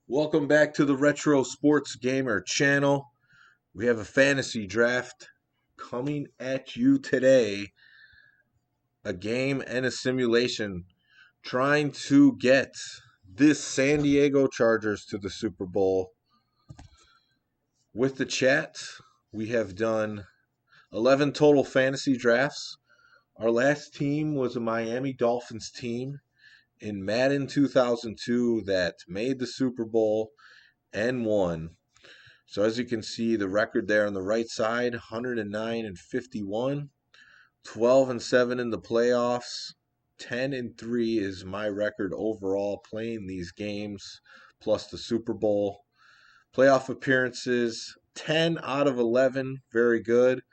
Welcome back to the Retro Sports Gamer channel. We have a fantasy draft coming at you today. A game and a simulation trying to get this San Diego Chargers to the Super Bowl. With the chat, we have done 11 total fantasy drafts. Our last team was a Miami Dolphins team in Madden 2002 that made the Super Bowl and won. So as you can see, the record there on the right side, 109-51, 12-7 in the playoffs, 10-3 is my record overall playing these games, plus the Super Bowl. Playoff appearances, 10 out of 11, very good.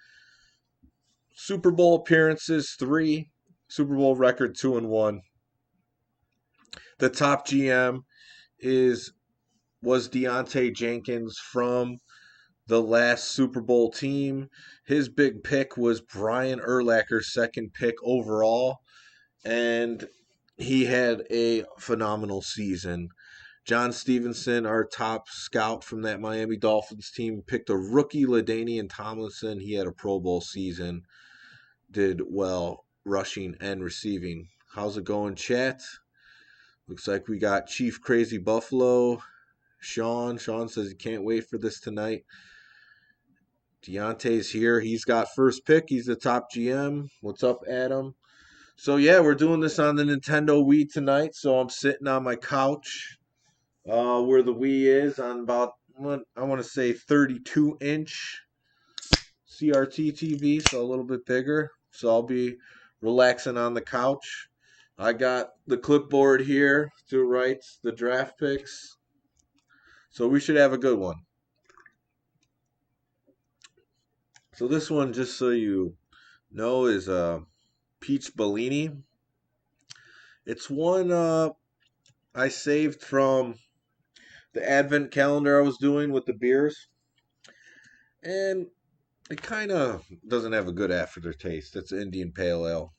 Super Bowl appearances, 3. Super Bowl record, 2-1. The top GM was Deontay Jenkins from the last Super Bowl team. His big pick was Brian Urlacher's second pick overall, and he had a phenomenal season. John Stevenson, our top scout from that Miami Dolphins team, picked a rookie, LaDainian Tomlinson. He had a Pro Bowl season, did well rushing and receiving. How's it going, chat? Looks like we got Chief Crazy Buffalo. Sean says he can't wait for this tonight. Deontay's here. He's got first pick. He's the top GM. What's up, Adam? So, yeah, we're doing this on the Nintendo Wii tonight. So, I'm sitting on my couch where the Wii is on about, I want to say, 32-inch CRT TV. So, a little bit bigger. So, I'll be relaxing on the couch. I got the clipboard here to write the draft picks. So, we should have a good one. So this one, just so you know, is Peach Bellini. It's one I saved from the advent calendar I was doing with the beers. And it kind of doesn't have a good aftertaste. It's Indian Pale Ale.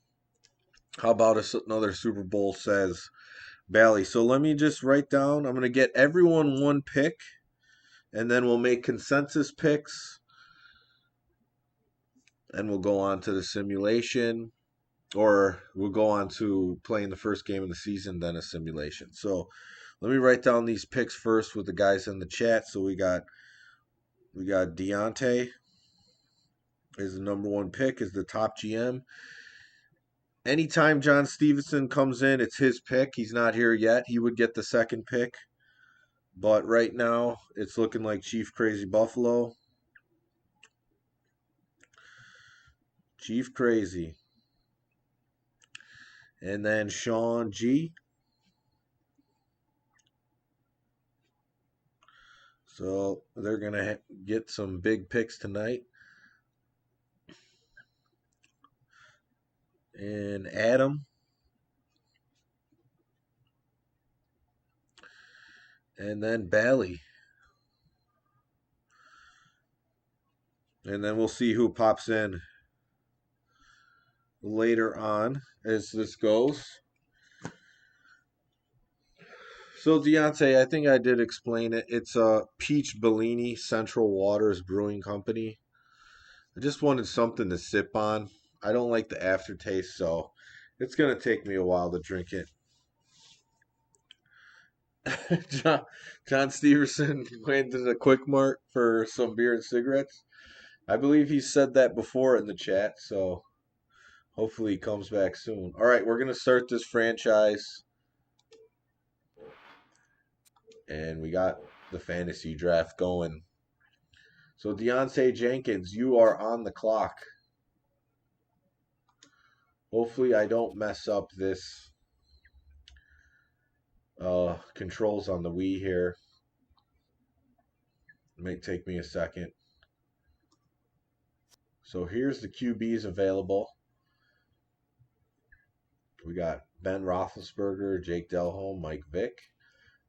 How about another Super Bowl says Bally? So let me just write down. I'm going to get everyone one pick. And then we'll make consensus picks. And we'll go on to the simulation. Or we'll go on to playing the first game of the season, then a simulation. So let me write down these picks first with the guys in the chat. So we got Deontay is the number one pick, is the top GM. Anytime John Stevenson comes in, it's his pick. He's not here yet. He would get the second pick. But right now, it's looking like Chief Crazy Buffalo. Chief Crazy. And then Sean G. So they're going to get some big picks tonight. And Adam. And then Bally. And then we'll see who pops in later on as this goes. So Deontay, I think I did explain it. It's a Peach Bellini Central Waters Brewing Company. I just wanted something to sip on. I don't like the aftertaste, so it's going to take me a while to drink it. John Stevenson went to the Quick Mart for some beer and cigarettes. I believe he said that before in the chat, so hopefully he comes back soon. All right, we're going to start this franchise. And we got the fantasy draft going. So Deontay Jenkins, you are on the clock. Hopefully I don't mess up this controls on the Wii here. It may take me a second. So here's the QBs available. We got Ben Roethlisberger, Jake Delhomme, Mike Vick,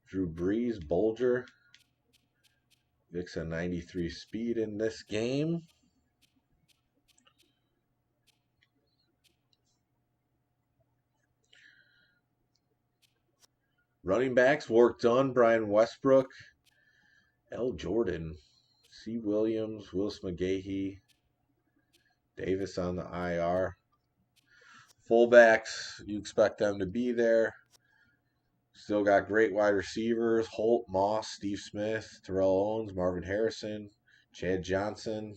Drew Brees, Bolger. Vick's a 93 speed in this game. Running backs, work done. Brian Westbrook, L. Jordan, C. Williams, Willis McGahee, Davis on the IR. Fullbacks, you expect them to be there. Still got great wide receivers. Holt, Moss, Steve Smith, Terrell Owens, Marvin Harrison, Chad Johnson.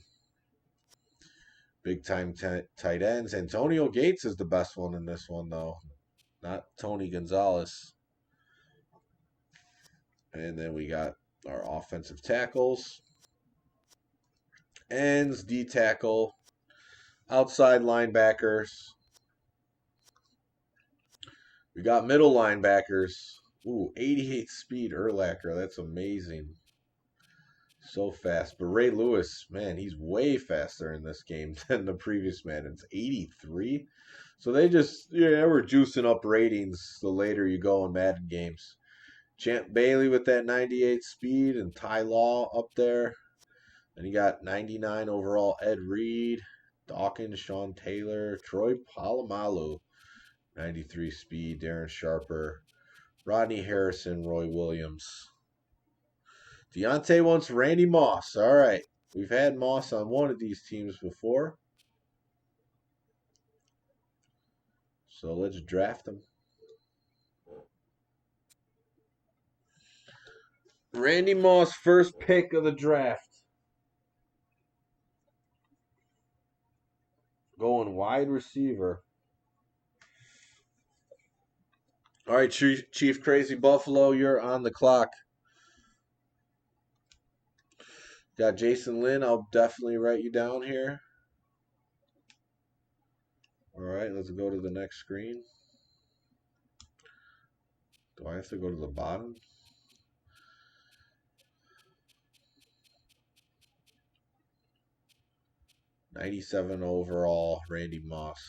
Big time tight ends. Antonio Gates is the best one in this one, though. Not Tony Gonzalez. And then we got our offensive tackles. Ends, D tackle, outside linebackers. We got middle linebackers. Ooh, 88 speed Urlacher. That's amazing. So fast. But Ray Lewis, man, he's way faster in this game than the previous Madden's. 83. So they just, they were juicing up ratings the later you go in Madden games. Champ Bailey with that 98 speed and Ty Law up there. Then you got 99 overall Ed Reed, Dawkins, Sean Taylor, Troy Polamalu, 93 speed, Darren Sharper, Rodney Harrison, Roy Williams. Deontay wants Randy Moss. All right. We've had Moss on one of these teams before. So let's draft him. Randy Moss, first pick of the draft. Going wide receiver. All right, Chief Crazy Buffalo, you're on the clock. Got Jason Lynn. I'll definitely write you down here. All right, let's go to the next screen. Do I have to go to the bottom? '97 overall, Randy Moss.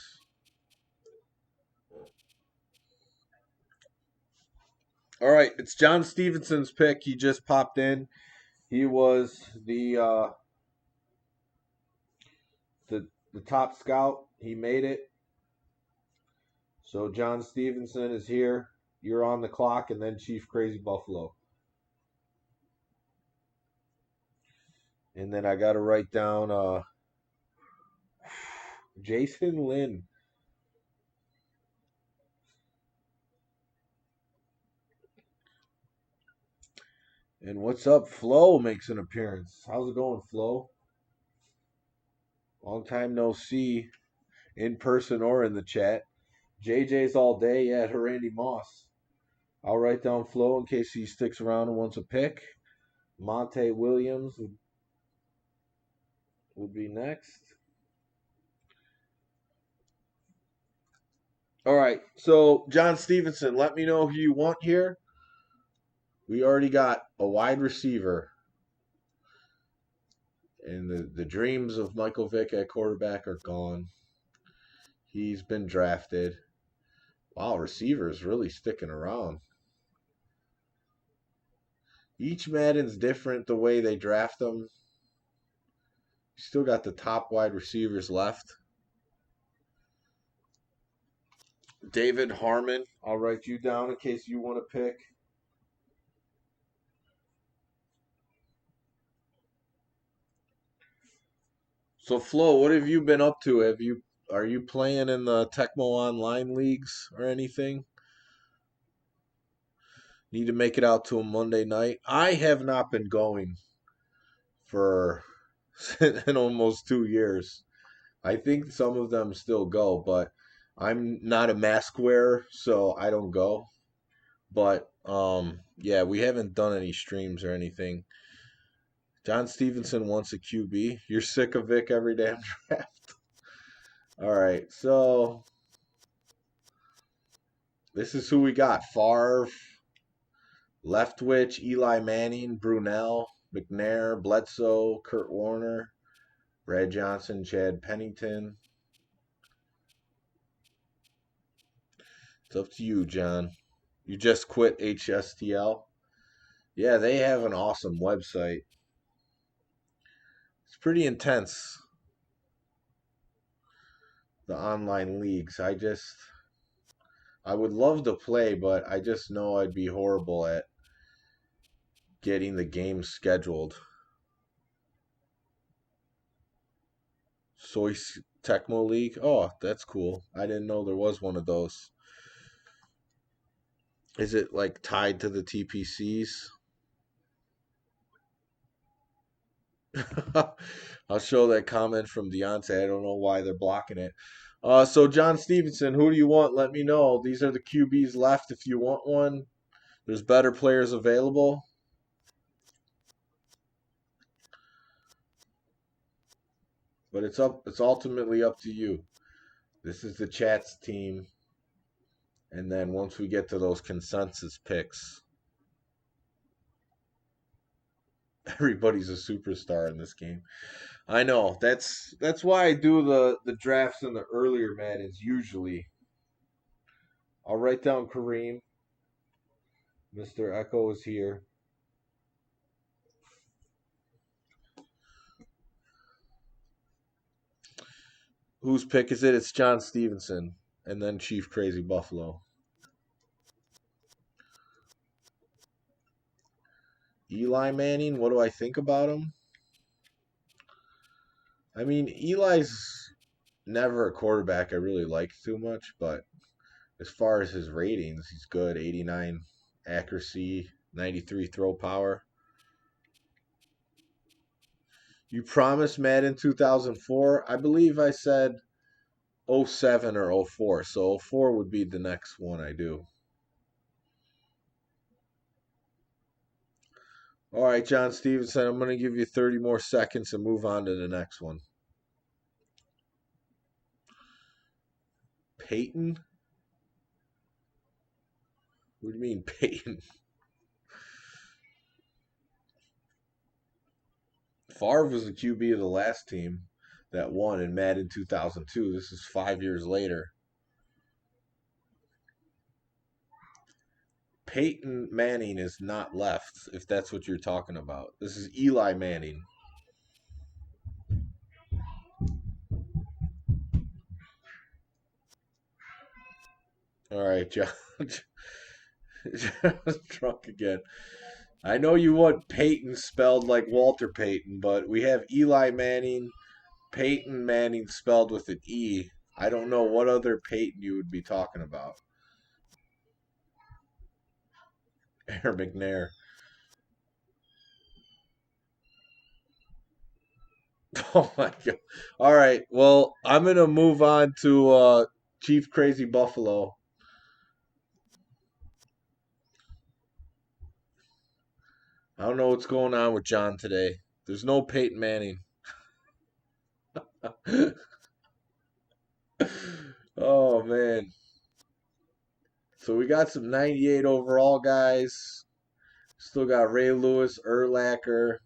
All right, it's John Stevenson's pick. He just popped in. He was the top scout. He made it. So John Stevenson is here. You're on the clock, and then Chief Crazy Buffalo. And then I got to write down Jason Lynn. And what's up? Flo makes an appearance. How's it going, Flo? Long time no see, in person or in the chat. JJ's all day. Yeah, to Randy Moss. I'll write down Flo in case he sticks around and wants a pick. Monte Williams would be next. All right, so John Stevenson, let me know who you want here. We already got a wide receiver. And the dreams of Michael Vick at quarterback are gone. He's been drafted. Wow, receivers really sticking around. Each Madden's different the way they draft them. Still got the top wide receivers left. David Harmon, I'll write you down in case you want to pick. So Flo, what have you been up to? Are you playing in the Tecmo Online leagues or anything? Need to make it out to a Monday night. I have not been going for in almost 2 years. I think some of them still go, but I'm not a mask wearer, so I don't go. But yeah, we haven't done any streams or anything. John Stevenson wants a QB. You're sick of Vic every damn draft. All right, so this is who we got. Favre, Leftwich, Eli Manning, Brunell, McNair, Bledsoe, Kurt Warner, Brad Johnson, Chad Pennington. It's up to you, John. You just quit HSTL? Yeah, they have an awesome website. It's pretty intense. The online leagues. I would love to play, but I just know I'd be horrible at getting the game scheduled. Soy Tecmo League. Oh, that's cool. I didn't know there was one of those. Is it like tied to the TPCs? I'll show that comment from Deontay. I don't know why they're blocking it. So John Stevenson, who do you want? Let me know. These are the QBs left if you want one. There's better players available. But it's ultimately up to you. This is the chat's team. And then once we get to those consensus picks, everybody's a superstar in this game. I know. That's why I do the drafts in the earlier Maddens usually. I'll write down Kareem. Mr. Echo is here. Whose pick is it? It's John Stevenson. And then Chief Crazy Buffalo. Eli Manning, what do I think about him? I mean, Eli's never a quarterback I really liked too much, but as far as his ratings, he's good. 89 accuracy, 93 throw power. You promised Madden 2004. I believe I said 07 or 04, so 04 would be the next one I do. All right, John Stevenson, I'm going to give you 30 more seconds and move on to the next one. Peyton? What do you mean, Peyton? Favre was the QB of the last team that won in Madden 2002. This is 5 years later. Peyton Manning is not left, if that's what you're talking about. This is Eli Manning. All right, John. Drunk again. I know you want Peyton spelled like Walter Payton, but we have Eli Manning, Peyton Manning spelled with an E. I don't know what other Peyton you would be talking about. Aaron McNair. Oh my god. All right. Well, I'm gonna move on to Chief Crazy Buffalo. I don't know what's going on with John today. There's no Peyton Manning. Oh man. So we got some 98 overall guys. Still got Ray Lewis, Urlacher,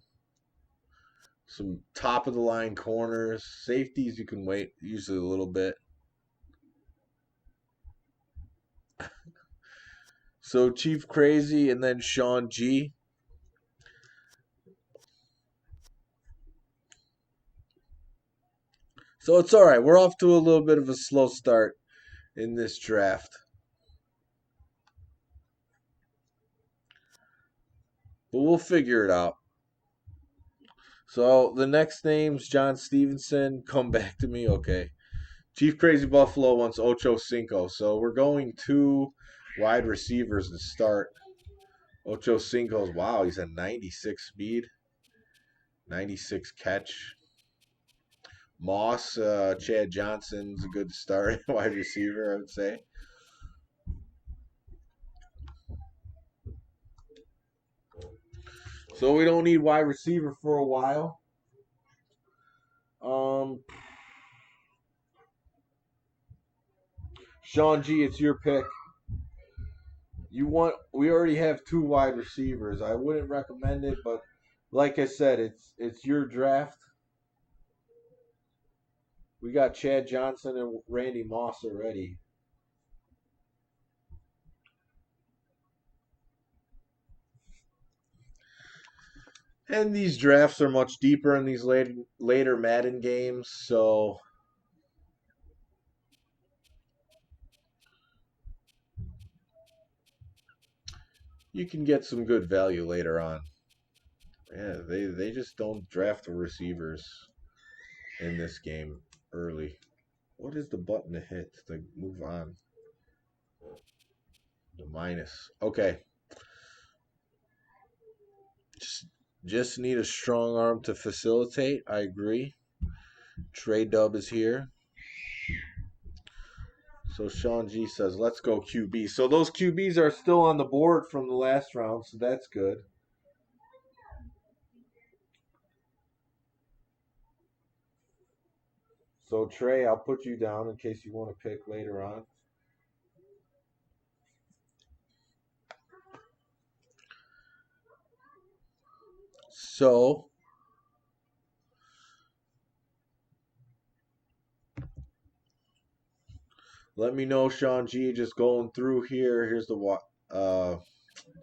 some top of the line corners. Safeties you can wait usually a little bit. So Chief Crazy and then Sean G. So it's all right. We're off to a little bit of a slow start in this draft. But we'll figure it out. So the next name's John Stevenson. Come back to me. Okay. Chief Crazy Buffalo wants Ocho Cinco. So we're going two wide receivers to start. Ocho Cinco's, wow, he's a 96 speed, 96 catch. Moss, Chad Johnson's a good start wide receiver, I would say. So we don't need wide receiver for a while. Sean G, it's your pick. We already have two wide receivers. I wouldn't recommend it, but like I said, it's your draft. We got Chad Johnson and Randy Moss already. And these drafts are much deeper in these later Madden games, so you can get some good value later on. Yeah, they just don't draft the receivers in this game early. What is the button to hit to move on? The minus. Okay. Just need a strong arm to facilitate. I agree. Trey Dub is here. So Sean G says, let's go QB. So those QBs are still on the board from the last round, so that's good. So Trey, I'll put you down in case you want to pick later on. So let me know, Sean G. Just going through here. Here's the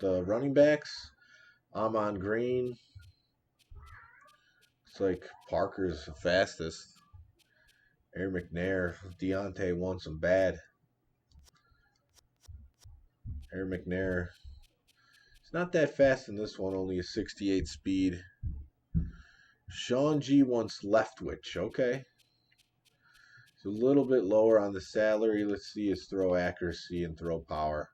running backs. I'm on green. It's like Parker's the fastest. Aaron McNair, Deontay wants him bad. Aaron McNair, it's not that fast in this one. Only a 68 speed. Sean G wants Leftwich. Okay. It's a little bit lower on the salary. Let's see his throw accuracy and throw power.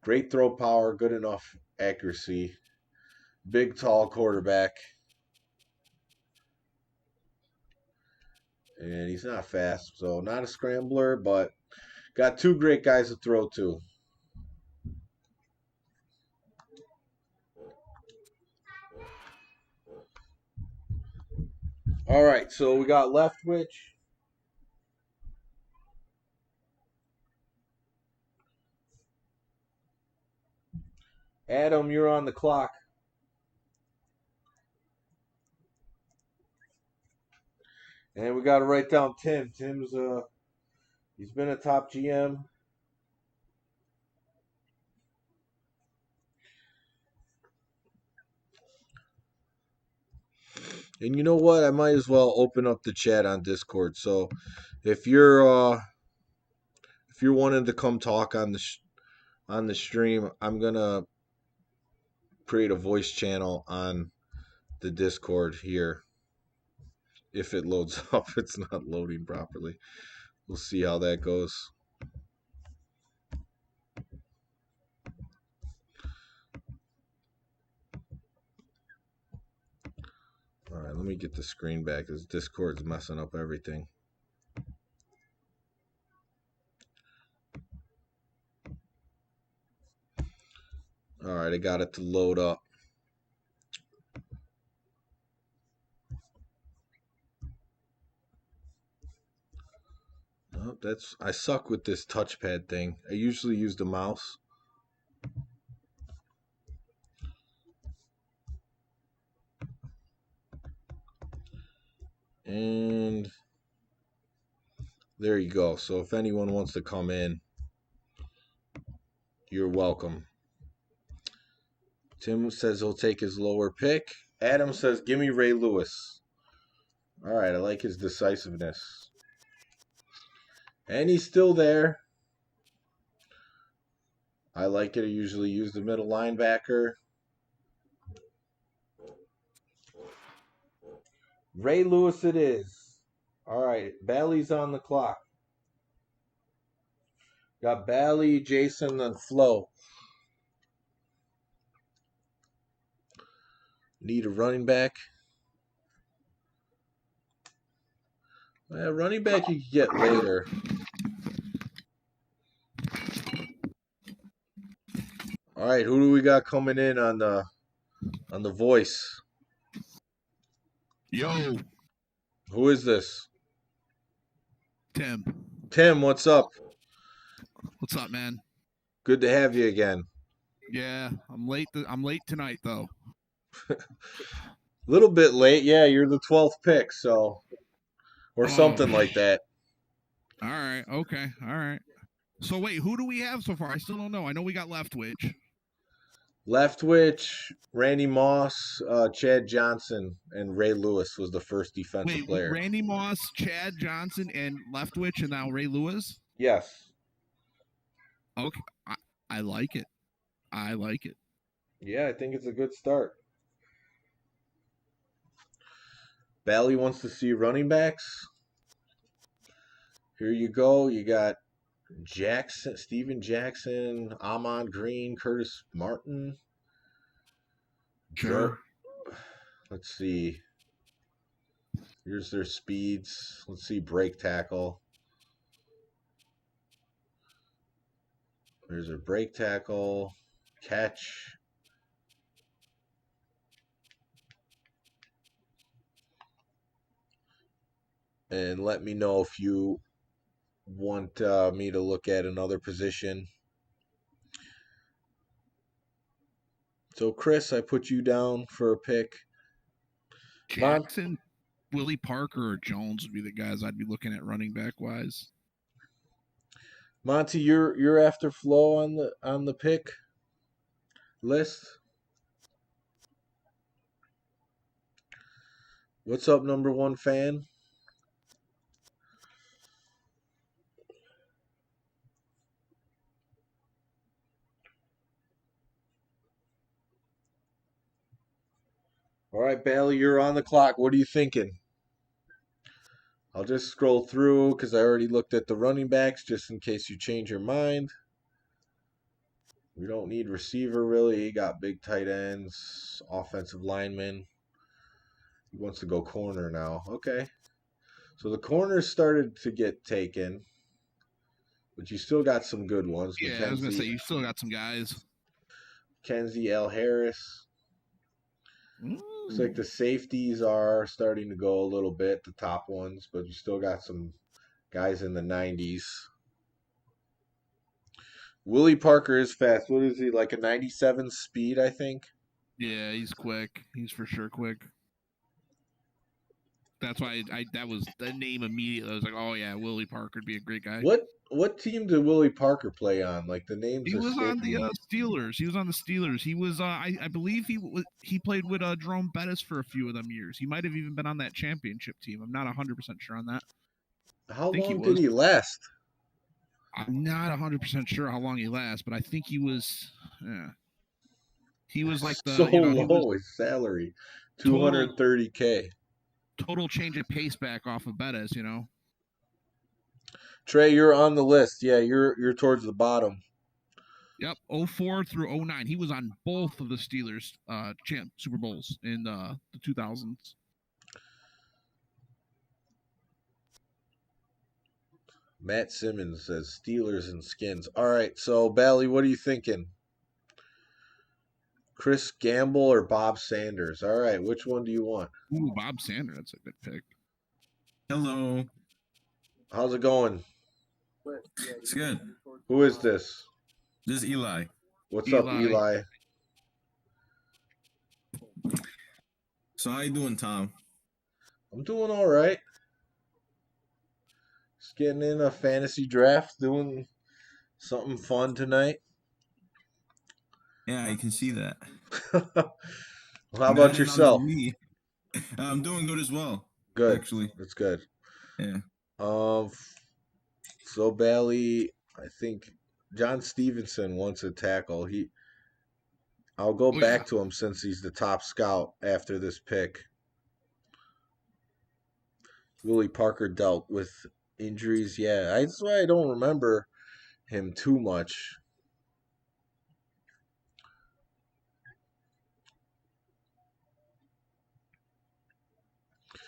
Great throw power, good enough accuracy. Big, tall quarterback. And he's not fast, so not a scrambler, but got two great guys to throw to. All right, so we got Leftwich. Adam, you're on the clock. And we got to write down Tim. Tim's he's been a top GM. And you know what? I might as well open up the chat on Discord. So if you're wanting to come talk on the stream, I'm gonna create a voice channel on the Discord here. If it loads up, it's not loading properly. We'll see how that goes. All right, let me get the screen back because Discord's messing up everything. All right, I got it to load up. Oh, I suck with this touchpad thing. I usually use the mouse. And there you go. So if anyone wants to come in, you're welcome. Tim says he'll take his lower pick. Adam says, give me Ray Lewis. All right, I like his decisiveness. And he's still there. I like it. I usually use the middle linebacker. Ray Lewis it is. All right, Bally's on the clock. Got Bally, Jason, and Flo. Need a running back. Well, running back you can get later. All right, who do we got coming in on the voice? Yo. Who is this? Tim. Tim, what's up? What's up, man? Good to have you again. Yeah, I'm late. I'm late tonight, though. Little bit late. Yeah, you're the 12th pick, so or something like that. All right. Okay. All right. So wait, who do we have so far? I still don't know. I know we got Leftwich. Leftwich, Randy Moss, Chad Johnson, and Ray Lewis was the first defensive player. Randy Moss, Chad Johnson, and Leftwich, and now Ray Lewis? Yes. Okay. I like it. I like it. Yeah, I think it's a good start. Bally wants to see running backs. Here you go. You got Jackson, Steven Jackson, Amon Green, Curtis Martin. Sure. Let's see. Here's their speeds. Let's see, break tackle. There's a break tackle, catch. And let me know if you want me to look at another position. So, Chris, I put you down for a pick. Jackson, Willie Parker, or Jones would be the guys I'd be looking at running back wise. Monty, you're after Flo on the pick list. What's up, number one fan? All right, Bailey, you're on the clock. What are you thinking? I'll just scroll through because I already looked at the running backs just in case you change your mind. We don't need receiver really. You got big tight ends, offensive linemen. He wants to go corner now. Okay. So the corners started to get taken, but you still got some good ones. Yeah, I was gonna say you still got some guys. Kenzie L. Harris. Looks like the safeties are starting to go a little bit, the top ones, but you still got some guys in the 90s. Willie Parker is fast. What is he, like a 97 speed, I think? Yeah, he's quick. He's for sure quick. That's why that was the name immediately. I was like, oh yeah, Willie Parker would be a great guy. What team did Willie Parker play on? Like the names He was on escaping the me. Steelers. He was on the Steelers. He was I believe he played with Jerome Bettis for a few of them years. He might have even been on that championship team. I'm not 100% sure on that. How I think long did he last? I'm not 100% sure how long he lasts, but I think he was. Yeah. He was like So the he low was his salary, total $230K. total change of pace back off of Bettis. Trey, you're on the list. Yeah, you're towards the bottom. Yep, 04 through 09. He was on both of the Steelers Super Bowls in the 2000s. Matt Simmons says Steelers and Skins. All right, so Bally, what are you thinking? Chris Gamble or Bob Sanders? All right, which one do you want? Ooh, Bob Sanders. That's a good pick. Hello. How's it going? It's good. Who is this? This is Eli. What's up, Eli? So how you doing, Tom? I'm doing all right. Just getting in a fantasy draft, doing something fun tonight. Yeah, I can see that. Well, how about yourself? I'm doing good as well. Good. Actually. That's good. Yeah. So Bally, I think John Stevenson wants a tackle. I'll go back to him since he's the top scout after this pick. Willie Parker dealt with injuries. Yeah, that's why I don't remember him too much. I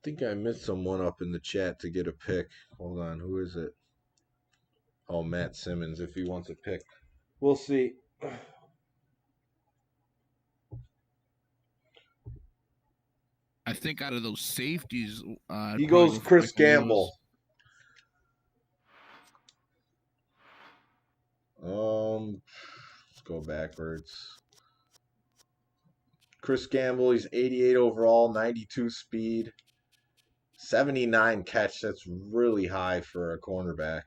think I missed someone up in the chat to get a pick. Hold on, who is it? Oh, Matt Simmons, if he wants a pick. We'll see. I think out of those safeties, he goes Chris Gamble. Let's go backwards. Chris Gamble, he's 88 overall, 92 speed, 79 catch. That's really high for a cornerback.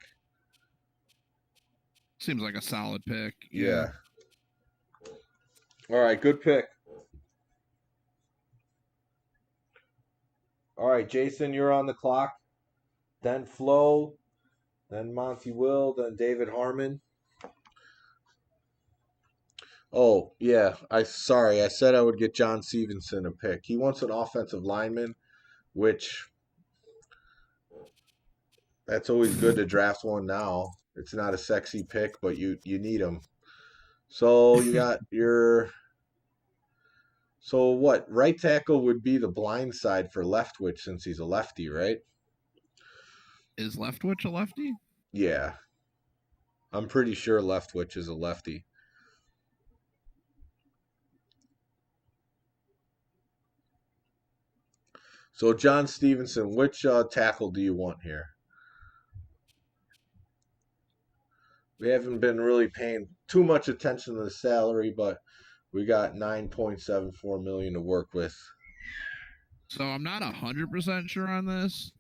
Seems like a solid pick. Yeah. All right, good pick. All right, Jason, you're on the clock. Then Flo, then Monty Will, then David Harmon. Oh, yeah. I said I would get John Stevenson a pick. He wants an offensive lineman, which that's always good to draft one now. It's not a sexy pick, but you need him. So you got your so what? Right tackle would be the blind side for Leftwich since he's a lefty, right? Is Leftwich a lefty? Yeah. I'm pretty sure Leftwich is a lefty. So John Stevenson, which tackle do you want here? We haven't been really paying too much attention to the salary, but we got 9.74 million to work with. So I'm not 100% sure on this,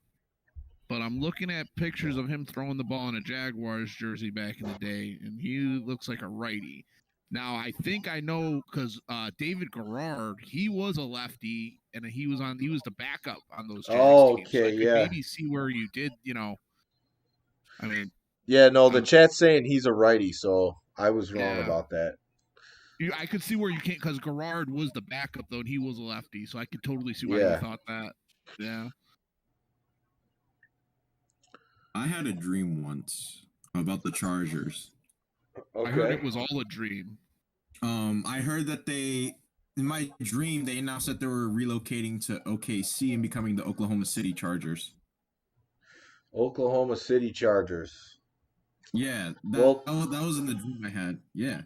but I'm looking at pictures of him throwing the ball in a Jaguars jersey back in the day, and he looks like a righty. Now I think I know because David Garrard, he was a lefty, and he was the backup on those Jags Oh, teams. So I okay, could yeah. maybe see where you did, I mean, Yeah, no, the I'm, chat's saying he's a righty, so I was wrong yeah, about that. I could see where you can't because Garrard was the backup though, and he was a lefty, so I could totally see why you Yeah. thought that. Yeah. I had a dream once about the Chargers. I heard Okay. it was all a dream. I heard that in my dream, they announced that they were relocating to OKC and becoming the Oklahoma City Chargers. Oklahoma City Chargers. Yeah, Well, that was in the dream I had. Yeah.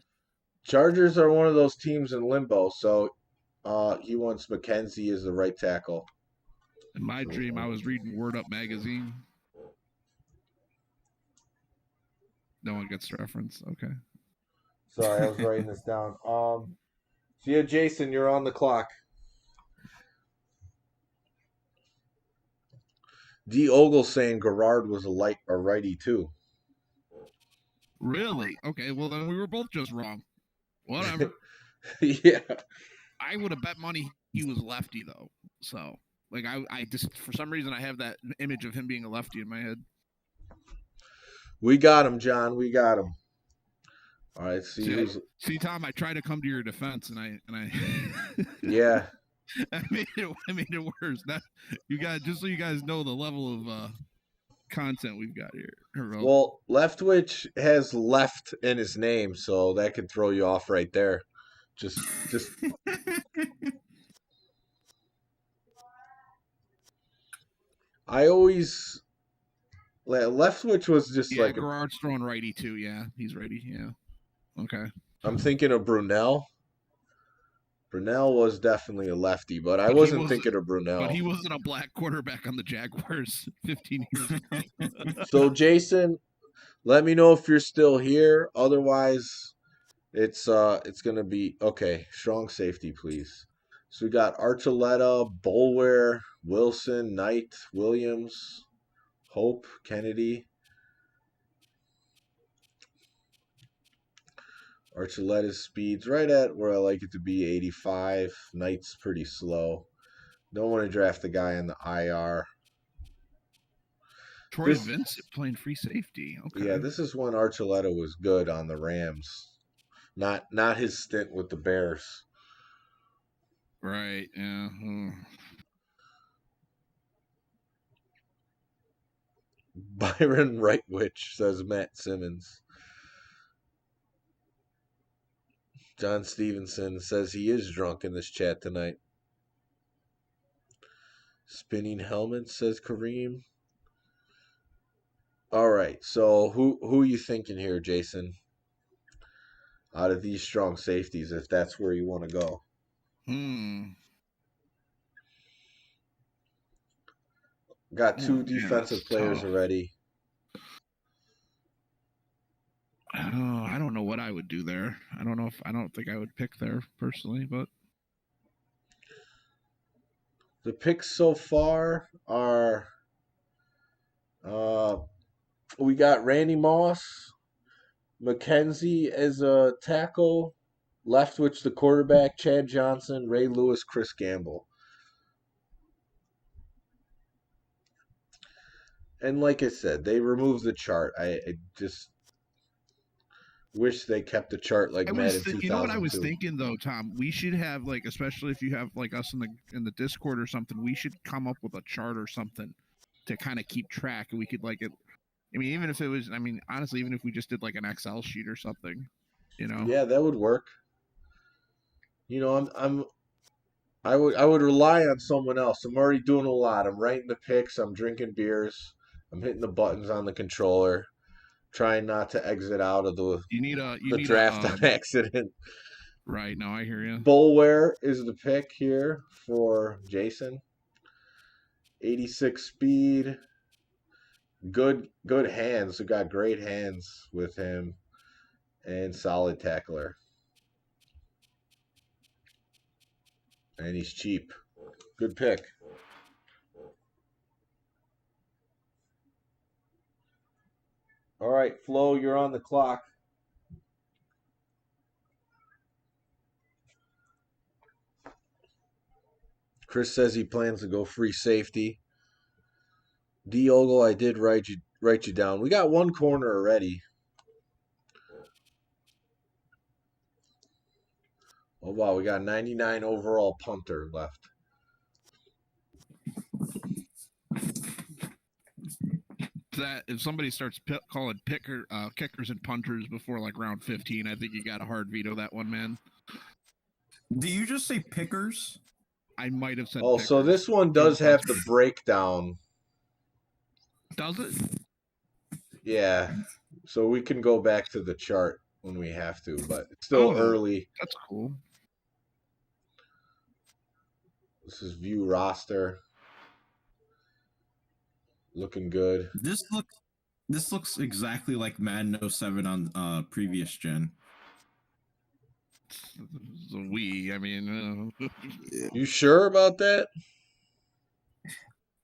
Chargers are one of those teams in limbo, so he wants McKenzie as the right tackle. In my dream, I was reading Word Up magazine. No one gets the reference. Okay. Sorry, I was writing this down. So yeah, Jason, you're on the clock. D. Ogle saying Garrard was a righty too. Really? Okay. Well, then we were both just wrong. Whatever. Yeah. I would have bet money he was lefty though. So, like, I just for some reason I have that image of him being a lefty in my head. We got him, John. We got him. All right. See, Tom. I try to come to your defense, and I. Yeah. I made it worse. That you guys, just so you guys know the level of content we've got here. Well, Leftwich has left in his name, so that could throw you off right there. Just I always Leftwich was just like Garrard's throwing righty too. Yeah, he's righty. Yeah. Okay. I'm thinking of Brunell. Brunell was definitely a lefty, but I wasn't thinking of Brunell. But he wasn't a black quarterback on the Jaguars 15 years ago. So Jason, let me know if you're still here. Otherwise, it's gonna be okay. Strong safety, please. So we got Archuleta, Bolware, Wilson, Knight, Williams, Hope, Kennedy. Archuleta's speed's right at where I like it to be, 85. Knight's pretty slow. Don't want to draft the guy in the IR. Troy Vincent playing free safety. Okay. Yeah, this is when Archuleta was good on the Rams. Not his stint with the Bears. Right, yeah. Byron Rightwich, says Matt Simmons. John Stevenson says he is drunk in this chat tonight. Spinning helmet, says Kareem. All right, so who are you thinking here, Jason? Out of these strong safeties, if that's where you want to go. Got two defensive players already. I don't know what I would do there. I don't think I would pick there personally, but the picks so far are we got Randy Moss, McKenzie as a tackle, Leftwich the quarterback, Chad Johnson, Ray Lewis, Chris Gamble. And like I said, they removed the chart. I just wish they kept a chart like Madden 2002. You know what I was thinking though, Tom? We should have like, especially if you have like us in the Discord or something, we should come up with a chart or something to kind of keep track. And we could like it. I mean, even if it was, I mean, honestly, even if we just did like an Excel sheet or something, you know? Yeah, that would work. You know, I would rely on someone else. I'm already doing a lot. I'm writing the picks. I'm drinking beers. I'm hitting the buttons on the controller. Trying not to exit out of the draft on accident. Right. No, I hear you. Bullware is the pick here for Jason. 86 speed. Good hands. We got great hands with him. And solid tackler. And he's cheap. Good pick. All right, Flo, you're on the clock. Chris says he plans to go free safety. Diogo, I did write you down. We got one corner already. Oh, wow, we got 99 overall punter left. That if somebody starts calling kickers and punters before like round 15, I think you got a hard veto that one, man. Do you just say pickers? I might have said. Oh, pickers. So this one does have the breakdown. Does it? Yeah. So we can go back to the chart when we have to, but it's still early. That's cool. This is view roster. Looking good. This looks exactly like Madden 07 on previous gen. I mean, you sure about that?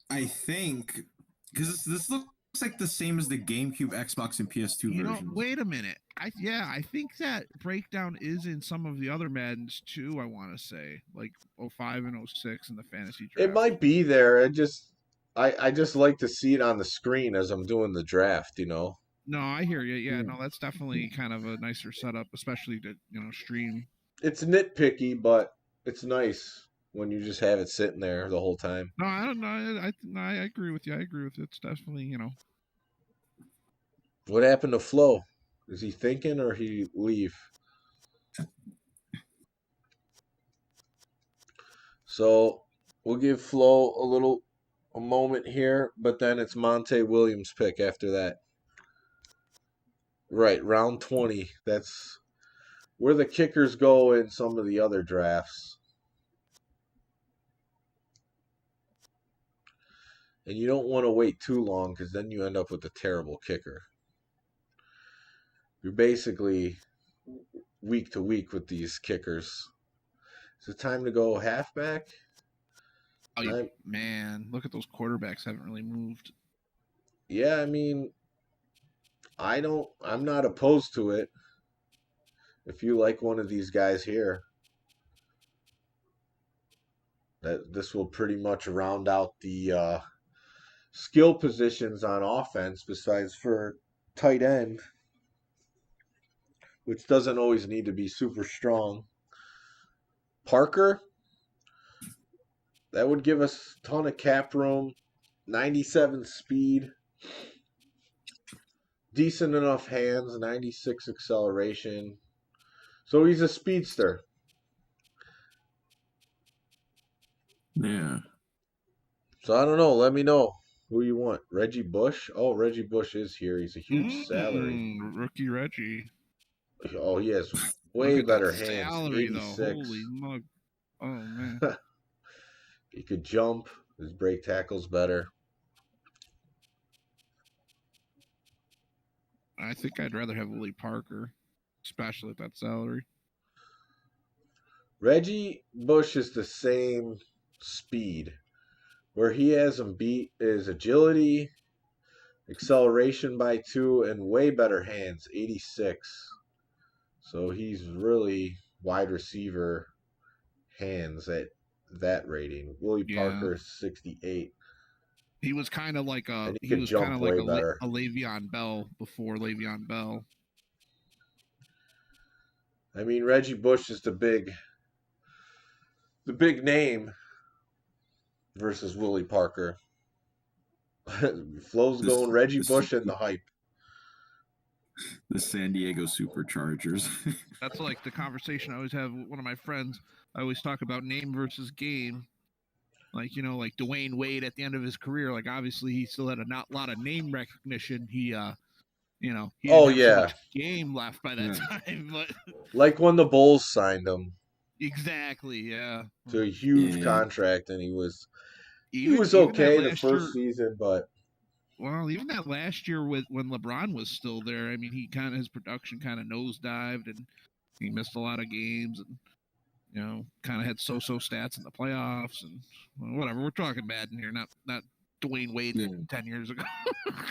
I think because this looks like the same as the GameCube, Xbox, and PS2 versions. Wait a minute. I think that breakdown is in some of the other Maddens too. I want to say like 05 and 06 in the fantasy draft. It might be there. I just like to see it on the screen as I'm doing the draft, you know. No, I hear you. Yeah, no, that's definitely kind of a nicer setup, especially to stream. It's nitpicky, but it's nice when you just have it sitting there the whole time. No, I don't know. I agree with you. It's definitely What happened to Flo? Is he thinking or he leave? So we'll give Flo a moment here, but then it's Monte Williams' pick after that. Right, round 20. That's where the kickers go in some of the other drafts. And you don't want to wait too long because then you end up with a terrible kicker. You're basically week to week with these kickers. Is it time to go halfback? Oh, man, look at those quarterbacks haven't really moved. Yeah, I mean, I'm not opposed to it. If you like one of these guys here, this will pretty much round out the skill positions on offense besides for tight end, which doesn't always need to be super strong. Parker, that would give us a ton of cap room, 97 speed, decent enough hands, 96 acceleration. So he's a speedster. Yeah. So I don't know. Let me know who you want. Reggie Bush? Oh, Reggie Bush is here. He's a huge salary. Rookie Reggie. Oh, he has way better hands. Salary, 86. Though. Holy mug. Oh, man. He could jump. His break tackle's better. I think I'd rather have Willie Parker, especially at that salary. Reggie Bush is the same speed. Where he has him beat is agility, acceleration by 2, and way better hands, 86. So he's really wide receiver hands at that rating. Willie Parker is 68. He was kind of like a Le'Veon Bell before Le'Veon Bell. I mean, Reggie Bush is the big name versus Willie Parker. Flo's going Reggie Bush and the hype. The San Diego Superchargers. That's like the conversation I always have with one of my friends. I always talk about name versus game. Like, like Dwayne Wade at the end of his career, like obviously he still had a lot of name recognition. He he didn't have so much game left by that time, but like when the Bulls signed him. Exactly, yeah. To a huge contract, and he was okay the first season, but even that last year when LeBron was still there, I mean, his production kind of nosedived, and he missed a lot of games, and kind of had so-so stats in the playoffs, and whatever. We're talking Madden here, not Dwayne Wade 10 years ago.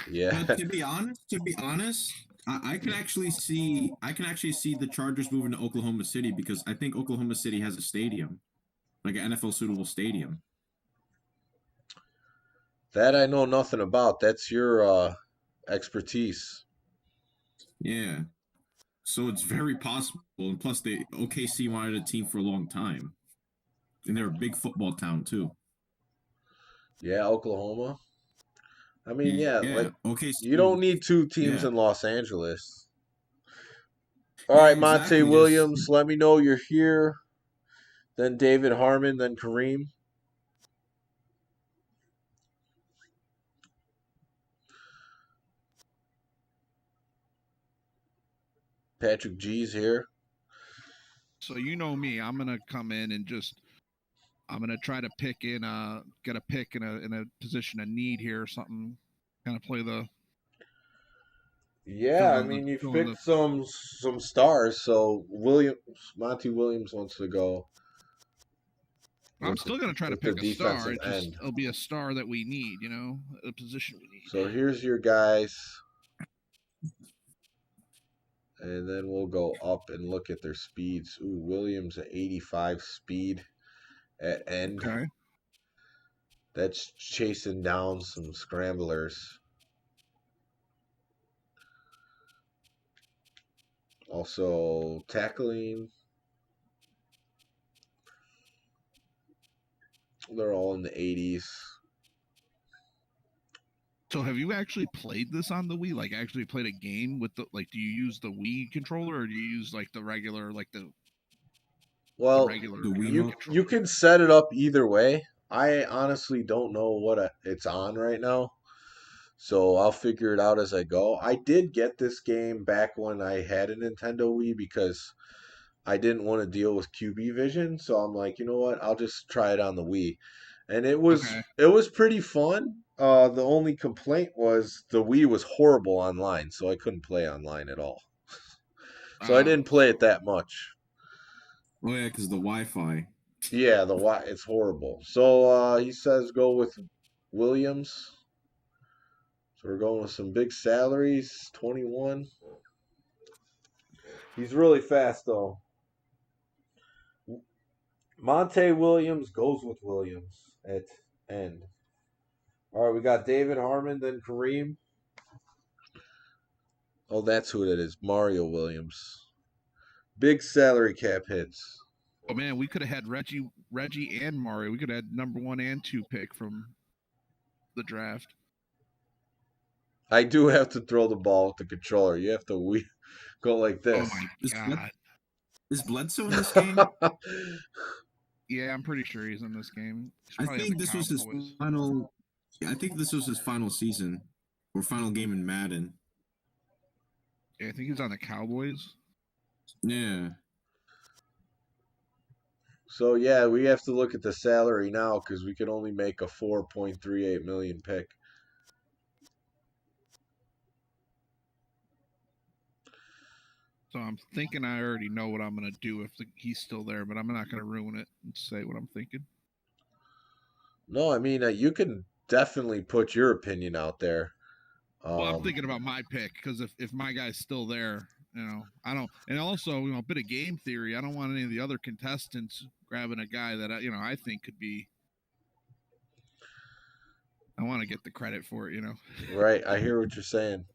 Yeah. But to be honest, I can actually see the Chargers moving to Oklahoma City because I think Oklahoma City has a stadium, like an NFL suitable stadium. That I know nothing about. That's your expertise. Yeah. So it's very possible. And plus, OKC wanted a team for a long time. And they're a big football town, too. Yeah, Oklahoma. I mean, like OKC, you don't need two teams in Los Angeles. All right, Monte Williams, let me know you're here. Then David Harmon, then Kareem. Patrick G's here. So you know me, I'm gonna come in and I'm gonna try to get a pick in a position of need here or something. Kind of play the. Yeah, I mean you've picked some stars. So Monty Williams wants to go. I'm still gonna try to pick a star. It'll be a star that we need, a position we need. So here's your guys. And then we'll go up and look at their speeds. Ooh, Williams at 85 speed at end. Okay. That's chasing down some scramblers. Also tackling. They're all in the 80s. So have you actually played this on the Wii? Like actually played a game with do you use the Wii controller or do you use like the regular you can set it up either way. I honestly don't know what it's on right now. So I'll figure it out as I go. I did get this game back when I had a Nintendo Wii because I didn't want to deal with QB vision. So I'm like, you know what? I'll just try it on the Wii. And it was pretty fun. The only complaint was the Wii was horrible online, so I couldn't play online at all. So I didn't play it that much. Oh yeah, because the Wi-Fi. Yeah, it's horrible. So he says go with Williams. So we're going with some big salaries, 21. He's really fast though. Monte Williams goes with Williams at end. All right, we got David Harmon, then Kareem. Oh, that's who it is. Mario Williams. Big salary cap hits. Oh man, we could have had Reggie and Mario. We could have had number 1 and 2 pick from the draft. I do have to throw the ball with the controller. You have to go like this. Oh my god. Is Bledsoe in this game? Yeah, I'm pretty sure he's in this game. I think this was his final. I think this was his final season or final game in Madden. Yeah, I think he's on the Cowboys. Yeah. So yeah, we have to look at the salary now because we can only make a $4.38 million pick. So I'm thinking I already know what I'm going to do if he's still there, but I'm not going to ruin it and say what I'm thinking. No, I mean, you can definitely put your opinion out there. Well, I'm thinking about my pick because if my guy's still there, I don't. And also, a bit of game theory. I don't want any of the other contestants grabbing a guy that I think could be. I want to get the credit for it, Right, I hear what you're saying.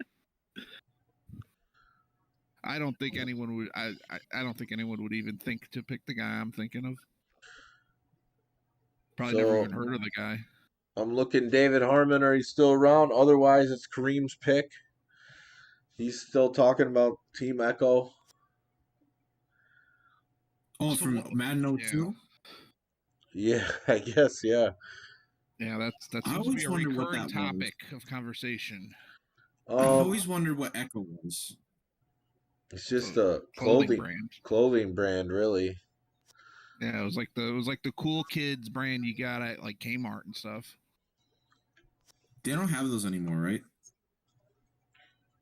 I don't think anyone would. I don't think anyone would even think to pick the guy I'm thinking of. Probably never So even heard of the guy. I'm looking David Harmon. Are you still around? Otherwise, it's Kareem's pick. He's still talking about Team Echo. Oh, So from what- Madden yeah. 02? Yeah, I guess, yeah. Yeah, that I seems to be always a wondered what recurring that topic of conversation. I've always wondered what Echo was. It's just So, a clothing brand. clothing brand, really. Yeah, it was like the cool kids brand you got at like Kmart and stuff. They don't have those anymore, right?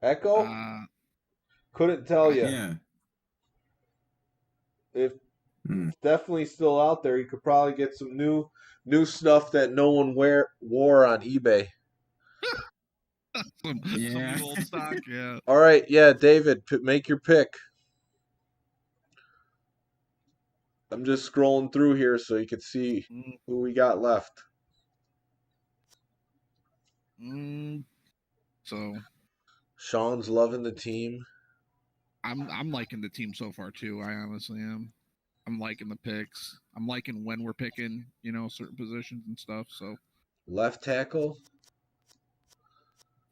Echo? Couldn't tell you. Yeah. If Hmm. definitely still out there, you could probably get some new stuff that no one wore on eBay. some Yeah. new old stock. Yeah. All right, yeah, David, make your pick. I'm just scrolling through here so you can see who we got left. So Sean's loving the team. I'm liking the team so far too. I honestly am. I'm liking the picks. I'm liking when we're picking, certain positions and stuff. So Left tackle.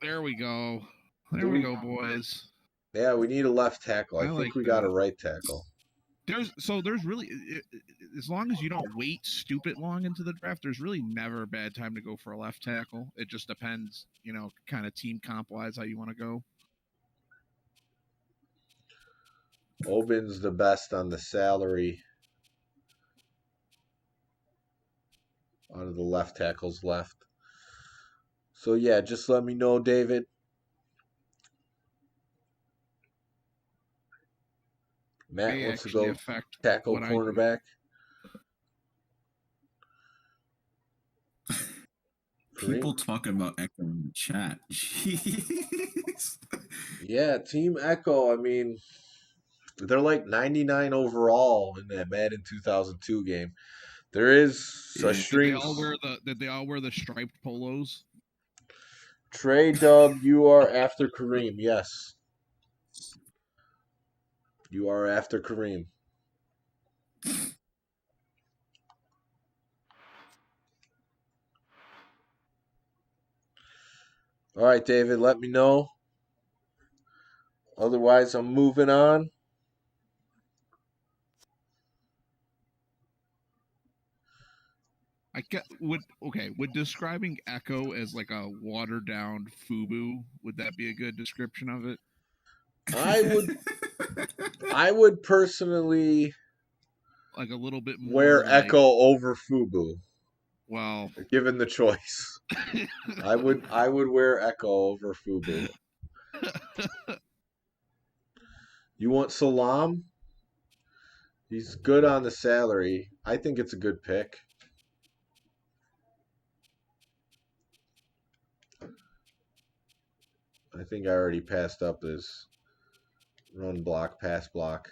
there we go. There we go, boys. Yeah, we need a left tackle. I think like we got a that. right tackle. There's really, as long as you don't wait stupid long into the draft, there's really never a bad time to go for a left tackle. It just depends, kind of team comp wise how you want to go. Obin's the best on the salary out of the left tackles left. So yeah, just let me know, David. Matt wants to go tackle cornerback. People talking about Echo in the chat. Jeez. Yeah, Team Echo. I mean, they're like 99 overall in that Madden 2002 game. There is a string. Did they all wear the striped polos? Trey Dub, you are after Kareem. Yes. You are after Kareem. All right, David, let me know. Otherwise, I'm moving on. Would describing Echo as like a watered down FUBU, would that be a good description of it? I would personally like a little bit more wear Echo over FUBU. Well, given the choice, I would wear Echo over FUBU. You want Salam? He's good on the salary. I think it's a good pick. I think I already passed up his run block, pass block.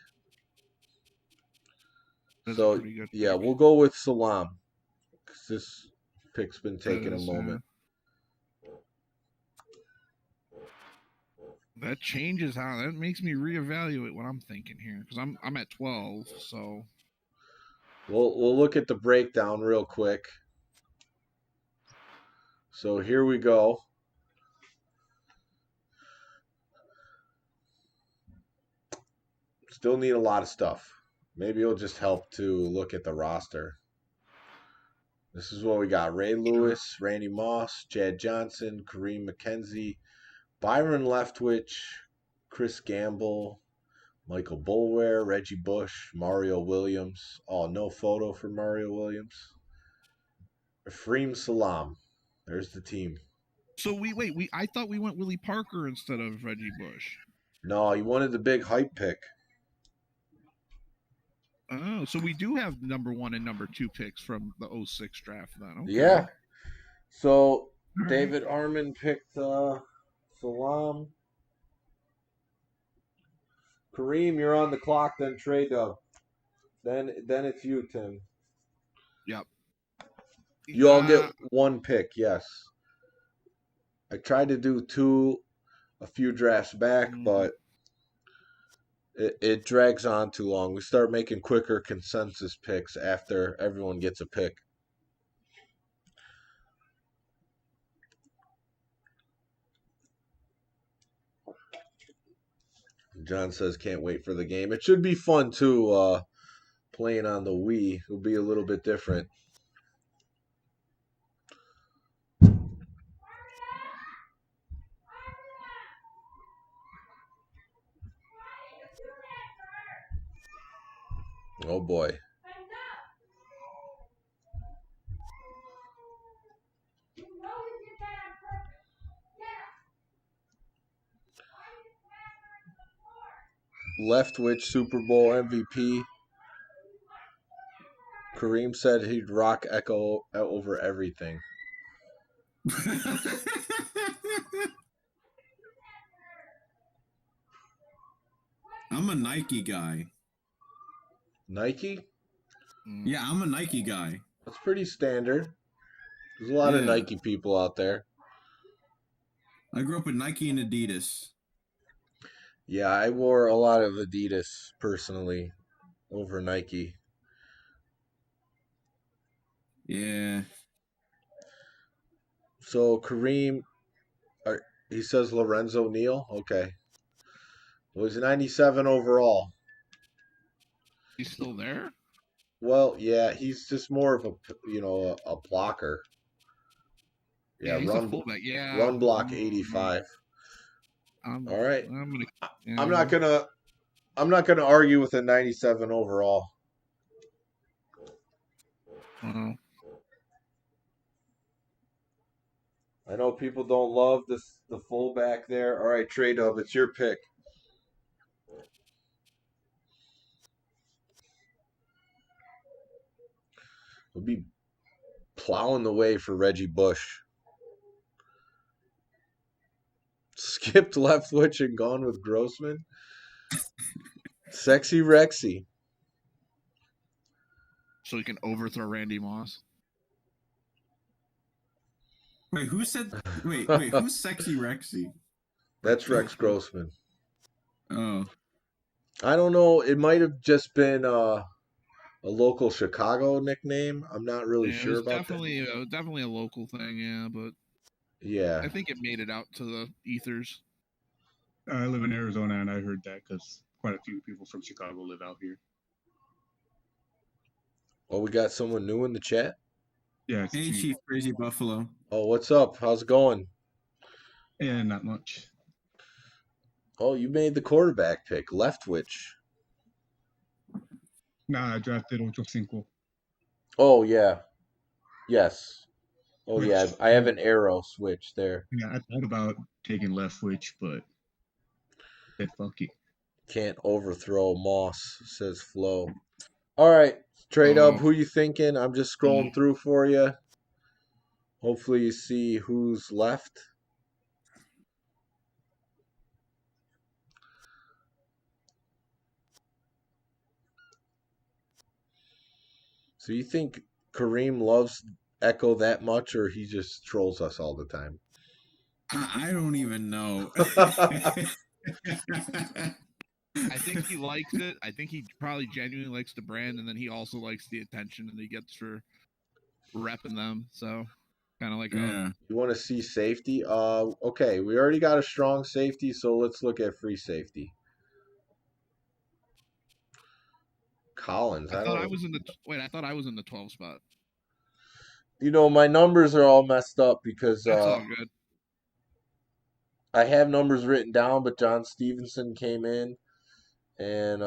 So, yeah, we'll go with Salam. Because this pick's been taking a moment. That changes that makes me reevaluate what I'm thinking here. Because I'm at 12, so. We'll look at the breakdown real quick. So here we go. Still need a lot of stuff. Maybe it'll just help to look at the roster. This is what we got. Ray Lewis, Randy Moss, Jad Johnson, Kareem McKenzie, Byron Leftwich, Chris Gamble, Michael Boulware, Reggie Bush, Mario Williams. Oh, no photo for Mario Williams. Ephraim Salam. There's the team. So I thought we went Willie Parker instead of Reggie Bush. No, you wanted the big hype pick. Oh, so we do have number 1 and number 2 picks from the 06 draft then. Okay. Yeah. So David Armin picked Salam. Kareem, you're on the clock, then Trey Dub. Then it's you, Tim. Yep. You all get 1 pick, yes. I tried to do 2 a few drafts back, but It drags on too long. We start making quicker consensus picks after everyone gets a pick. John says can't wait for the game. It should be fun too. Playing on the Wii will be a little bit different. Oh boy. Leftwich Super Bowl MVP. Kareem said he'd rock Echo over everything. I'm a Nike guy. Nike? Yeah, I'm a Nike guy. That's pretty standard. There's a lot of Nike people out there. I grew up with Nike and Adidas. Yeah, I wore a lot of Adidas personally over Nike. Yeah. So Kareem, he says Lorenzo Neal. Okay. Well, he's 97 overall. He's still there? Well, yeah, he's just more of a blocker. Yeah, he's run a fullback. Yeah, run block 85. All right. I'm not gonna argue with a 97 overall. Wow. I know people don't love the fullback there. All right, Trey Dub, it's your pick. We'll be plowing the way for Reggie Bush. Skipped Leftwich and gone with Grossman. Sexy Rexy. So he can overthrow Randy Moss. Wait, who's Sexy Rexy? That's Rex Grossman. Oh. I don't know. It might have just been a local Chicago nickname. I'm not really sure about that. Definitely a local thing, yeah, but yeah, I think it made it out to the ethers. I live in Arizona, and I heard that because quite a few people from Chicago live out here. Oh, we got someone new in the chat? Yeah. Hey, Chief Crazy Buffalo. Oh, what's up? How's it going? Yeah, not much. Oh, you made the quarterback pick, Leftwich. Nah, I drafted Ocho Cinco. Oh, yeah. Yes. Oh, yeah. I have an arrow switch there. Yeah, I thought about taking Leftwich, but said fuck it. Can't overthrow Moss, says Flo. All right, trade up. Who you thinking? I'm just scrolling through for you. Hopefully you see who's left. So you think Kareem loves Echo that much, or he just trolls us all the time? I don't even know. I think he likes it. I think he probably genuinely likes the brand, and then he also likes the attention that he gets for repping them. So, kind of like You want to see safety? Okay, we already got a strong safety, so let's look at free safety. Collins. I thought I was in the 12 spot. You know, my numbers are all messed up because That's all good. I have numbers written down, but John Stevenson came in, and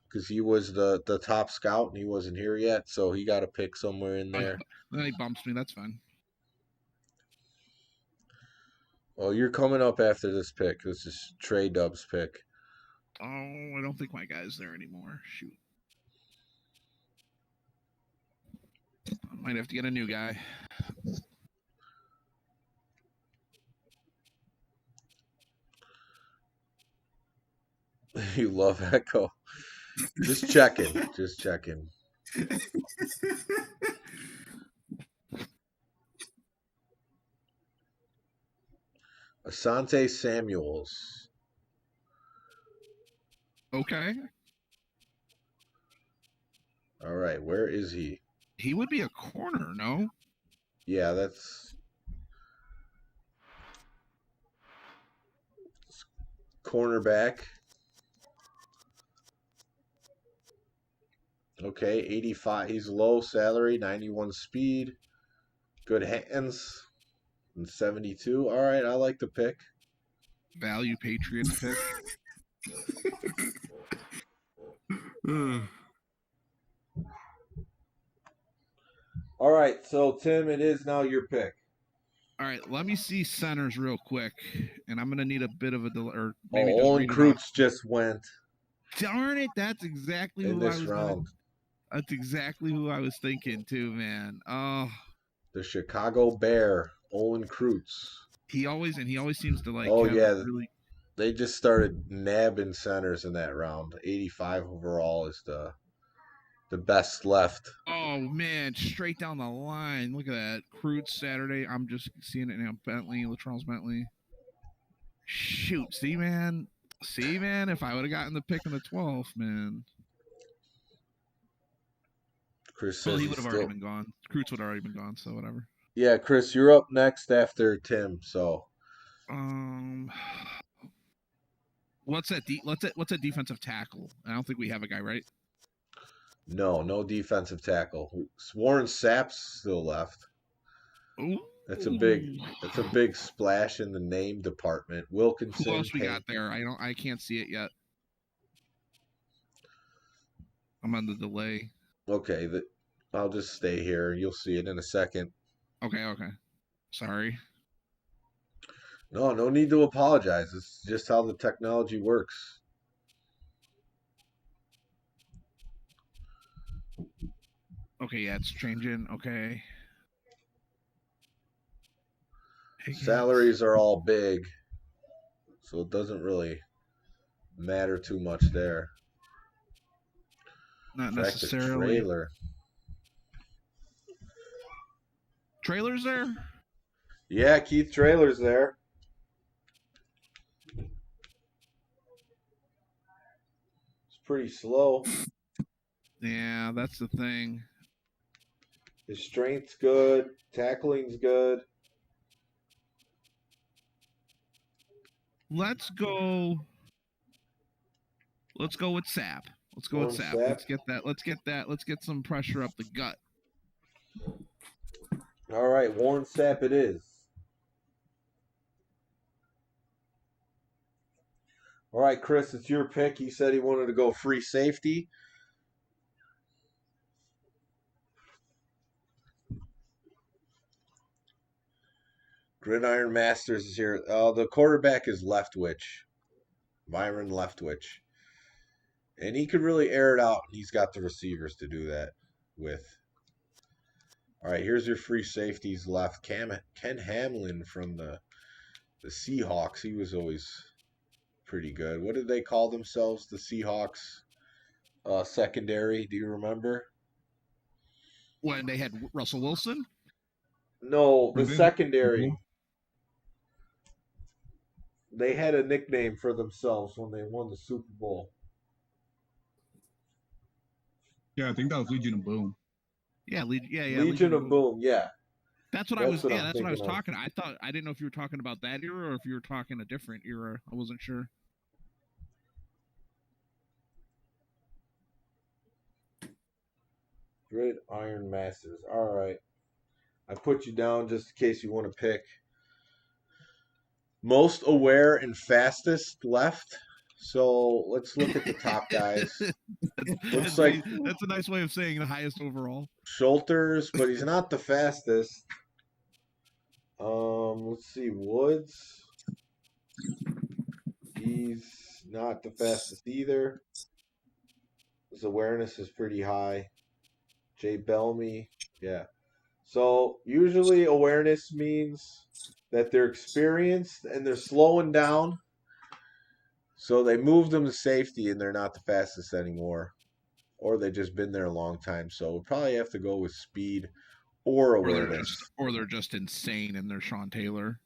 because he was the top scout and he wasn't here yet, so he got a pick somewhere in there. Then he bumps me. That's fine. Well, you're coming up after this pick. This is Trey Dub's pick. Oh, I don't think my guy's there anymore. Shoot. I might have to get a new guy. You love Echo. Just checking. Just checking. Asante Samuels. Okay. All right, where is he? He would be a corner, no? Yeah, that's cornerback. Okay, 85. He's low salary, 91 speed, good hands, and 72. All right, I like the pick. Value Patriots pick. All right, so Tim, it is now your pick. All right, let me see centers real quick, and I'm gonna need a bit of a or maybe Oh, just Olin read it off. Kreutz just went Darn it! That's exactly in who I this was. round. That's exactly who I was thinking too, man. Oh, The Chicago Bear, Olin Kreutz. he always seems to like. Oh have yeah, really. they just started nabbing centers in that round. 85 overall is the best left. Oh man, straight down the line. Look at that. Crude Saturday. I'm just seeing it now. Bentley, Latrell's Bentley. Shoot, see man. If I would have gotten the pick in the 12th, man. Chris says Well, he he's would have still... already been gone. Kreutz would have already been gone, so whatever. Yeah, Chris, you're up next after Tim. So, what's that? What's that defensive tackle? I don't think we have a guy, right? no defensive tackle. Warren Sapp's still left. Ooh. That's a big splash in the name department. Wilkinson. Who else we got there? I can't see it yet. I'm on the delay. Okay, I'll just stay here. You'll see it in a second. Okay. Sorry. No need to apologize. It's just how the technology works. Okay, yeah, it's changing. Okay. Salaries are all big, so it doesn't really matter too much there. Not Track necessarily. The trailer. Trailer's there? Yeah, Keith Trailer's there. It's pretty slow. Yeah, that's the thing. His strength's good. Tackling's good. Let's go with Sap. Let's go with Sap. Let's get that. Let's get some pressure up the gut. All right, Warren Sapp it is. All right, Chris, it's your pick. He said he wanted to go free safety. Gridiron Masters is here. The quarterback is Leftwich. Byron Leftwich. And he could really air it out. He's got the receivers to do that with. All right, here's your free safeties left. Ken Hamlin from the Seahawks. He was always pretty good. What did they call themselves, the Seahawks secondary? Do you remember? When they had Russell Wilson? No, the secondary. They had a nickname for themselves when they won the Super Bowl. Yeah, I think that was Legion of Boom. Yeah, Legion of Boom. Yeah. That's what I was talking. I didn't know if you were talking about that era or if you were talking a different era. I wasn't sure. Gridiron Masters. All right. I put you down just in case you want to pick. Most aware and fastest left. So let's look at the top guys. Looks like that's a nice way of saying the highest overall. Schulters, but he's not the fastest. Let's see, Woods. He's not the fastest either. His awareness is pretty high. Jay Bellamy, yeah. So usually awareness means that they're experienced and they're slowing down. So they moved them to safety and they're not the fastest anymore. Or they've just been there a long time. So we'll probably have to go with speed or awareness. Or they're just insane and they're Sean Taylor.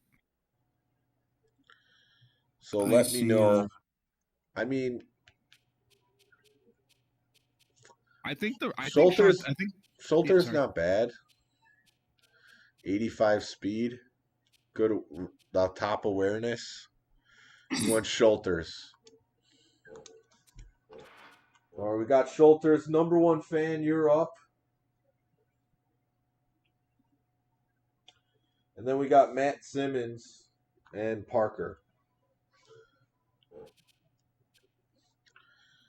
So let me know. I mean, I think Schulter's sorry. not bad. 85 speed, good top awareness. You want Schulters. All right, we got Schulters. Number one fan, you're up. And then we got Matt Simmons and Parker.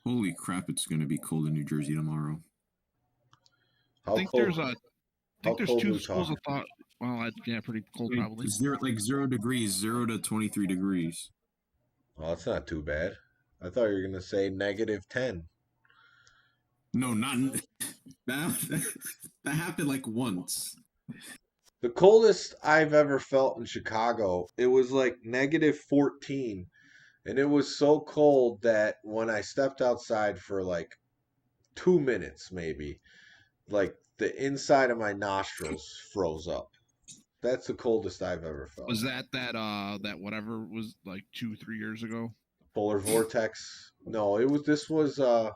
Holy crap! It's going to be cold in New Jersey tomorrow. How I think cold? there's two schools of thought. Well, yeah, pretty cold probably. 0 degrees, 0 to 23 degrees. Oh, that's not too bad. I thought you were gonna say -10. No, not that. That happened like once. The coldest I've ever felt in Chicago, it was like -14. And it was so cold that when I stepped outside for like 2 minutes, maybe, like the inside of my nostrils froze up. That's the coldest I've ever felt. Was that whatever was like 2-3 years ago? Polar vortex? No, this was I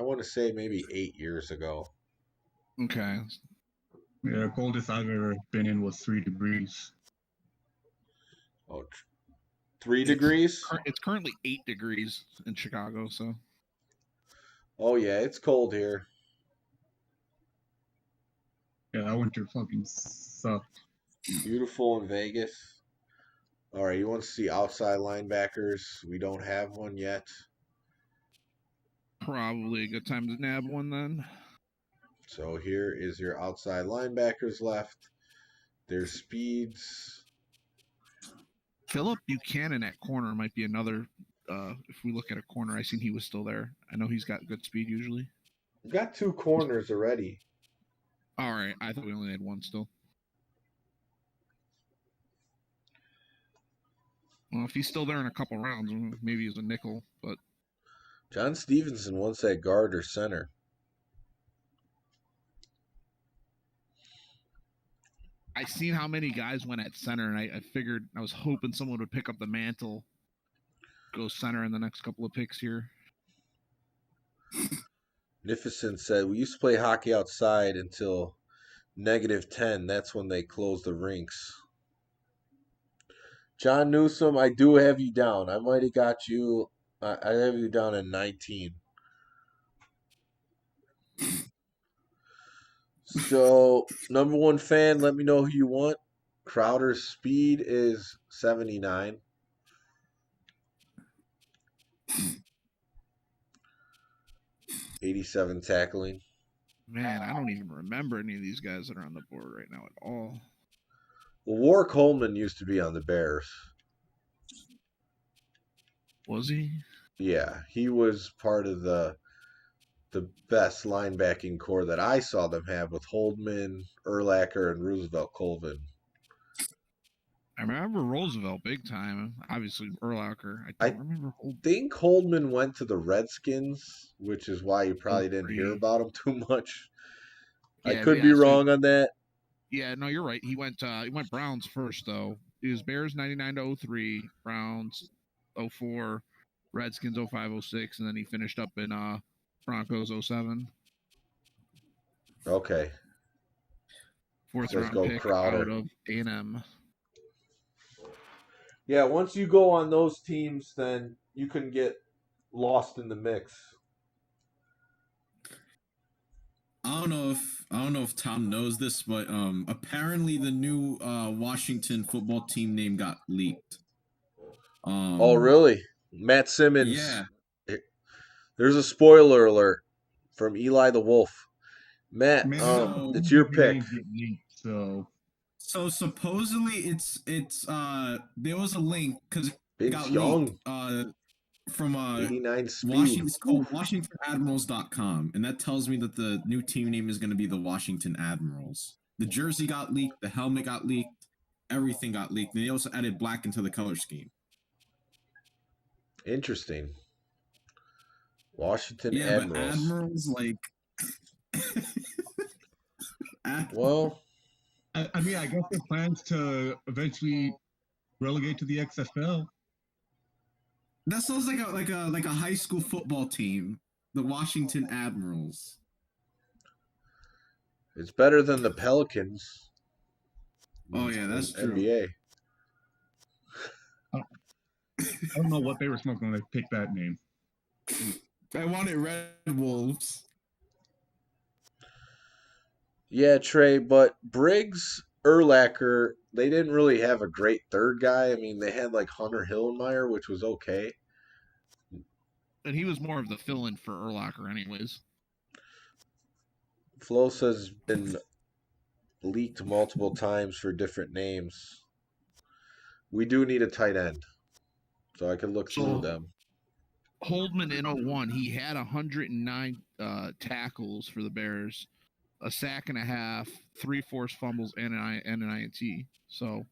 want to say maybe 8 years ago. Okay. Yeah, the coldest I've ever been in was 3 degrees. Oh, 3 degrees? It's currently 8 degrees in Chicago, so. Oh yeah, it's cold here. Yeah, that winter fucking sucked. Beautiful in Vegas. All right, you want to see outside linebackers? We don't have one yet. Probably a good time to nab one then. So here is your outside linebackers left. Their speeds. Philip Buchanan at corner might be another. If we look at a corner, I seen he was still there. I know he's got good speed usually. We've got 2 corners already. All right, I thought we only had one still. Well, if he's still there in a couple rounds, maybe he's a nickel. But John Stevenson once at guard or center. I seen how many guys went at center, and I figured I was hoping someone would pick up the mantle, go center in the next couple of picks here. Magnificent said, we used to play hockey outside until -10. That's when they closed the rinks. John Newsom, I do have you down. I might have got you. I have you down at 19. So, number one fan, let me know who you want. Crowder's speed is 79. '87 tackling. Man, I don't even remember any of these guys that are on the board right now at all. Well, Warwick Coleman used to be on the Bears. Was he? Yeah, he was part of the best linebacking core that I saw them have with Holdman, Urlacher, and Roosevelt Colvin. I remember Roosevelt big time. Obviously, Urlacher. I don't remember I think Holdman went to the Redskins, which is why you probably didn't hear about him too much. Yeah, I could be wrong on that. Yeah, no, you're right. He went Browns first, though. He was Bears 99 to 03, Browns 04, Redskins 05, 06, and then he finished up in Broncos 07. Okay. Fourth round pick Crowder out of A&M. Yeah, once you go on those teams, then you can get lost in the mix. I don't know if Tom knows this, but apparently the new Washington football team name got leaked. Oh, really? Matt Simmons. Yeah. There's a spoiler alert from Eli the Wolf. Matt, it's your pick. So supposedly it's there was a link because it got Young. leaked from 89 speed. It's called WashingtonAdmirals.com, and that tells me that the new team name is going to be the Washington Admirals. The jersey got leaked, the helmet got leaked, everything got leaked, and they also added black into the color scheme. Interesting. Washington Admirals. But Admirals, like... Well... I mean, I guess their plans to eventually relegate to the XFL. That sounds like a high school football team, the Washington Admirals. It's better than the Pelicans. Oh yeah, that's in true. NBA. I don't know what they were smoking when they picked that name. I wanted Red Wolves. Yeah, Trey, but Briggs, Urlacher, they didn't really have a great third guy. I mean, they had like Hunter Hillenmeyer, which was okay. And he was more of the fill-in for Urlacher anyways. Flos has been leaked multiple times for different names. We do need a tight end, so I can look through them. Holdman in 01, he had 109 tackles for the Bears, a sack and a half, 3 forced fumbles, and an INT. So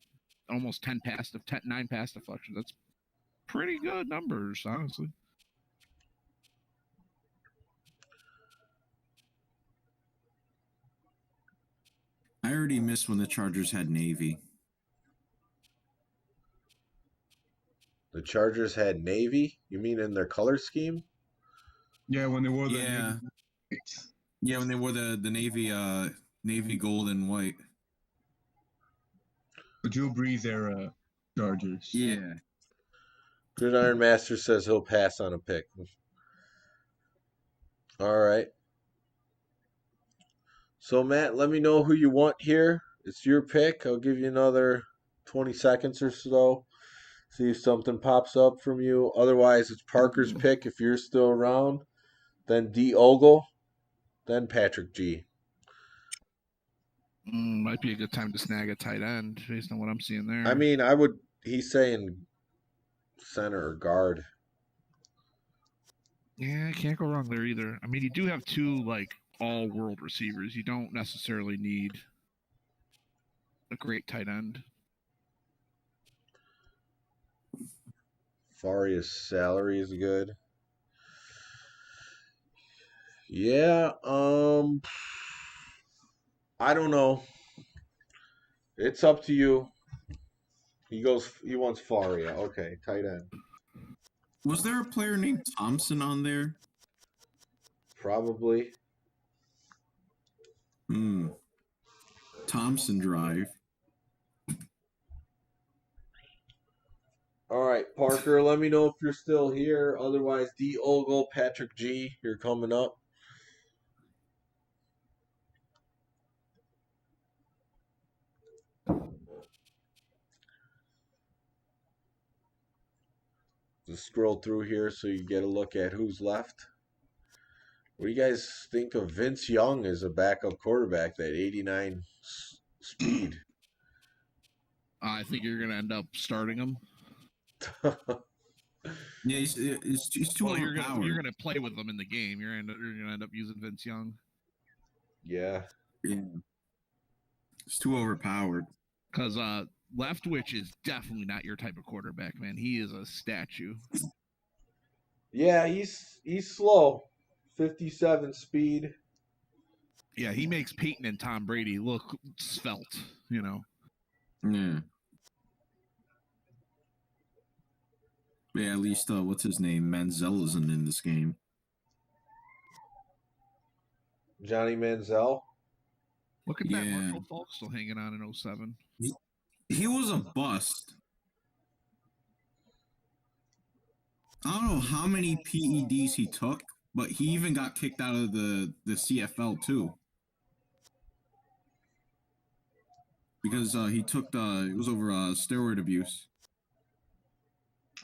almost 9 pass deflections. That's pretty good numbers, honestly. I already missed when the Chargers had Navy. The Chargers had Navy? You mean in their color scheme? Yeah, when they wore the Yeah. Navy. Yeah, when they wore the navy gold and white. The Drew Brees era Chargers. Yeah. Gridiron Master says he'll pass on a pick. All right. So, Matt, let me know who you want here. It's your pick. I'll give you another 20 seconds or so. See if something pops up from you. Otherwise, it's Parker's pick if you're still around. Then D. Ogle. Then Patrick G. Might be a good time to snag a tight end based on what I'm seeing there. I mean, he's saying center or guard. Yeah, I can't go wrong there either. I mean, you do have 2 like all-world receivers. You don't necessarily need a great tight end. Faria's salary is good. Yeah, I don't know. It's up to you. He wants Faria. Okay, tight end. Was there a player named Thompson on there? Probably. Thompson Drive. All right, Parker, let me know if you're still here. Otherwise, D. Ogle, Patrick G, you're coming up. Just scroll through here so you get a look at who's left. What do you guys think of Vince Young as a backup quarterback, that 89 speed? I think you're going to end up starting him. Yeah, he's too overpowered. You're gonna play with them in the game. You're gonna end up using Vince Young. Yeah. It's too overpowered. Because Leftwich is definitely not your type of quarterback, man. He is a statue. Yeah, he's slow. 57 speed. Yeah, he makes Peyton and Tom Brady look svelte, you know. Yeah. Yeah, at least what's his name? Manziel isn't in this game. Johnny Manziel. Look at that Marshall Falk still hanging on in 07. He was a bust. I don't know how many PEDs he took, but he even got kicked out of the CFL too. Because he took it was over steroid abuse.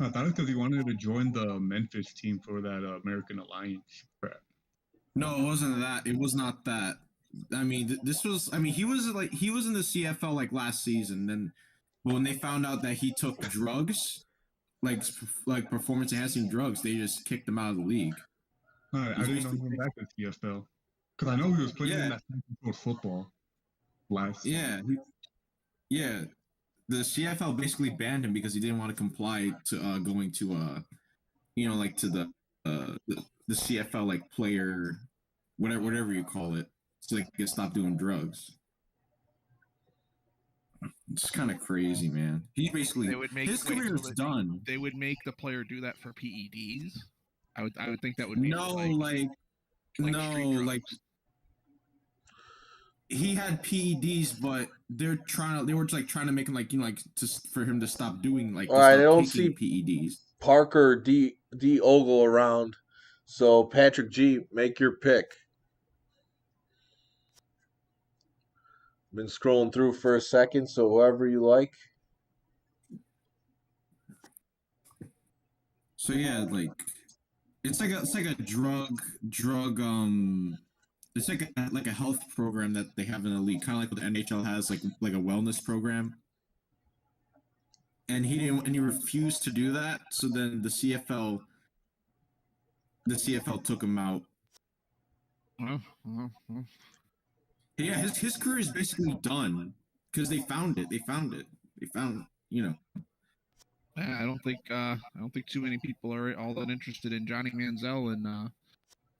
I thought it was because he wanted to join the Memphis team for that American Alliance crap. No, it wasn't that. It was not that. I mean, this was. I mean, he was in the CFL like last season. Then, when they found out that he took drugs, like performance enhancing drugs, they just kicked him out of the league. I didn't know he went back to CFL because I know he was playing in that football last. Yeah, the CFL basically banned him because he didn't want to comply to going to to the CFL like player, whatever you call it, so they can stop doing drugs. It's kind of crazy, man. He basically They would make his wait, career is so done. they would make the player do that for PEDs. I would think that would be No, like no, street drugs. like he had PEDs, but they were just trying to make him for him to stop doing All right, I don't taking see PEDs. Parker D Ogle around. So Patrick G, make your pick. Been scrolling through for a second, so whoever you like. So yeah, it's like a drug it's like a health program that they have in the league, kind of like what the NHL has, like a wellness program. And he refused to do that. So then the CFL took him out. Yeah, his career is basically done because they found it. They found, I don't think too many people are all that interested in Johnny Manziel in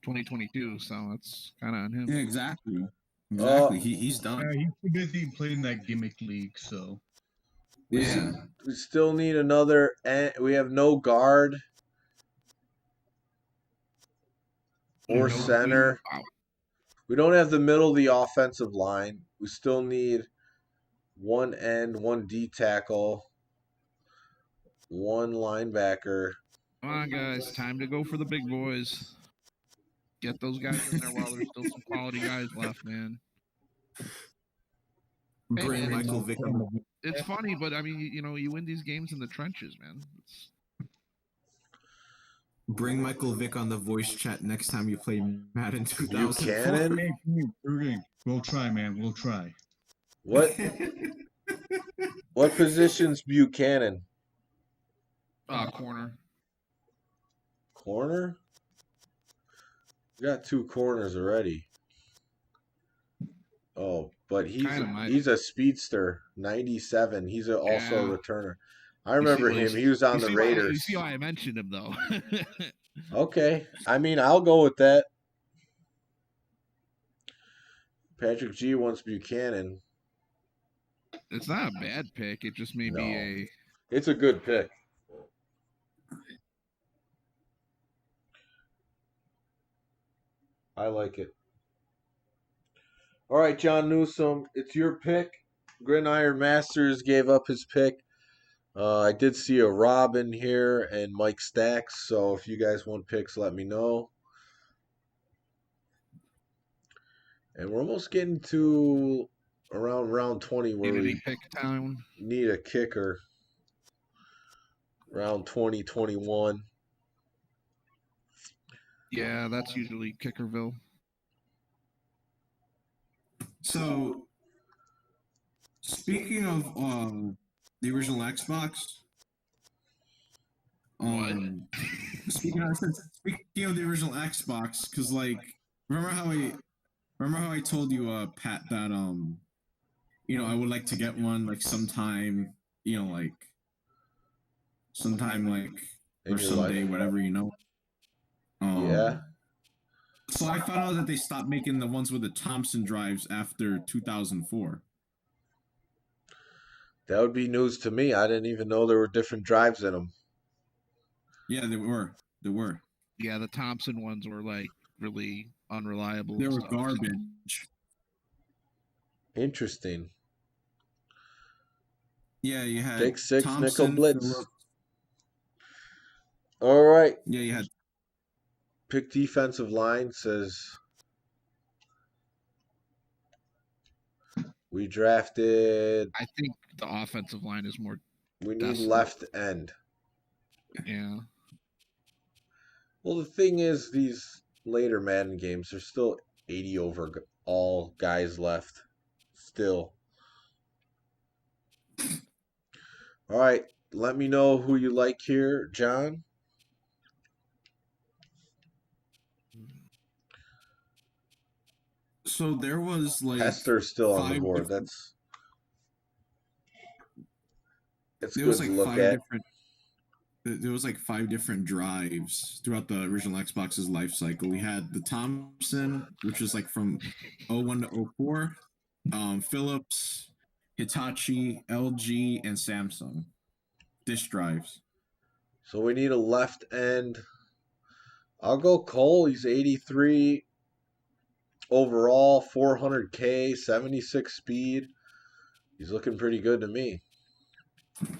2022. So that's kind of on him. Yeah, exactly. He's done. Yeah, he's too busy playing that gimmick league, so. We still need another. We have no guard or center. Wow. We don't have the middle of the offensive line. We still need one end, one D tackle, one linebacker. Come on, guys. Time to go for the big boys. Get those guys in there while there's still some quality guys left, man. Bring Michael Vick. It's funny, but I mean, you win these games in the trenches, man. Bring Michael Vick on the voice chat next time you play Madden 2004. Buchanan? We'll try, man. We'll try. What position's Buchanan? Corner. Corner? We got two corners already. Oh, but he's a speedster, 97. He's also a returner. I remember him. He was on the Raiders. You see why I mentioned him, though. Okay. I mean, I'll go with that. Patrick G wants Buchanan. It's not a bad pick. It just may be It's a good pick. I like it. All right, John Newsom, it's your pick. Gridiron Masters gave up his pick. I did see a Robin here and Mike Stacks, so if you guys want picks, let me know. And we're almost getting to around round 20 where we pick town. Need a kicker. Round 20, 21. Yeah, that's usually Kickerville. So, speaking of the original Xbox, speaking of the original Xbox, because remember how I told you, Pat, that I would like to get one sometime, or someday, whatever, Yeah. So I found out that they stopped making the ones with the Thompson drives after 2004. That would be news to me. I didn't even know there were different drives in them. Yeah, there were. Yeah, the Thompson ones were really unreliable. They were garbage. Interesting. Yeah, you had Take 6 Thompson, nickel blitz. Phillips. All right. Yeah, you had. Pick defensive line says we drafted. I think the offensive line is more. We need left end. Yeah. Well, the thing is, these later Madden games, there's still 80 over all guys left. Still. All right. Let me know who you like here, John. So there was Hester's still on the board. It's good to look at. There was 5 different drives throughout the original Xbox's life cycle. We had the Thompson, which was from 01 to 04, Phillips, Hitachi, LG, and Samsung. Disk drives. So we need a left end. I'll go Cole. He's 83 overall, 400K, 76 speed. He's looking pretty good to me.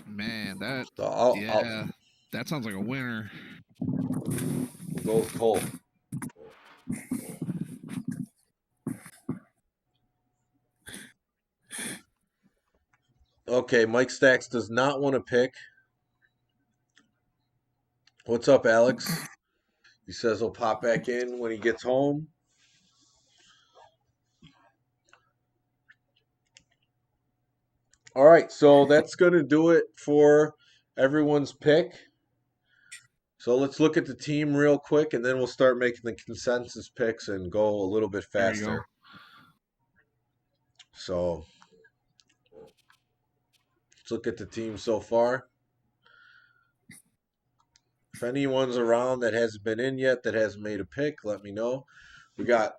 Man, So that sounds like a winner. We'll go with Cole. Okay, Mike Stacks does not want to pick. What's up, Alex? He says he'll pop back in when he gets home. All right, so that's going to do it for everyone's pick. So let's look at the team real quick, and then we'll start making the consensus picks and go a little bit faster. So let's look at the team so far. If anyone's around that hasn't been in yet, that hasn't made a pick, let me know. We got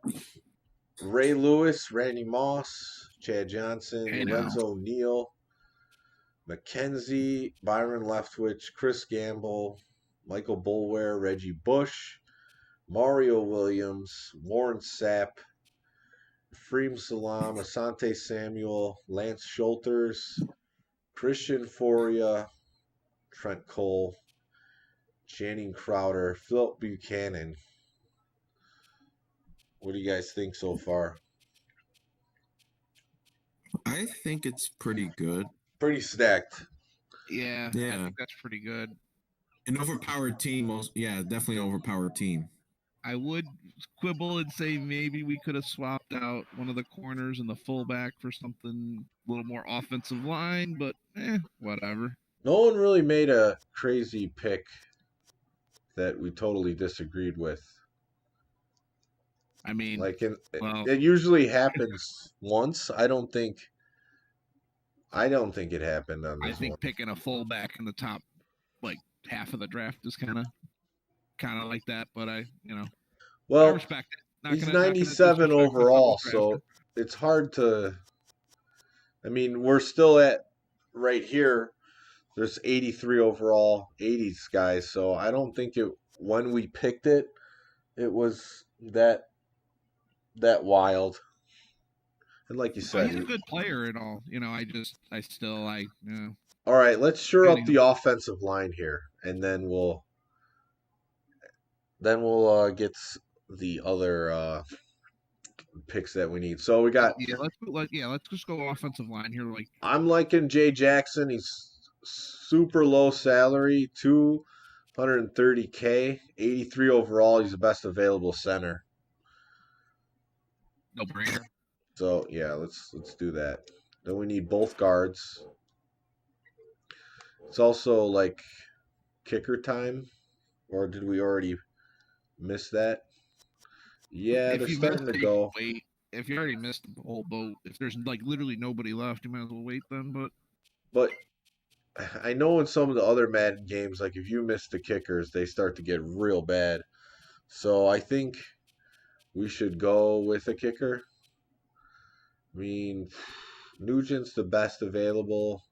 Ray Lewis, Randy Moss, Chad Johnson, Lorenzo Neal, McKenzie, Byron Leftwich, Chris Gamble, Michael Boulware, Reggie Bush, Mario Williams, Warren Sapp, Freem Salam, Asante Samuel, Lance Schulters, Christian Foria, Trent Cole, Channing Crowder, Philip Buchanan. What do you guys think so far? I think it's pretty good. Pretty stacked. Yeah, I think that's pretty good. An overpowered team, definitely an overpowered team. I would quibble and say maybe we could have swapped out one of the corners and the fullback for something a little more offensive line, but whatever. No one really made a crazy pick that we totally disagreed with. I mean, it usually happens once. I don't think it happened on this one. I think picking a fullback in the top, half of the draft is kind of like that. But I respect it. He's 97 overall, so it's hard to. I mean, we're still at right here. There's 83 overall, 80s guys. So I don't think when we picked it, it was that wild. And like you said, he's a good player and all. All right, let's shore up the offensive line here, and then we'll get the other picks that we need. So we got let's just go offensive line here. I'm liking Jay Jackson. He's super low salary, 230K, 83 overall. He's the best available center. No brainer. So yeah, let's do that. Then we need both guards. It's also kicker time, or did we already miss that? Yeah, they're starting to go. Wait, if you already missed the whole boat, if there's literally nobody left, you might as well wait then. But I know in some of the other Madden games, if you miss the kickers, they start to get real bad. So I think we should go with a kicker. I mean, Nugent's the best available.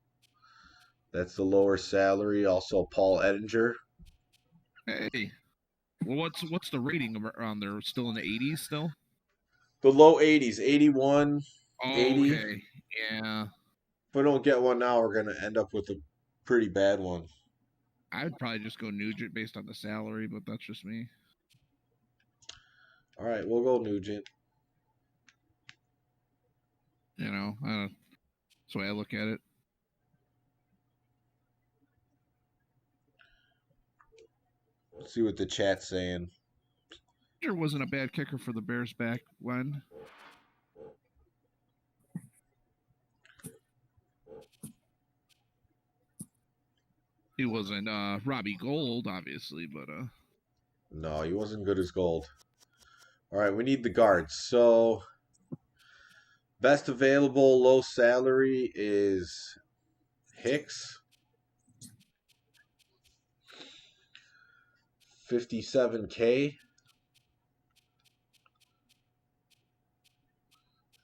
That's the lower salary. Also, Paul Ettinger. Hey, well, what's the rating around there? Still in the 80s still? The low 80s, 81, 80. Okay, yeah. If we don't get one now, we're going to end up with a pretty bad one. I would probably just go Nugent based on the salary, but that's just me. All right, we'll go Nugent. That's the way I look at it. Let's see what the chat's saying. There wasn't a bad kicker for the Bears back when. He wasn't Robbie Gold, obviously, but no, he wasn't good as Gold. All right, we need the guards. So best available low salary is Hicks. 57K. I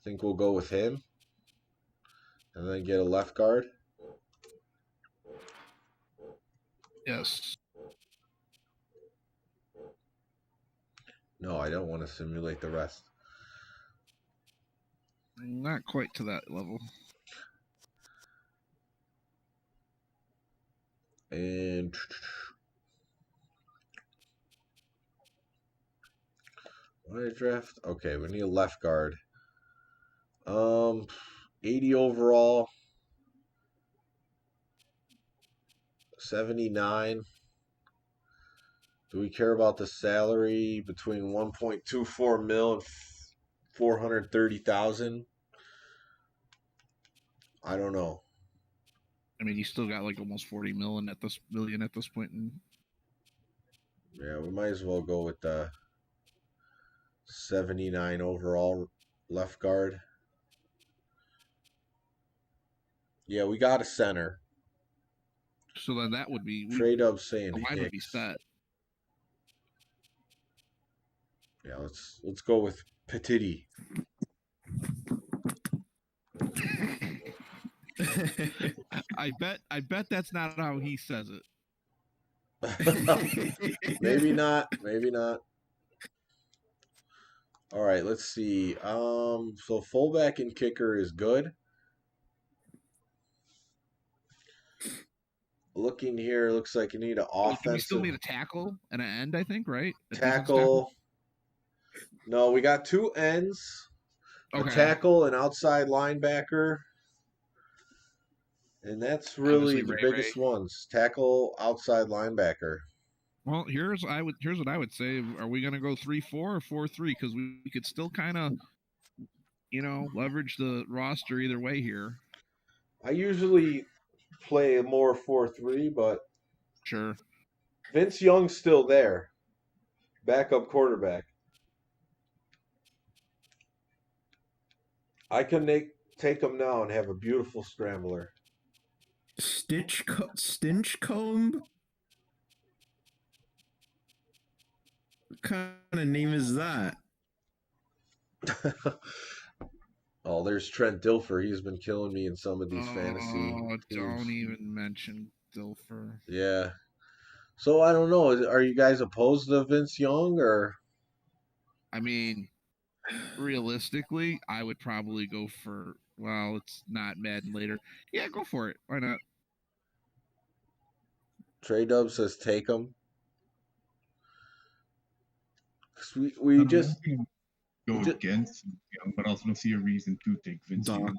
think we'll go with him. And then get a left guard. Yes. No, I don't want to simulate the rest. Not quite to that level. And what did I draft? Okay, we need a left guard. 80 overall. 79. Do we care about the salary between 1.24 mil and 430,000? I don't know. I mean, he's still got like almost 40 million at this point. Yeah, we might as well go with the 79 overall left guard. Yeah, we got a center. So then that would be Trade up saying the line would be Hicks. set. Yeah, let's go with Petiti. I bet that's not how he says it. Maybe not. All right, let's see. So fullback and kicker is good. Looking here, looks like you need an offensive. We still need a tackle and an end, I think, right? Tackle. No, we got 2 ends. Okay. A tackle, an outside linebacker. And that's really the biggest ones. Tackle, outside linebacker. Well, here's what I would say. Are we going to go 3-4 or 4-3? Because we could still kind of, leverage the roster either way here. I usually play more 4-3, but sure. Vince Young's still there, backup quarterback. I can take him now and have a beautiful scrambler. Stinchcomb? What kind of name is that? Oh, there's Trent Dilfer. He's been killing me in some of these fantasy. Oh, don't even mention Dilfer. Yeah. So I don't know. Are you guys opposed to Vince Young or? I mean, realistically, I would probably go for. Well, it's not Madden later. Yeah, go for it. Why not? Trey Dub says take him. We just go against Young, but I also don't see a reason to take Vince Young.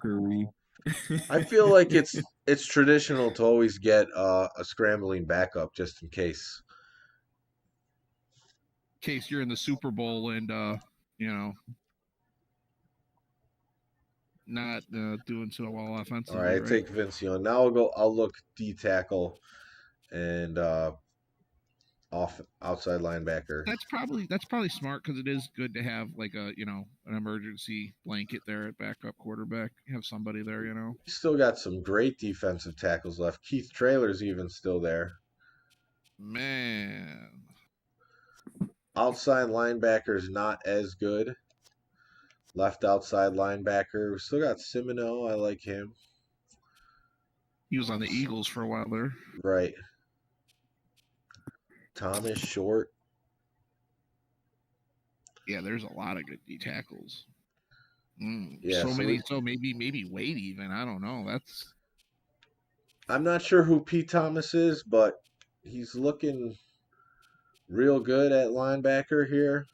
I feel like it's traditional to always get a scrambling backup just in case. In case you're in the Super Bowl and not doing so well offensively. All right, right? Take Vince Young. Now I'll look D tackle and outside linebacker. That's probably smart because it is good to have like an emergency blanket there at backup quarterback. Have somebody there, Still got some great defensive tackles left. Keith Traylor's even still there. Man. Outside linebacker is not as good. Left outside linebacker. We still got Semino. I like him. He was on the Eagles for a while there. Right. Thomas Short. Yeah, there's a lot of good D tackles. Yeah, so maybe Wade even. I don't know. I'm not sure who Pete Thomas is, but he's looking real good at linebacker here.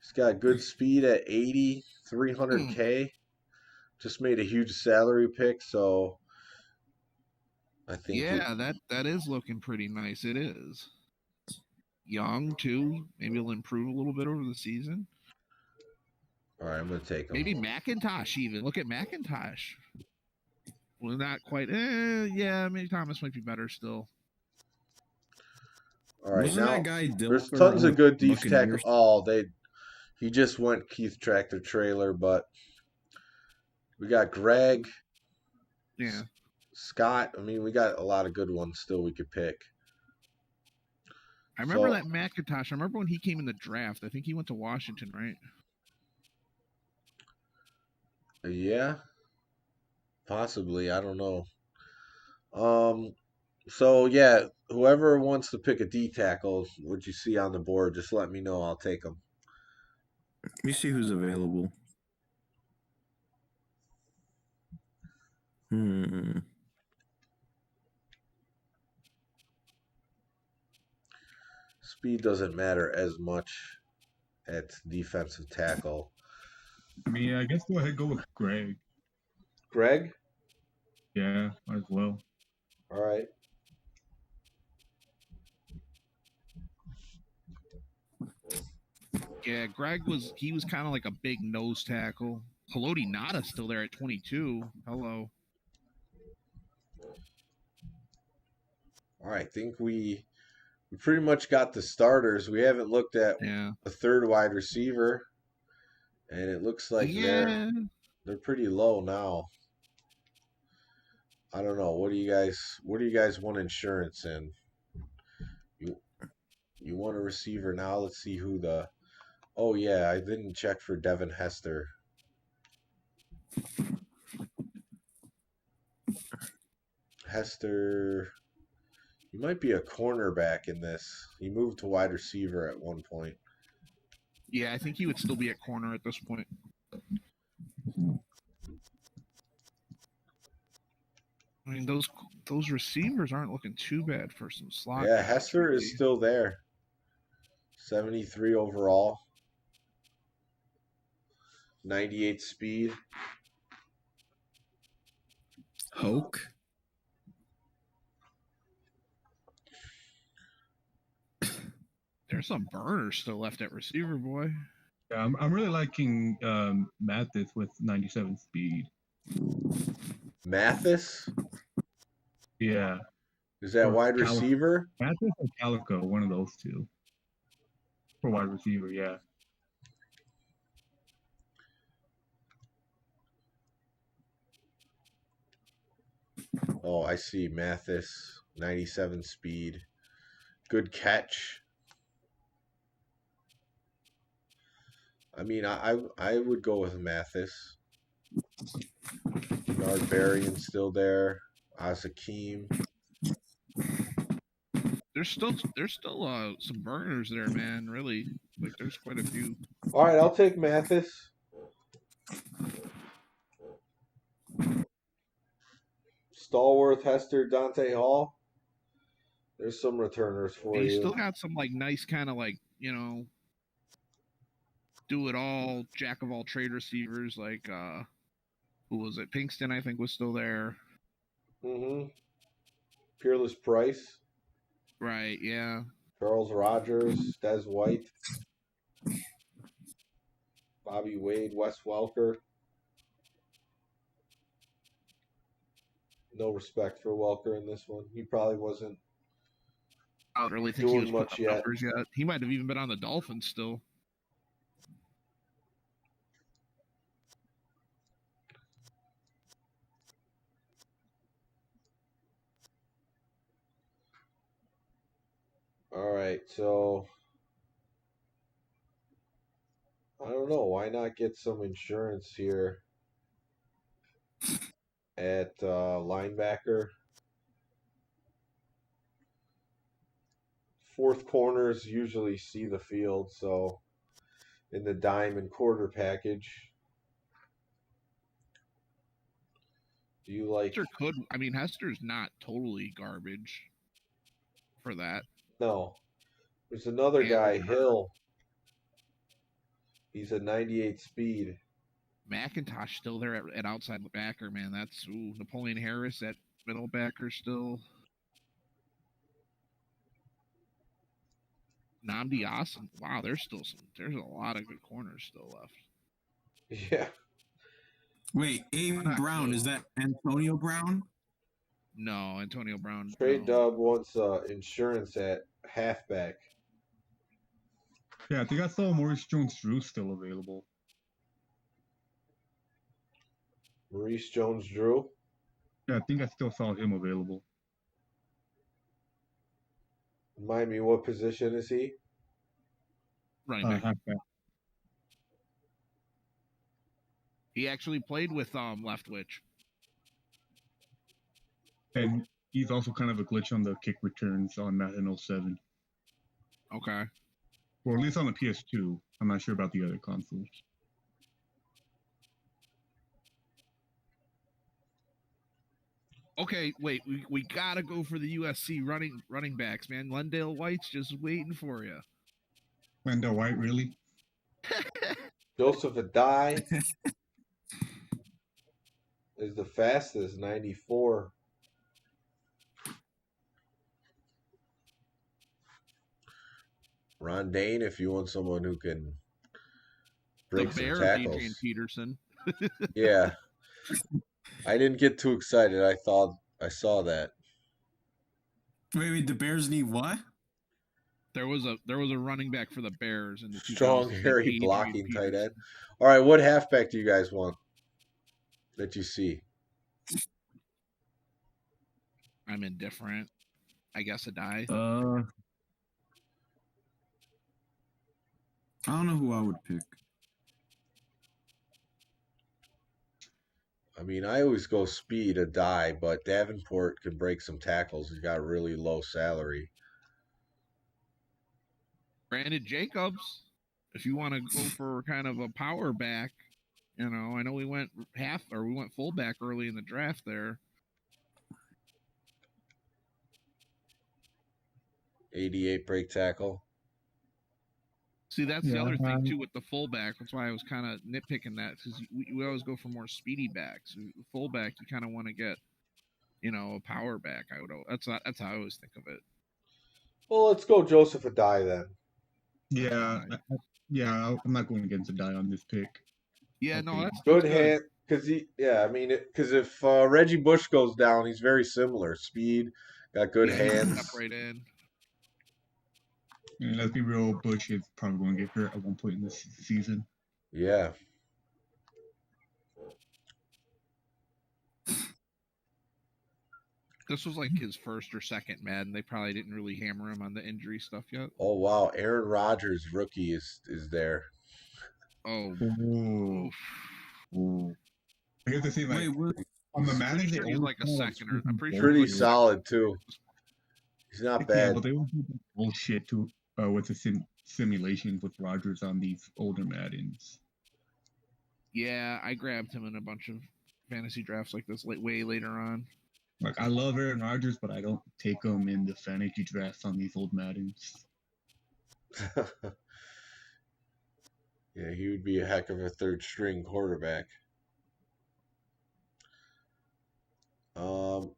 He's got good speed at 80, 300K. Just made a huge salary pick, so I think. Yeah, that is looking pretty nice. It is. Young, too. Maybe he'll improve a little bit over the season. All right, I'm going to take him. Maybe McIntosh even. Look at McIntosh. Well, not quite. Yeah, maybe Thomas might be better still. All right, Wasn't now that guy there's tons of good deep tackle. Oh, he just went Keith Tractor Trailer, but we got Greg. Yeah. Scott. I mean, we got a lot of good ones still we could pick. I remember that McIntosh. I remember when he came in the draft. I think he went to Washington, right? Yeah. Possibly, I don't know. So yeah, whoever wants to pick a D tackle, what you see on the board, just let me know. I'll take them. Let me see who's available. Speed doesn't matter as much at defensive tackle. I mean, I guess go ahead and go with Greg. Greg? Yeah, might as well. All right. Yeah, Greg was kind of like a big nose tackle. Haloti Nada's still there at 22. Hello. All right, I think we pretty much got the starters. We haven't looked at a third wide receiver, and it looks like they're pretty low now. I don't know. What do you guys want insurance in? You want a receiver now? Let's see who the. Oh yeah, I didn't check for Devin Hester. Hester, he might be a cornerback in this. He moved to wide receiver at one point. Yeah, I think he would still be at corner at this point. I mean, those receivers aren't looking too bad for some slot. Yeah, Hester is still there. 73 overall. 98 speed. Hoke. There's some burners still left at receiver, boy. Yeah, I'm really liking Mathis with 97 speed. Mathis? Yeah. Is that wide receiver? Mathis or Calico, one of those two. For wide receiver, yeah. Oh, I see. Mathis, 97 speed. Good catch. I mean, I would go with Mathis. Barbarian still there. Asakeem. There's still some burners there, man. Really, like there's quite a few. All right, I'll take Mathis. Stallworth, Hester, Dante Hall. There's some returners for you. Still got some like nice kind of like do it all, jack of all trade receivers. Like who was it? Pinkston, I think, was still there. Mm-hmm. Peerless Price. Right. Yeah. Charles Rogers, Des White, Bobby Wade, Wes Welker. No respect for Welker in this one. He probably wasn't. I don't really think he was much yet. He might have even been on the Dolphins still. All right, so I don't know. Why not get some insurance here at linebacker? Fourth corners usually see the field, so in the dime and quarter package. Do you like? Hester could. I mean, Hester's not totally garbage for that. No. There's another guy, Hill. He's a 98 speed. McIntosh still there at outside backer, man. That's Napoleon Harris at middle backer still. Nnamdi Asante. Wow, there's a lot of good corners still left. Yeah. Wait, Abe Brown, is that Antonio Brown? No, Antonio Brown. Trade Dub wants insurance at halfback. Yeah, I think I saw Maurice Jones-Drew still available. Maurice Jones-Drew? Yeah, I think I still saw him available. Remind me, what position is he? Running back. Halfback. He actually played with Leftwich. And he's also kind of a glitch on the kick returns on Madden 07. Okay. Or at least on the PS2. I'm not sure about the other consoles. Okay, wait. We gotta go for the USC running backs, man. Lendale White's just waiting for you. Wendell White, really? Joseph Adai is the fastest, 94. Ron Dane, if you want someone who can break The some Bear, tackles. Adrian Peterson. Yeah. I didn't get too excited. I thought I saw that. Wait, the Bears need what? There was a running back for the Bears in the 2000s. Strong, named hairy, Adrian blocking tight Peterson. end. All right, what halfback do you guys want that you see? I'm indifferent. I guess Adai. I don't know who I would pick. I mean, I always go speed, Adai, but Davenport can break some tackles. He's got a really low salary. Brandon Jacobs. If you want to go for kind of a power back, I know we went fullback early in the draft there. 88 break tackle. See, that's the other thing too with the fullback. That's why I was kind of nitpicking that, because we always go for more speedy backs. Fullback, you kind of want to get, a power back. That's how I always think of it. Well, let's go Joseph Adai then. Yeah, I'm not going against Adai on this pick. Yeah, no, that's good hand. Because if Reggie Bush goes down, he's very similar. Speed, got good hands. Step right in. And let's be real, Bush is probably going to get hurt at one point in this season. Yeah. This was like his first or second Madden. They probably didn't really hammer him on the injury stuff yet. Oh, wow. Aaron Rodgers, rookie, is there. Oh. Ooh. I guess to see, like, on the Madden, he's like a second, or I'm pretty sure pretty solid, too. He's not bad. Yeah, but they would do bullshit to with the simulations with Rodgers on these older Maddens. Yeah, I grabbed him in a bunch of fantasy drafts like this way later on. Like, I love Aaron Rodgers, but I don't take him in the fantasy drafts on these old Maddens. Yeah, he would be a heck of a third-string quarterback. Well,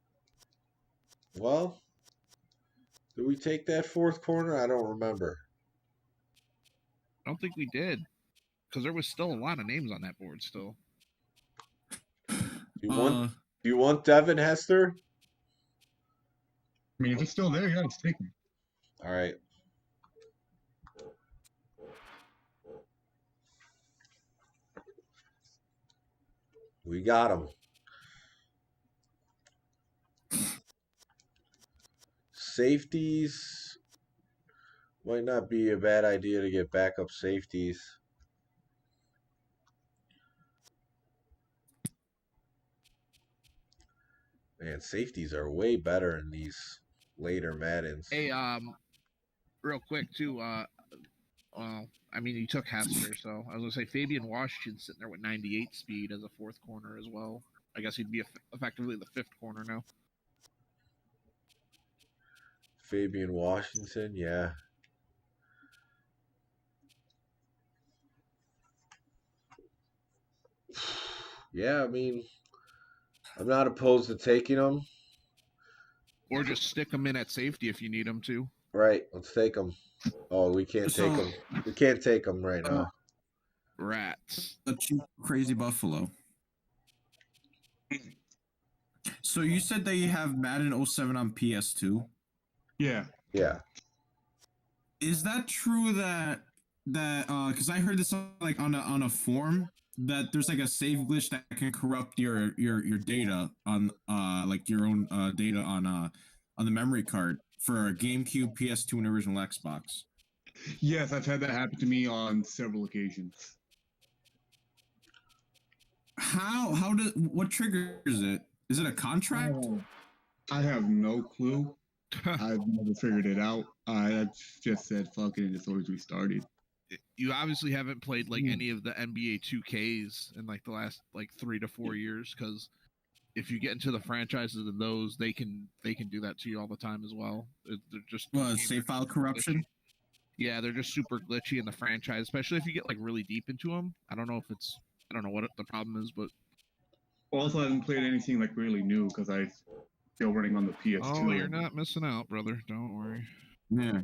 did we take that fourth corner? I don't remember. I don't think we did, because there was still a lot of names on that board still. Do you want Devin Hester? I mean, if it's still there, yeah, let's take him. All right. We got him. Safeties. Might not be a bad idea to get backup safeties. Man, safeties are way better in these later Maddens. Hey, real quick too. I mean, you took Hester, so I was gonna say Fabian Washington's sitting there with 98 speed as a fourth corner as well. I guess he'd be effectively the fifth corner now. Fabian Washington, yeah. Yeah, I mean, I'm not opposed to taking him. Or just stick him in at safety if you need him to. Right, let's take him. Oh, we can't take him. We can't take him right now. Rats. The cheap, crazy Buffalo. So you said that you have Madden 07 on PS2? Yeah. Yeah. Is that true that because I heard this like on a forum that there's like a save glitch that can corrupt your data on like your own data on the memory card for a GameCube, PS2, and original Xbox? Yes, I've had that happen to me on several occasions. What triggers it? Is it a contract? I have no clue. I've never figured it out. I just said fuck it and just always restarted. You obviously haven't played like any of the NBA 2Ks in like the last like 3 to 4 years, because if you get into the franchises of those, they can do that to you all the time as well. They're just Save file corruption. Yeah, they're just super glitchy in the franchise, especially if you get like really deep into them. I don't know what the problem is, but Also, I haven't played anything like really new because I still running on the PS2. oh, you're not missing out, brother. Don't worry. Yeah.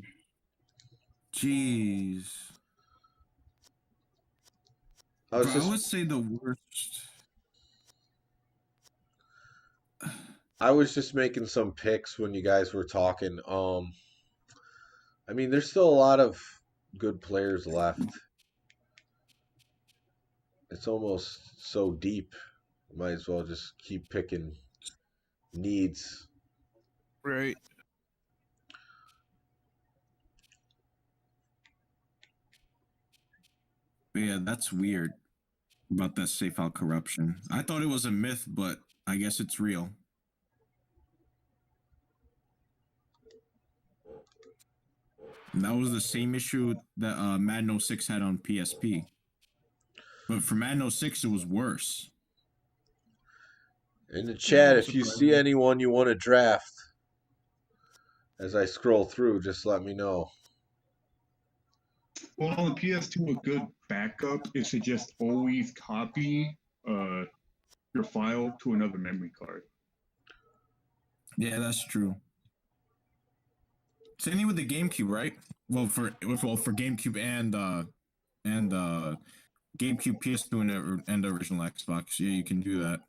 Jeez. I would say the worst. I was just making some picks when you guys were talking. I mean, there's still a lot of good players left. It's almost so deep. Might as well just keep picking needs. Right. Yeah, that's weird about that save file corruption. I thought it was a myth, but I guess it's real. And that was the same issue that Madden 06 had on PSP. But for Madden 06, it was worse. In the chat, if you see anyone you want to draft, as I scroll through, just let me know. Well, on the PS2, a good backup is to just always copy your file to another memory card. Yeah, that's true. Same with the GameCube, right? Well, for GameCube and GameCube, PS2, and the original Xbox. Yeah, you can do that.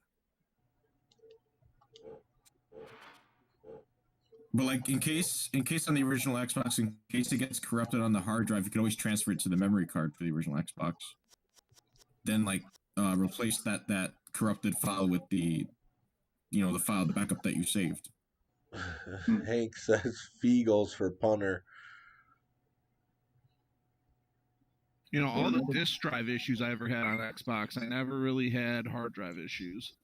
But like in case on the original Xbox, in case it gets corrupted on the hard drive, you can always transfer it to the memory card for the original Xbox. Then like replace that corrupted file with the the backup that you saved. Hank says Feagles for punter. All the disk drive issues I ever had on Xbox, I never really had hard drive issues.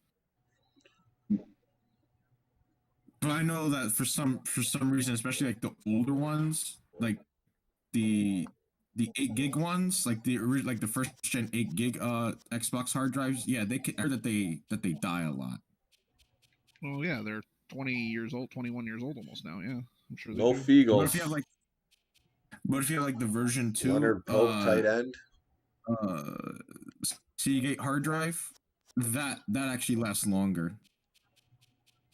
But I know that for some reason, especially like the older ones, like the 8 gig ones, like the first gen 8 gig Xbox hard drives, yeah, they can that they die a lot. Well, yeah, they're 20 years old, 21 years old almost now. Yeah, I'm sure. No Feagles. But if you have like the version 2 Leonard Pope tight end, Seagate hard drive, that actually lasts longer.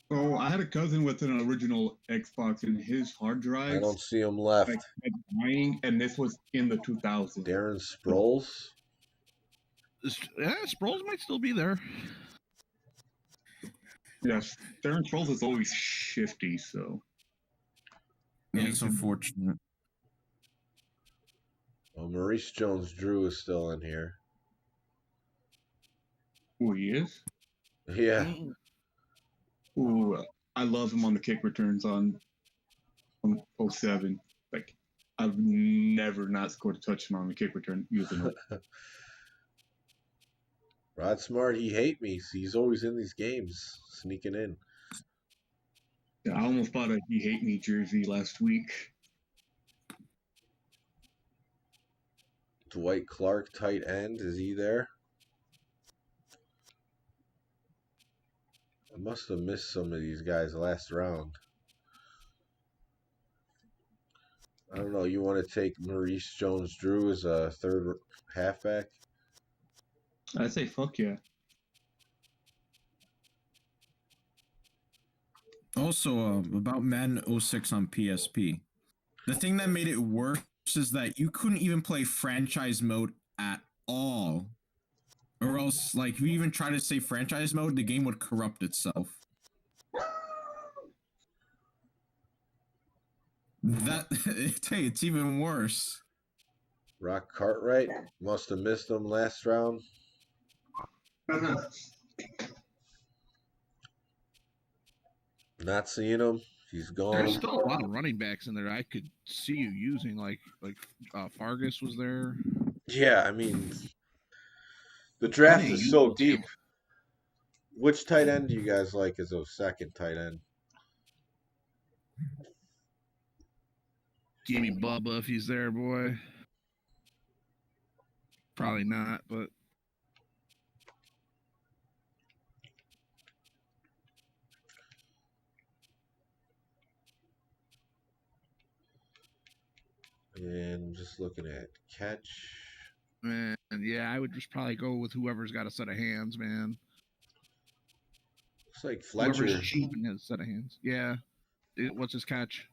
Oh, I had a cousin with an original Xbox in his hard drive. I don't see him left. Dying, and this was in the 2000s. Darren Sproles? Yeah, Sproles might still be there. Yes, Darren Sproles is always shifty, so. Yeah, it's unfortunate. Oh, Maurice Jones-Drew is still in here. Who he is? Yeah. Ooh, I love him on the kick returns on 07. Like, I've never not scored a touchdown on the kick return using him. Rod Smart, he hate me. He's always in these games, sneaking in. Yeah, I almost bought a He Hate Me jersey last week. Dwight Clark, tight end. Is he there? I must have missed some of these guys last round. I don't know. You want to take Maurice Jones-Drew as a third halfback? I'd say fuck yeah. Also, about Madden 06 on PSP. The thing that made it worse is that you couldn't even play franchise mode at all. Or else, like, if you even try to say franchise mode, the game would corrupt itself. It's even worse. Rock Cartwright must have missed him last round. Not seeing him. He's gone. There's still a lot of running backs in there I could see you using. Like Fargus was there. Yeah, I mean, the draft is so deep. Which tight end do you guys like as a second tight end? Give me Bubba if he's there, boy. Probably not, but And just looking at catch. man, yeah, I would just probably go with whoever's got a set of hands, man. Looks like Whoever's Fletcher. cheating has a set of hands. Yeah. What's his catch?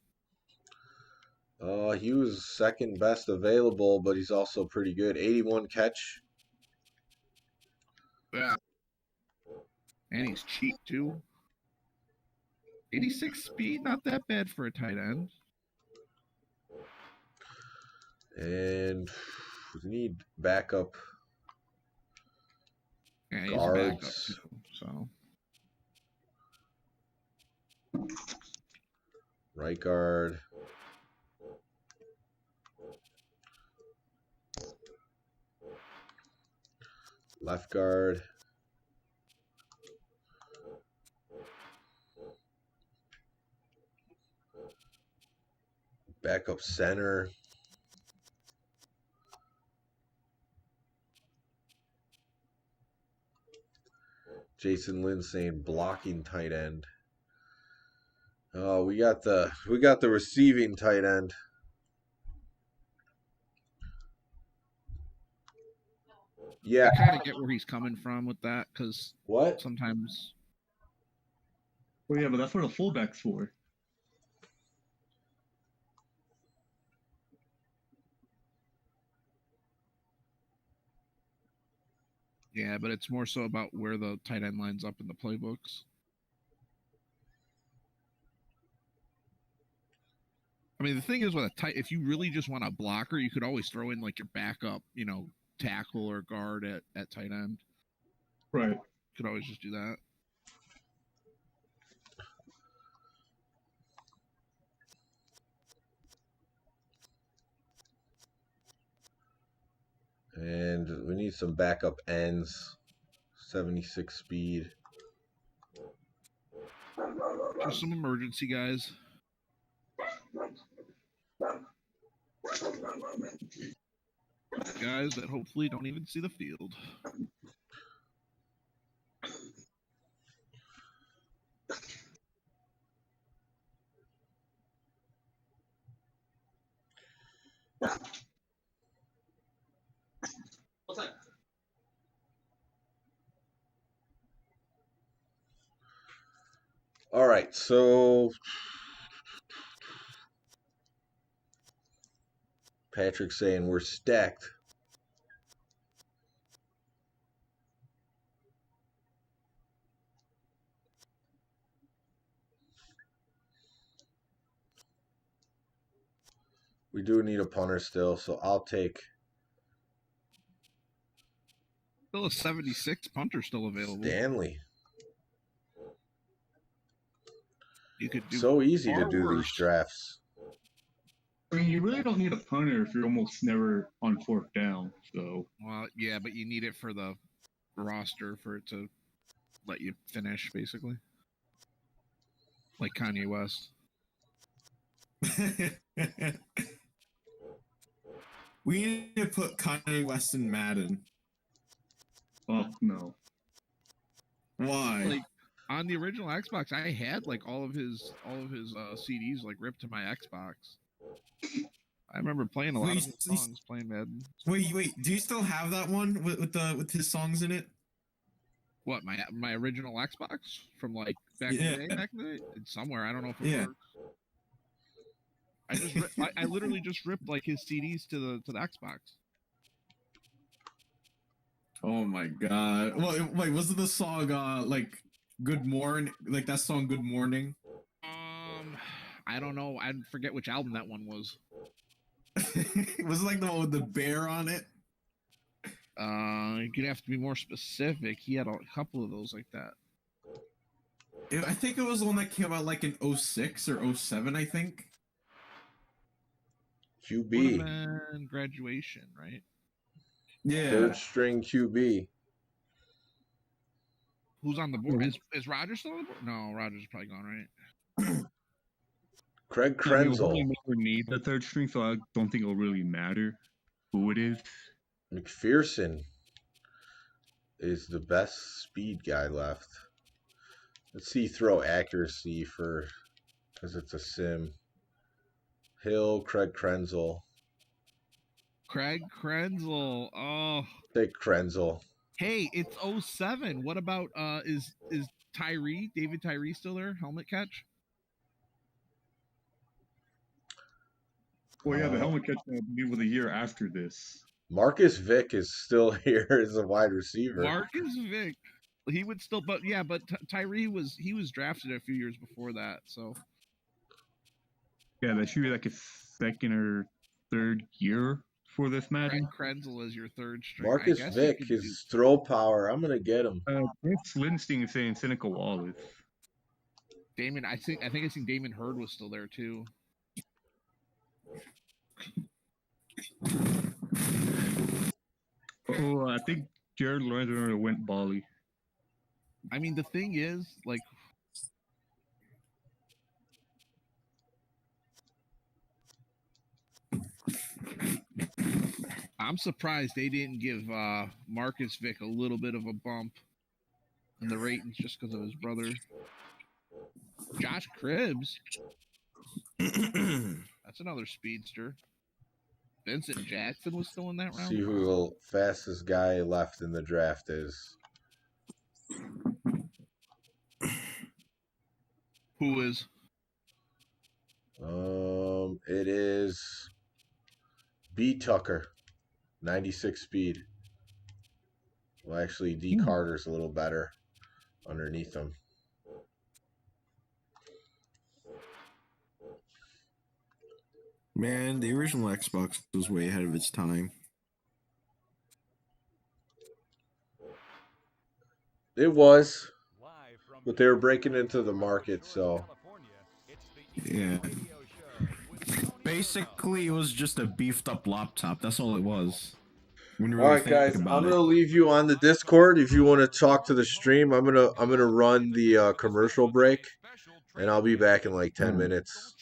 He was second best available, but he's also pretty good. 81 catch. Yeah. And he's cheap too. 86 speed, not that bad for a tight end. And we need backup Yeah, he's a backup guards. too. So Right guard. Left guard. Backup center. Jason Lynn saying blocking tight end. Oh, we got the receiving tight end. Yeah. I kind of get where he's coming from with that, because What? sometimes. Well, yeah, but that's what a fullback's for. Yeah, but it's more so about where the tight end lines up in the playbooks. I mean, the thing is with a tight, if you really just want a blocker, you could always throw in like your backup, tackle or guard at tight end. Right. You could always just do that. And we need some backup ends. 76 speed. Just some emergency guys. Guys that hopefully don't even see the field. What's that? All right, so Patrick's saying we're stacked. We do need a punter still, so I'll take. Still a 76 punter still available. Stanley. You could do So easy to far do worse. these drafts. I mean, you really don't need a punter if you're almost never on fourth down. So, Well, yeah, but you need it for the roster for it to let you finish, basically. Like Kanye West. We need to put Kanye West in Madden. oh no. Why? Like on the original Xbox, I had like all of his CDs like ripped to my Xbox. I remember playing a lot of his songs, playing Madden. Wait. Do you still have that one with his songs in it? What, my original Xbox from like back in the day? Back in the day, it's somewhere. I don't know if it works. I just I literally just ripped like his CDs to the Xbox. Oh my god! Well, wait, wasn't the song like "Good Morning"? Like that song "Good Morning"? I don't know. I forget which album that one was. Was it like the one with the bear on it? You're gonna have to be more specific. He had a couple of those like that. I think it was the one that came out like in 06 or 07, I think. QB. And Graduation, right? Yeah. Third string QB. Who's on the board? Is Roger still on the board? No, Roger's probably gone, right? Craig I mean, we'll Krenzel. probably never need the third string, so I don't think it'll really matter who it is. McPherson is the best speed guy left. Let's see throw accuracy because it's a sim. Hill, Craig Krenzel. Craig Krenzel. Oh. Take Krenzel. Hey, it's 07. What about is David Tyree still there? Helmet catch? Well, yeah, the helmet catch will be with a year after this. Marcus Vick is still here as a wide receiver. Marcus Vick. He would still, but Tyree was drafted a few years before that, so. Yeah, that should be like a second or third year for this Madden. Krenzel is your third string. Marcus Vick, his throw power. I'm gonna get him. Chris Lindstein is saying Seneca Wallace. Damon, I think I seen Damon Hurd was still there too. Oh, I think Jared Lorenzo went Bali. I mean, the thing is, like, I'm surprised they didn't give Marcus Vick a little bit of a bump in the ratings just because of his brother. Josh Cribbs. That's another speedster. Vincent Jackson was still in that round. See who the fastest guy left in the draft is. Who is? It is B. Tucker, 96 speed. Well, actually, D. Carter's a little better underneath him. Man, the original Xbox was way ahead of its time. It was, but they were breaking into the market, so. Yeah. Basically, it was just a beefed up laptop. That's all it was. When you All right, guys, I'm gonna leave you on the Discord if you want to talk to the stream. I'm gonna run the commercial break, and I'll be back in like 10 minutes.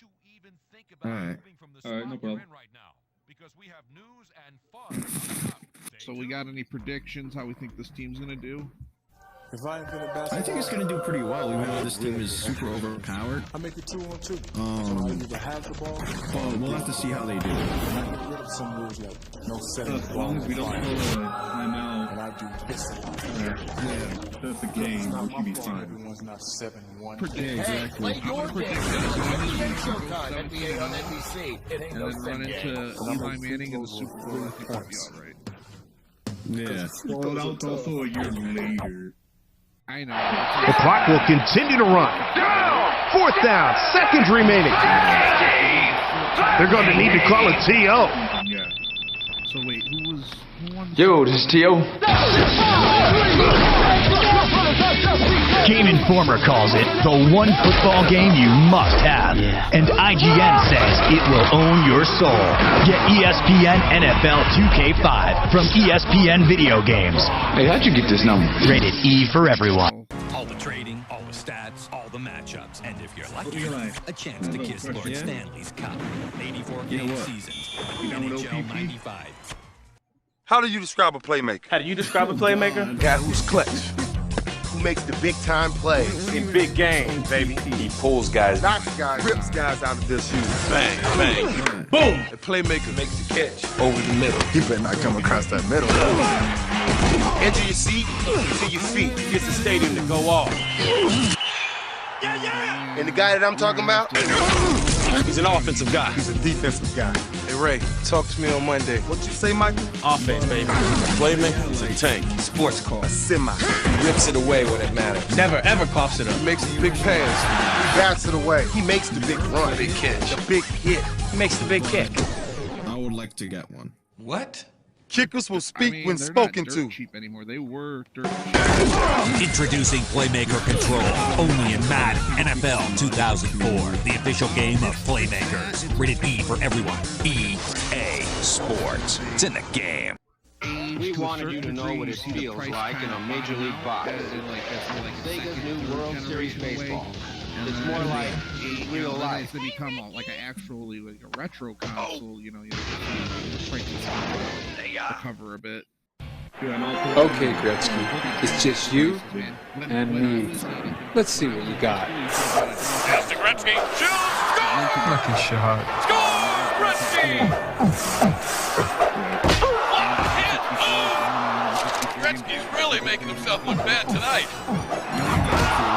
All right. All right, no problem. So we got any predictions how we think this team's gonna do? I think it's gonna do pretty well, even though this team is super overpowered. I make it 2-on-2. So I either have the ball. Well, we'll have to see how they do. I get rid of some rules like no setting As long as we don't pull a timeout, and I do this a lot. that's the game. We should be fine. Everyone's not 7-1. Yeah, exactly. I'm gonna predict NBA on NBC. It ain't and no then run into Eli Manning in the Super Bowl. I think we'll be all right. Yeah. Well, that was also a year later. I know. The clock will continue to run. Fourth down, seconds remaining. They're going to need to call a TO. Yeah. So wait, who won? Yo, this is T.O. Game Informer calls it the one football game you must have. And IGN says it will own your soul. Get ESPN NFL 2K5 from ESPN Video Games. Hey, how'd you get this number? Rated E for everyone. All the trading, all the stats, all the matchups, and if you're lucky, a chance to kiss Lord Stanley's Cup. 84 game season. NHL 95. How do you describe a playmaker? How do you describe a playmaker? Guy who's clutch. Who makes the big time plays in big games, baby. He pulls guys, knocks guys, rips guys out of their shoes. Bang, bang, boom. The playmaker makes the catch over the middle. You better not come across that middle. Edge of your seat to your feet. Gets the stadium to go off. And the guy that I'm talking about, he's an offensive guy. He's a defensive guy. Hey, Ray, talk to me on Monday. What'd you say, Michael? Offense, baby. Playmaker, he's a tank. Sports car. A semi. He rips it away when it matters. Never, ever coughs it up. He makes the big pass. He bats it away. He makes the big run. The big catch. The big hit. He makes the big kick. I would like to get one. What? Kickers will speak when they're spoken not to. dirt cheap anymore. They were dirt cheap. Introducing Playmaker Control, only in Madden NFL 2004, the official game of Playmakers. Rated E for everyone. EA Sports. It's in the game. We wanted you to know what it feels like in a Major League box. Sega's new World Series Baseball. It's more like real life. It's gonna become like an actually like a retro console. You know, prices recover a bit. Okay, Gretzky, it's just you and me. Let's see what you got. Pass to Gretzky. Shoots. Score! Lucky shot. Score! Gretzky! Gretzky's really making himself look bad tonight.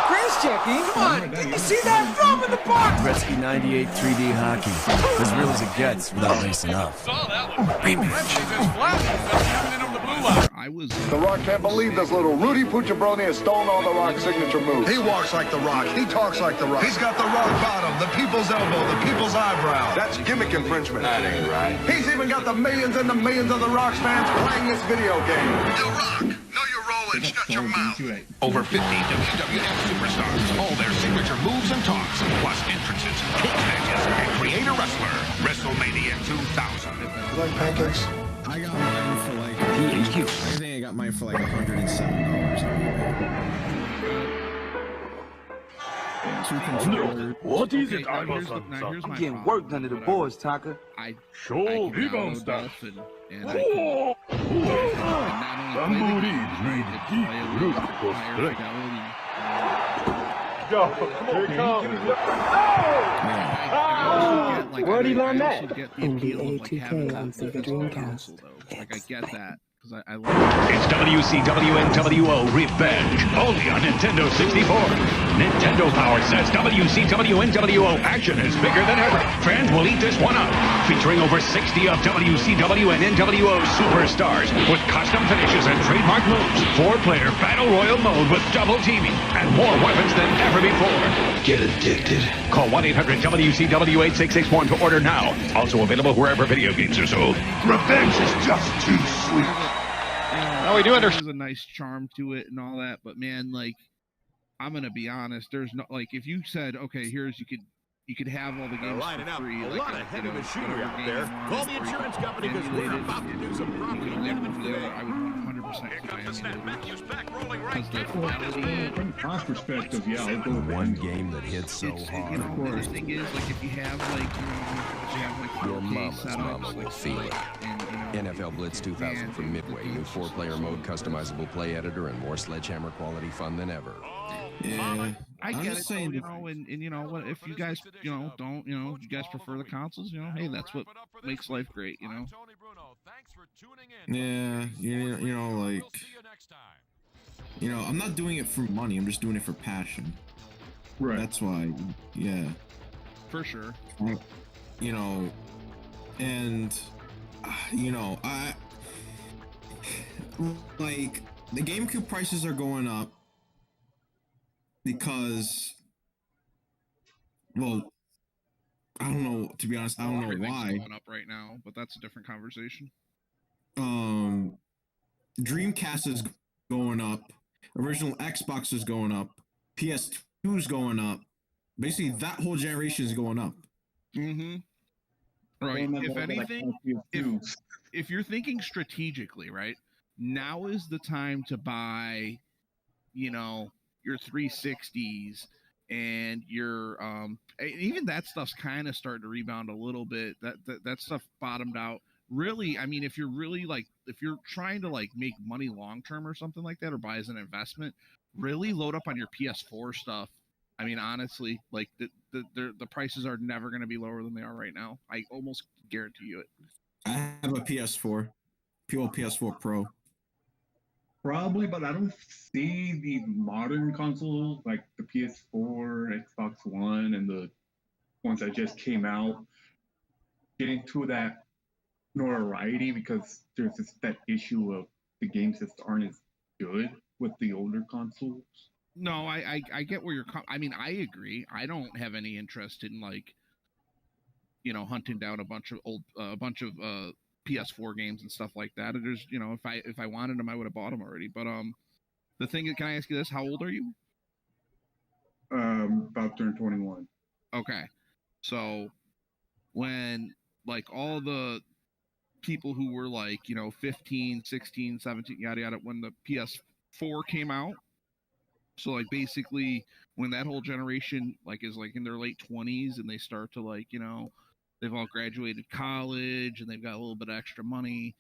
Chris checking. Come on, did you see that throw in the box? Gretzky 98 3D hockey. As real as it gets without lacing up. Saw that one. Gretzky's as flat as coming in over the blue line. The Rock can't believe this little Rudy Pucciabroni has stolen all the Rock's signature moves. He walks like the Rock. He talks like the Rock. He's got the rock bottom, the people's elbow, the people's eyebrow. That's gimmick infringement. That ain't right. He's even got the millions and the millions of the Rock's fans playing this video game. The Rock, know your role and shut your mouth. Over 50 WWF superstars, all their signature moves and talks, plus entrances, cage matches, and create a wrestler. WrestleMania 2000. You like pancakes? I got mine for like I think I got mine for like $107. What is it, Iverson? I'm getting worked under the boards, Taka. Sure, he gonna stop. Somebody breathe deep, beautiful strength. Go, here it comes. Where'd he learn that? NBA 2K on Sega Dreamcast. Like I get that. I like It's WCW NWO Revenge, only on Nintendo 64. Nintendo Power says WCW NWO action is bigger than ever. Fans will eat this one up. Featuring over 60 of WCW and NWO superstars with custom finishes and trademark moves. 4-player Battle Royal mode with double teaming and more weapons than ever before. Get addicted. Call 1-800-WCW-8661 to order now. Also available wherever video games are sold. Revenge is just too sweet. No, we do understand. There's a nice charm to it and all that, but man, like, I'm gonna be honest. There's no like, if you said, okay, here's you could have all the games for free. A like, lot of heavy machinery out there. Call the insurance company because we're about to do some property damage today. I would 100% From cost perspective, yeah, I'll go with one game that hits so hard. Of course. The thing is, like, if you have like, Your mama's mama will feel it. NFL Blitz 2000 from Midway. New 4-player mode, customizable play editor, and more sledgehammer quality fun than ever. Yeah, I get it, you know, and you know what? If you guys, don't, you guys prefer the consoles, hey, that's what makes life great, Yeah, I'm not doing it for money. I'm just doing it for passion. Right. That's why. Yeah. For sure. I like the GameCube prices are going up because, well, I don't know. To be honest, I don't know why. Going up right now, but that's a different conversation. Dreamcast is going up. Original Xbox is going up. PS2 is going up. Basically, that whole generation is going up. Mm-hmm. Right. If anything, if you're thinking strategically, right, now is the time to buy, your 360s and your even that stuff's kind of starting to rebound a little bit. That stuff bottomed out. Really, I mean, if you're really if you're trying to make money long term or something like that, or buy as an investment, really load up on your PS4 stuff. I mean, honestly, the prices are never going to be lower than they are right now. I almost guarantee you it. I have a PS4, PS4 Pro. Probably, but I don't see the modern consoles like the PS4, Xbox One, and the ones that just came out getting to that notoriety because there's that issue of the games just aren't as good with the older consoles. No, I get where you're I mean, I agree. I don't have any interest in hunting down a bunch of PS4 games and stuff like that. There's, if I wanted them, I would have bought them already. But the thing is, can I ask you this? How old are you? About turn 21. Okay, so when all the people who were 15, 16, 17, yada yada, when the PS4 came out, So like basically when that whole generation like is like in their late 20s and they start to like, you know, they've all graduated college and they've got a little bit of extra money,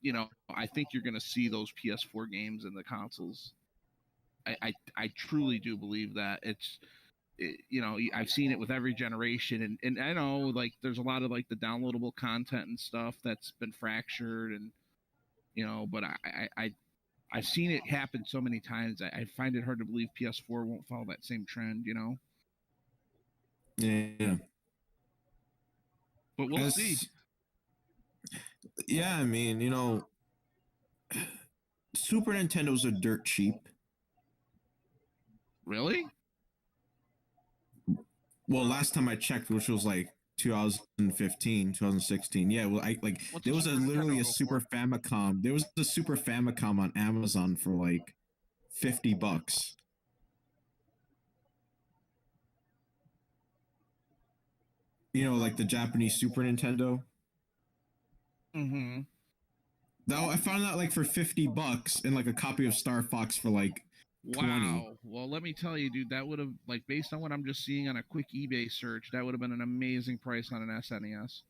you know, I think you're going to see those PS4 games in the consoles. I truly do believe that. You know, I've seen it with every generation, and I know like there's a lot of like the downloadable content and stuff that's been fractured, and you know, but I've seen it happen so many times. I find it hard to believe PS4 won't follow that same trend, you know. Yeah. But we'll see. Yeah, I mean, you know, Super Nintendos are dirt cheap. Really? Well, last time I checked, which was like 2015, 2016. Yeah, well, there was literally a Super Famicom. There was a Super Famicom on Amazon for like $50. You know, like the Japanese Super Nintendo. Mm-hmm. Though I found that like for $50 and like a copy of Star Fox for like 20. Wow. Well, let me tell you, dude, that would have, like, based on what I'm just seeing on a quick eBay search, that would have been an amazing price on an SNES.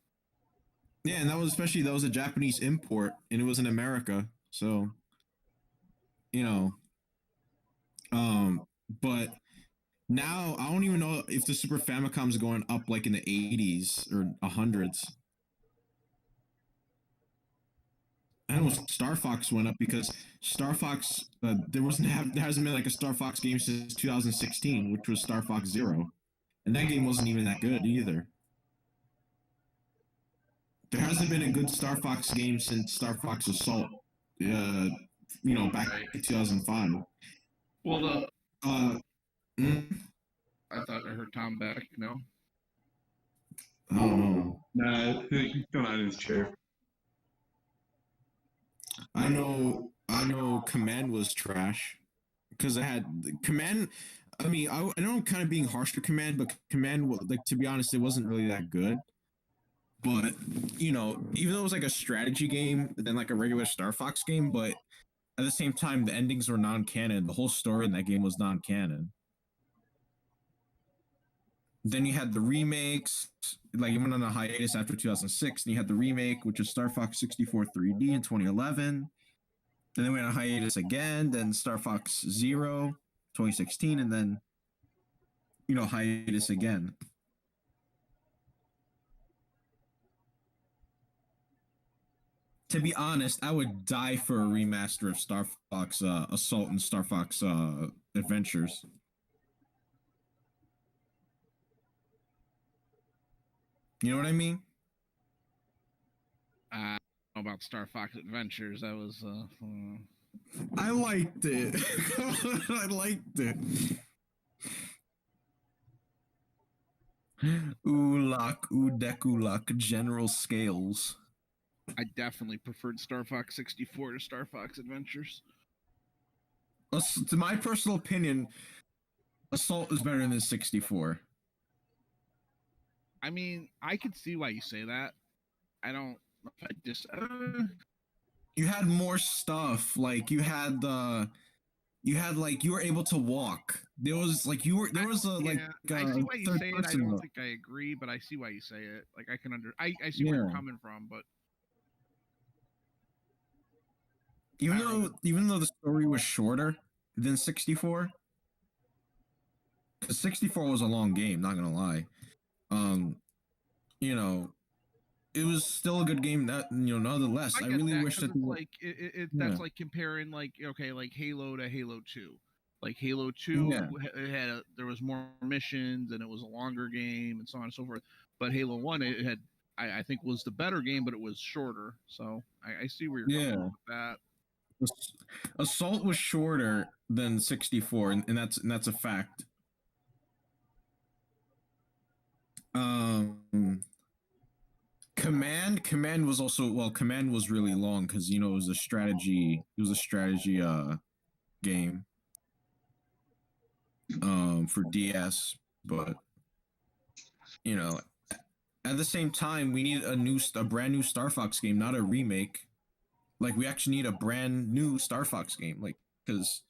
Yeah, and that was a Japanese import, and it was in America, so, you know, but now I don't even know if the Super Famicom's going up like in the 80s or 100s. I know Star Fox went up because Star Fox, there hasn't been like a Star Fox game since 2016, which was Star Fox Zero, and that game wasn't even that good either. There hasn't been a good Star Fox game since Star Fox Assault, you know, back in 2005. Well, I thought I heard Tom back. No. I don't know. Nah, he's still not in his chair. I know Command was trash because I had Command. I mean, I know I'm kind of being harsh to Command, but Command, like, to be honest, it wasn't really that good. But, you know, even though it was like a strategy game than like a regular Star Fox game, but at the same time, the endings were non-canon. The whole story in that game was non-canon. Then you had the remakes, like it went on a hiatus after 2006, and you had the remake, which was Star Fox 64 3D in 2011. And then we went on a hiatus again, then Star Fox Zero 2016, and then, you know, hiatus again. To be honest, I would die for a remaster of Star Fox Assault and Star Fox Adventures. You know what I mean? I don't know about Star Fox Adventures. That was. I liked it. I liked it. Ulak, Udekulak, General Scales. I definitely preferred Star Fox 64 to Star Fox Adventures. To my personal opinion, Assault is better than 64. I mean, I could see why you say that. I don't. I just. You had more stuff. Like you were able to walk. There was like there was a like. I see why you say it. I don't think I agree, but I see why you say it. Like I can I see where you're coming from, but. Even though the story was shorter than 64, because 64 was a long game, not gonna lie. You know, it was still a good game. That, you know, nonetheless, I really wish that like that's like comparing like like Halo to Halo 2. Like Halo 2 there was more missions and it was a longer game and so on and so forth. But Halo 1 it had I think was the better game, but it was shorter. So I see where you're going with that. Assault was shorter than 64, and that's a fact. Command was also Command was really long because, you know, it was a strategy game for DS, but, you know, at the same time we need a brand new Star Fox game, not a remake. Like, we actually need a brand new Star Fox game, like, because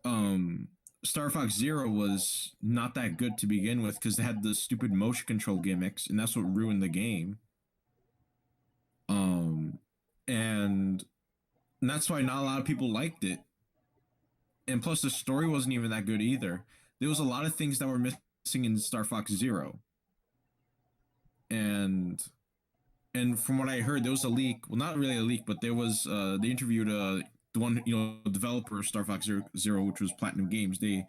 Star Fox Zero was not that good to begin with because they had the stupid motion control gimmicks, and that's what ruined the game. And that's why not a lot of people liked it. And plus, the story wasn't even that good either. There was a lot of things that were missing in Star Fox Zero. And from what I heard, there was a leak. Well, not really a leak, but there was they interviewed the one, developer of Star Fox Zero, which was Platinum Games. They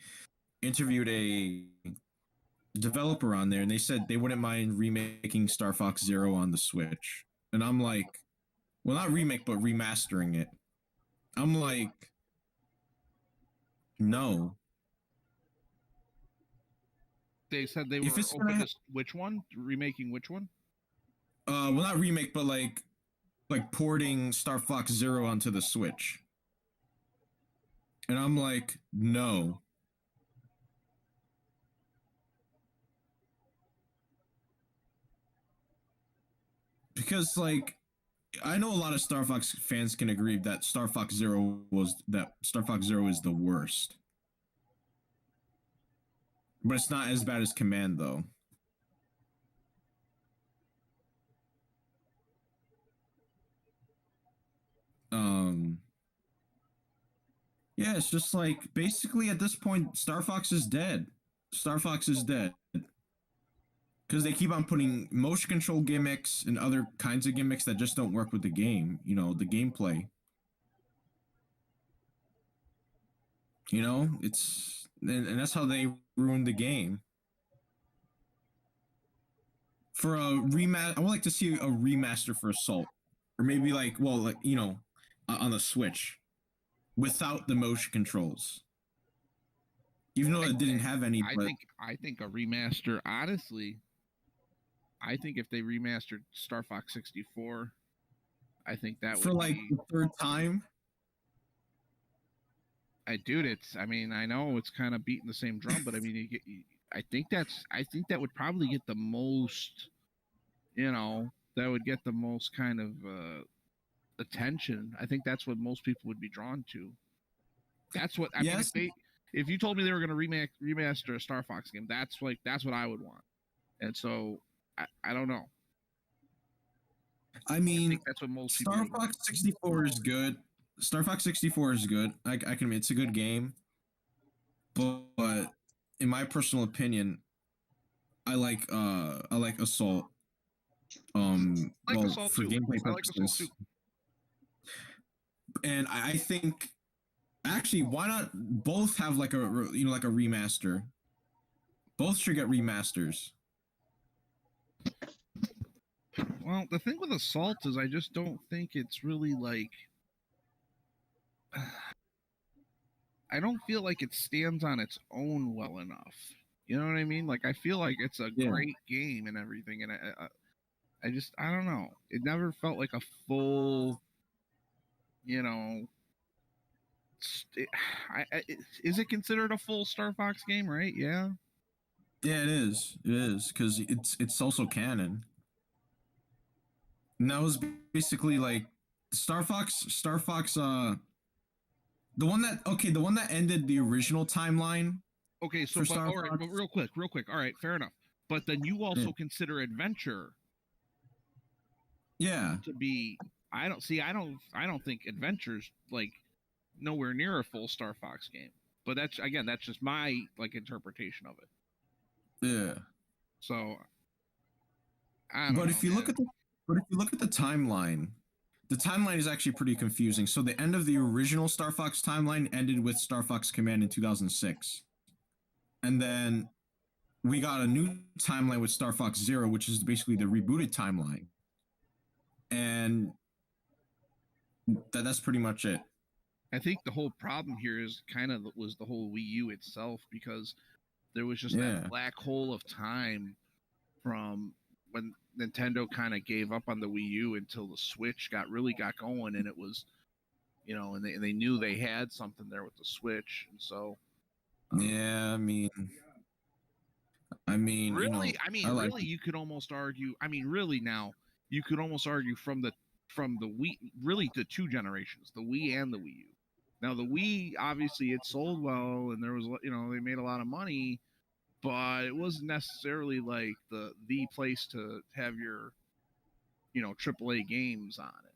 interviewed a developer on there, and they said they wouldn't mind remaking Star Fox Zero on the Switch. And I'm like, well, not remake, but remastering it. I'm like, no. They said they were open to which one? Remaking which one? Well, not remake, but like porting Star Fox Zero onto the Switch. And I'm like, no. Because, like, I know a lot of Star Fox fans can agree that Star Fox Zero is the worst. But it's not as bad as Command, though. Yeah, it's just like, basically at this point, Star Fox is dead. Star Fox is dead. Because they keep on putting motion control gimmicks and other kinds of gimmicks that just don't work with the game, the gameplay. It's... And that's how they ruined the game. For a remaster, I would like to see a remaster for Assault. Or maybe on the Switch. Without the motion controls. Even though it didn't have any. I think a remaster, honestly, I think if they remastered Star Fox 64, I think that for would the third time. I know it's kind of beating the same drum, but I mean, I think that would probably get the most, that would get the most kind of attention. I think that's what most people would be drawn to. That's what I mean. If you told me they were going to remaster a Star Fox game, that's what I would want. And so I don't know. I mean, I think that's what most people. Star Fox 64 is good. Star Fox 64 is good. I can admit it's a good game. But in my personal opinion, I like Assault. Assault for too. gameplay I like Assault purposes. too. And I think, actually, why not both have like a remaster? Both should get remasters. Well, the thing with Assault is I just don't think it's really like... I don't feel like it stands on its own well enough. You know what I mean? Like, I feel like it's a great game and everything, and I don't know. It never felt like a full, is it considered a full Star Fox game, right? Yeah. Yeah, it is. It is, because it's also canon. And that was basically like Star Fox, the one that ended the original timeline. Okay, so but real quick. All right, fair enough. But then you also consider Adventure. Yeah. To be, I don't think Adventure's like nowhere near a full Star Fox game. But that's just my interpretation of it. Yeah. So. But if you look at the timeline. The timeline is actually pretty confusing. So the end of the original Star Fox timeline ended with Star Fox Command in 2006. And then we got a new timeline with Star Fox Zero, which is basically the rebooted timeline. And that's pretty much it. I think the whole problem here was the whole Wii U itself, because there was just that black hole of time from when Nintendo kind of gave up on the Wii U until the Switch got going, and it was, and they knew they had something there with the Switch, and so. Yeah, I mean, really, really, you could almost argue. I mean, really, now you could almost argue from the Wii, really, the two generations, the Wii and the Wii U. Now the Wii, obviously, it sold well, and there was, they made a lot of money, but it wasn't necessarily like the place to have your, AAA games on it.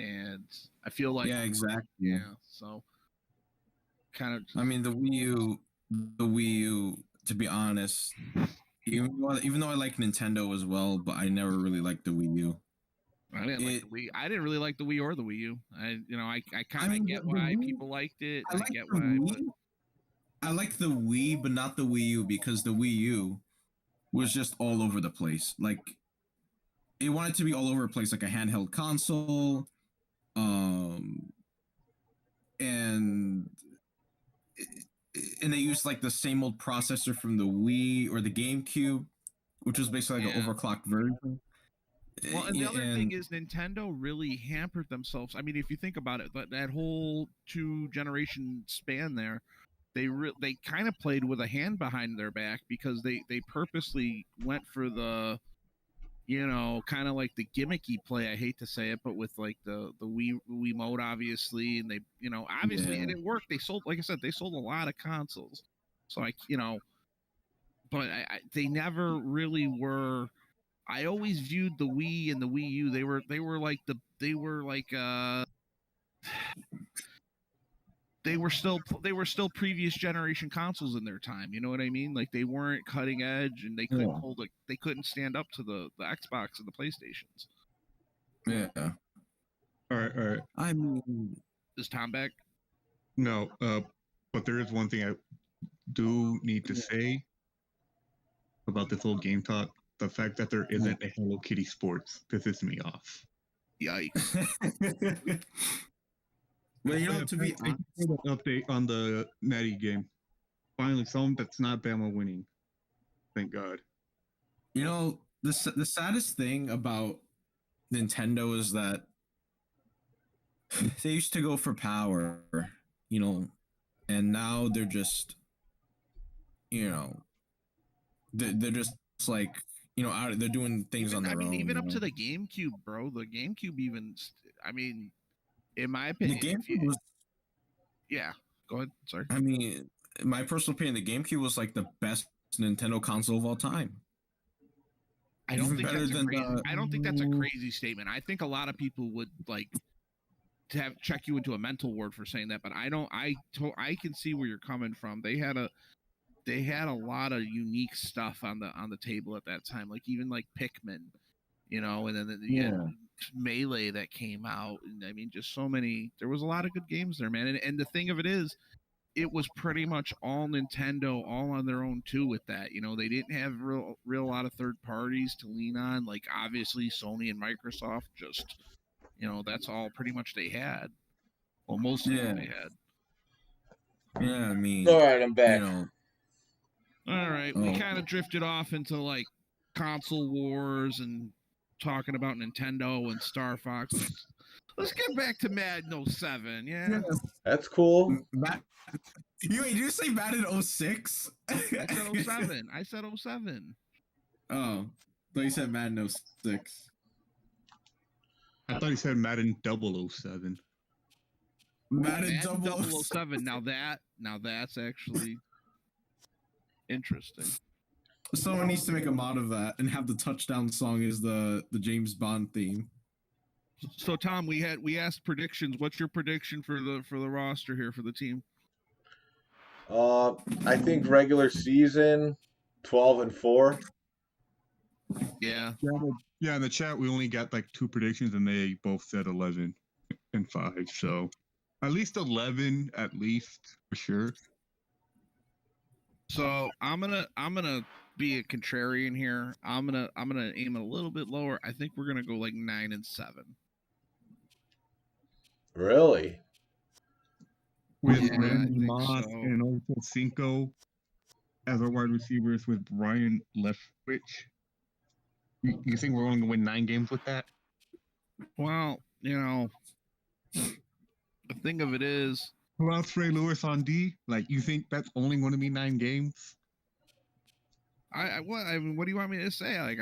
And I feel like exactly. Yeah, so kind of. I mean, the Wii U. To be honest, even though I like Nintendo as well, but I never really liked the Wii U. I didn't like the Wii. I didn't really like the Wii or the Wii U. I kind of get why people liked it. I get why. I like the Wii, but not the Wii U, because the Wii U was just all over the place. Like, it wanted to be all over the place, like a handheld console, and they used like the same old processor from the Wii or the GameCube, which was basically like an overclocked version. Well, and the other thing is Nintendo really hampered themselves. I mean, if you think about it, that whole 2-generation span there, they kind of played with a hand behind their back, because they purposely went for the, kind of like the gimmicky play. I hate to say it, but with like the Wii mode, obviously, and they, obviously, and it worked. They sold, like I said, they sold a lot of consoles. So but they never really were. I always viewed the Wii and the Wii U. They were still previous generation consoles in their time. You know what I mean? Like, they weren't cutting edge, and they couldn't they couldn't stand up to the Xbox and the PlayStations. Yeah. All right. I mean, is Tom back? No, but there is one thing I do need to say about this whole game talk. The fact that there isn't a Hello Kitty Sports pisses me off. Yikes. Well, to be honest, an update on the Natty game. Finally, something that's not Bama winning. Thank God. The saddest thing about Nintendo is that they used to go for power, and now they're just, they're just like, they're doing things on their own. Even up to the GameCube, bro. The GameCube even, in my opinion, the GameCube was. Yeah, go ahead. Sorry. I mean, in my personal opinion, the GameCube was like the best Nintendo console of all time. I don't think that's a crazy statement. I think a lot of people would like to check you into a mental ward for saying that, but I don't. I can see where you're coming from. They had a lot of unique stuff on the table at that time, like even like Pikmin, and then Melee that came out, and I mean, just so many. There was a lot of good games there, man. And the thing of it is, it was pretty much all Nintendo, all on their own too. With that, they didn't have real lot of third parties to lean on. Like, obviously Sony and Microsoft, just that's all pretty much they had. Well, most of them they had. Yeah, I mean, all right, I'm back. All right, we kind of drifted off into like console wars and talking about Nintendo and Star Fox. Let's get back to Madden 07. Yeah, that's cool. Did you say Madden 06? I said 07. I said 07. Oh, thought you said Madden 06. I thought he said Madden 007. Madden 007. Now that's actually interesting. Someone needs to make a mod of that and have the touchdown song as the James Bond theme. So Tom, we asked predictions. What's your prediction for the roster here for the team? I think regular season 12-4. Yeah. Yeah, in the chat we only got like 2 predictions and they both said 11-5. So at least 11 at least for sure. So I'm gonna be a contrarian here. I'm gonna aim a little bit lower. I think we're gonna go like 9-7. Really? With Randy Moss and also Cinco as our wide receivers with Brian Leftwich. You think we're only going to win 9 games with that? Well, the thing of it is, who else? Ray Lewis on D? Like, you think that's only going to be 9 games? I mean, what do you want me to say? Like,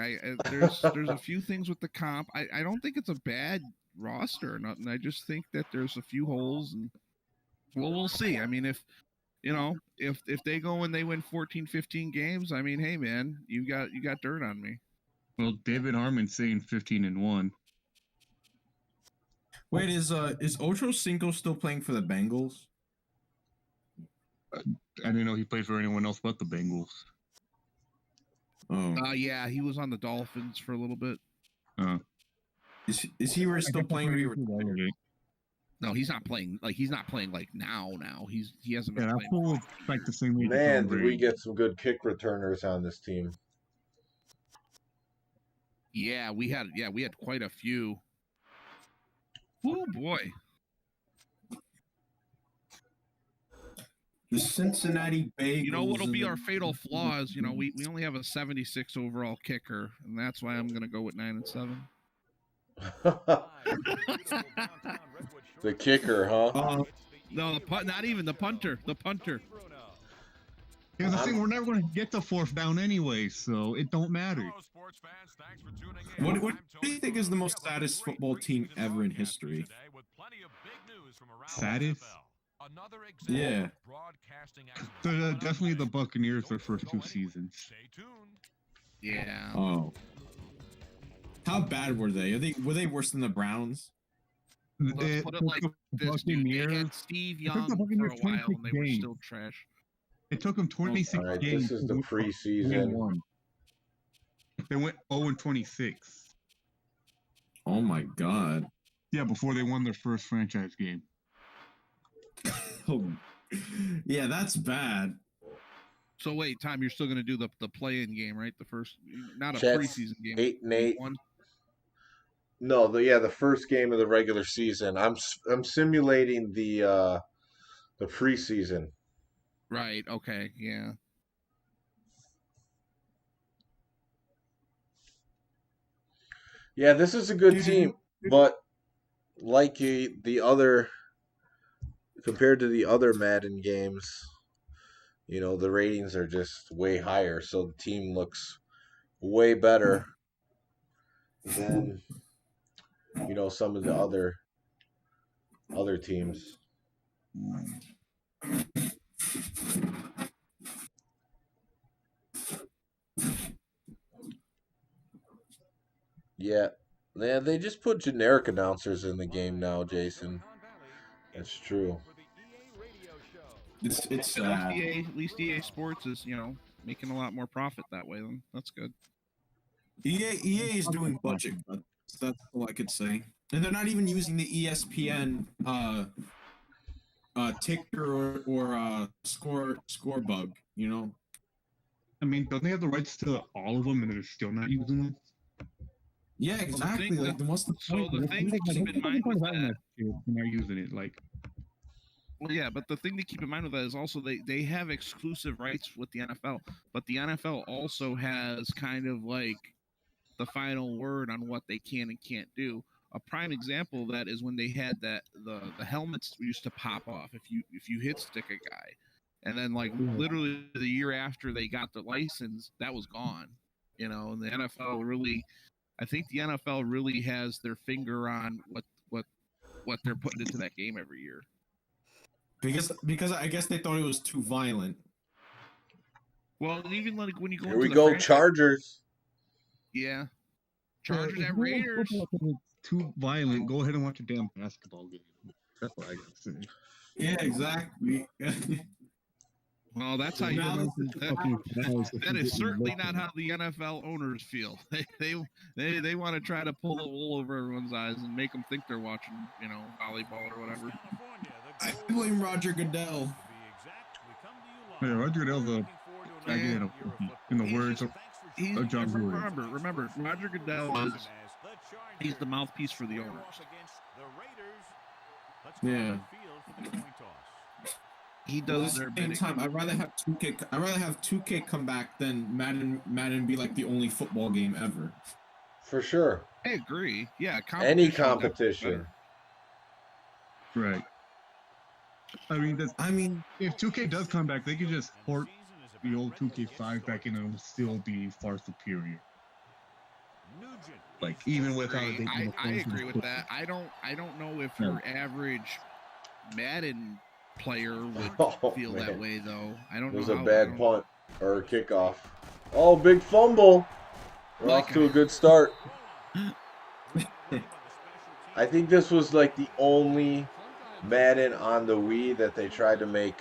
there's a few things with the comp. I don't think it's a bad roster or nothing. I just think that there's a few holes, and Well, we'll see. I mean, if they go and they win 14, 15 games, I mean, hey man, you got dirt on me. Well, David Harmon's saying 15-1. Wait, is Ocho Cinco still playing for the Bengals? I didn't know he played for anyone else but the Bengals. Oh. Yeah, he was on the Dolphins for a little bit. Is he still playing? No, he's not playing. Like he's not playing like now. He hasn't been playing. Cool, like the same way. Man, did we get some good kick returners on this team? Yeah, we had quite a few. Oh boy. The Cincinnati Bengals. You know what'll be our fatal flaw is, we only have a 76 overall kicker, and that's why I'm gonna go with 9-7. The kicker, huh? No, not even the punter. The punter. Here's the thing: we're never going to get the fourth down anyway, so it don't matter. What do you think is the most saddest football team ever in history? Saddest? Yeah. Definitely the Buccaneers their first 2 seasons. Yeah. Oh. How bad were they? Were they worse than the Browns? Let's put it like this, dude. They had Steve Young for a while, and they were still trash. It took them 26 All right, games. this is the preseason. They went 0-26. Oh my God. Yeah, before they won their first franchise game. Yeah, that's bad. So wait, Tom, you're still going to do the play-in game, right? The first, not a Jets, preseason game. 8-8. No, the first game of the regular season. I'm simulating the preseason. Right. Okay. Yeah. Yeah, this is a good team, but like compared to the other Madden games, the ratings are just way higher, so the team looks way better than some of the other teams. Yeah, they just put generic announcers in the game now, Jason. That's true. It's sad. At least EA Sports is making a lot more profit that way. Then that's good. EA is doing budget cuts. That's all I could say. And they're not even using the ESPN ticker or score bug. I mean, don't they have the rights to all of them, and they're still not using them? Yeah, exactly. The thing to keep in mind with that, they're using it like. Well, yeah, but the thing to keep in mind with that is also they have exclusive rights with the NFL, but the NFL also has kind of like the final word on what they can and can't do. A prime example of that is when they had the helmets used to pop off if you hit stick a guy, and then like literally the year after they got the license, that was gone. And the NFL really. I think the NFL really has their finger on what they're putting into that game every year. Because I guess they thought it was too violent. Well, even like when you go here we go, Chargers. Yeah, Chargers and Raiders. Too violent. Go ahead and watch a damn basketball game. That's what I gotta say. Yeah, exactly. Well, that's how you know that is certainly not how the NFL owners feel. They want to try to pull the wool over everyone's eyes and make them think they're watching, volleyball or whatever. I blame Roger Goodell. Yeah, Roger Goodell's in the words of John Gruden. Remember, Roger Goodell he's the mouthpiece for the owners. Yeah. He does their bidding. Time, I'd rather have 2K come back than Madden be like the only football game ever. For sure. I agree. Yeah, any competition. Right. I mean, if 2K does come back, they could just port the old 2K5 back in and it'll still be far superior. Like even without I agree with that. I don't know if your average Madden player would feel that way, though. I don't know. It was a bad punt or a kickoff. Oh, big fumble. We're off to a good start. I think this was like the only Madden on the Wii that they tried to make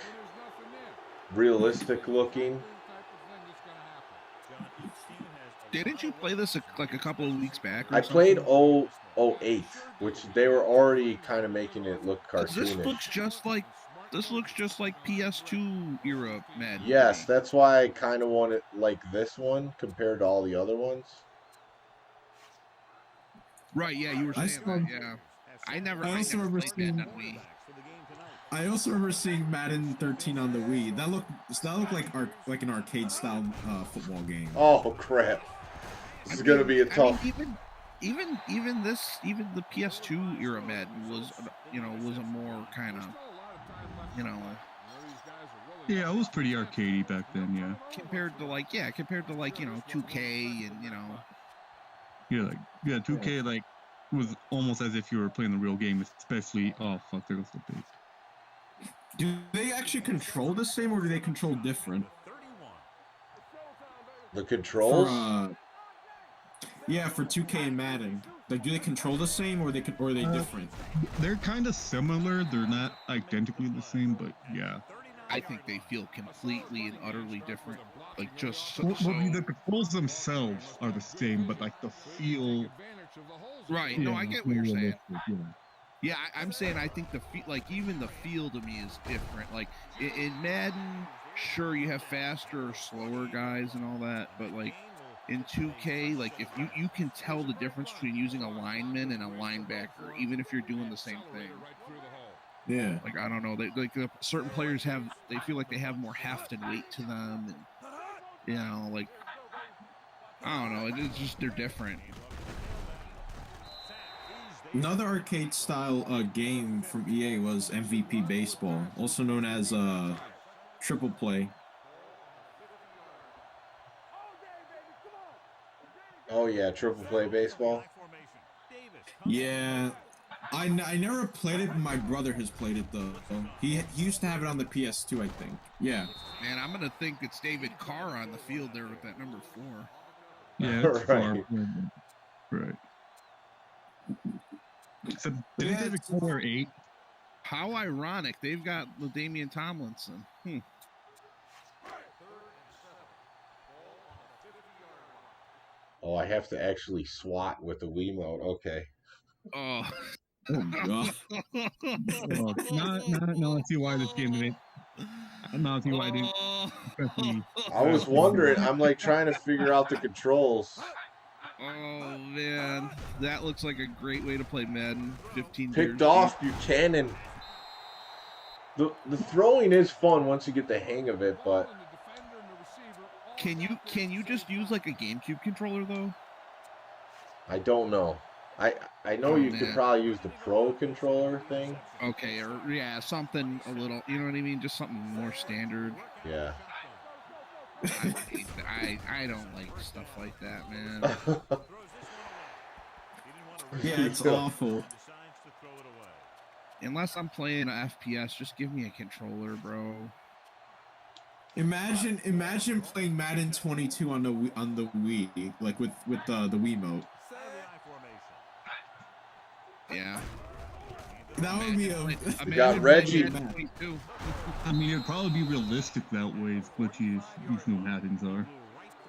realistic looking. Didn't you play this like a couple of weeks back? I played 08, which they were already kind of making it look cartoonish. This looks just like PS2 era Madden. Yes, that's why I kind of want it like this one compared to all the other ones. Right, yeah, you were saying that, yeah. I also remember seeing Madden 13 on the Wii. That looked like an arcade style football game. Oh crap! This is gonna be a tough. Even the PS2 era Madden was a more kind of Yeah, it was pretty arcadey back then. Yeah. Compared to 2K and Yeah, 2K like was almost as if you were playing the real game, especially there goes the big. Do they actually control the same, or do they control different? The controls? For 2K and Madden. Like, do they control the same, or are they different? They're kind of similar. They're not identically the same, but yeah. I think they feel completely and utterly different. Like just the controls themselves are the same, but like the feel. Right. No, I get what you're saying. Yeah, I'm saying I think even the feel to me is different. Like in Madden, sure you have faster or slower guys and all that, but like in 2K, like if you can tell the difference between using a lineman and a linebacker, even if you're doing the same thing. Yeah. Like I don't know, certain players they feel like they have more heft and weight to them, and like I don't know, it's just they're different. Another arcade style game from EA was MVP Baseball, also known as Triple Play. Oh yeah, Triple Play Baseball. Yeah, I never played it, but my brother has played it though. He used to have it on the PS2, I think. Yeah. Man, I'm gonna think it's David Carr on the field there with that number 4. Yeah, that's right. Right. So did David Carr wear 8? How ironic! They've got LaDainian Tomlinson. Oh, I have to actually swat with the Wiimote. Okay. Oh. God. No, I see why this game didn't. No, I see why I didn't. I was wondering. I'm like trying to figure out the controls. Oh man, that looks like a great way to play Madden. 15 picked off Buchanan. The throwing is fun once you get the hang of it, but can you just use like a GameCube controller though? I don't know. I know you could probably use the Pro controller thing. Okay, or yeah, something a little, you know what I mean? Just something more standard. Yeah. I don't like stuff like that, man. Yeah, it's awful. Unless I'm playing an FPS, just give me a controller, bro. Imagine playing Madden 22 on the Wii, like with the Wiimote. Yeah. That would be you got Reggie. I mean, it'd probably be realistic that way, which these new Maddens are.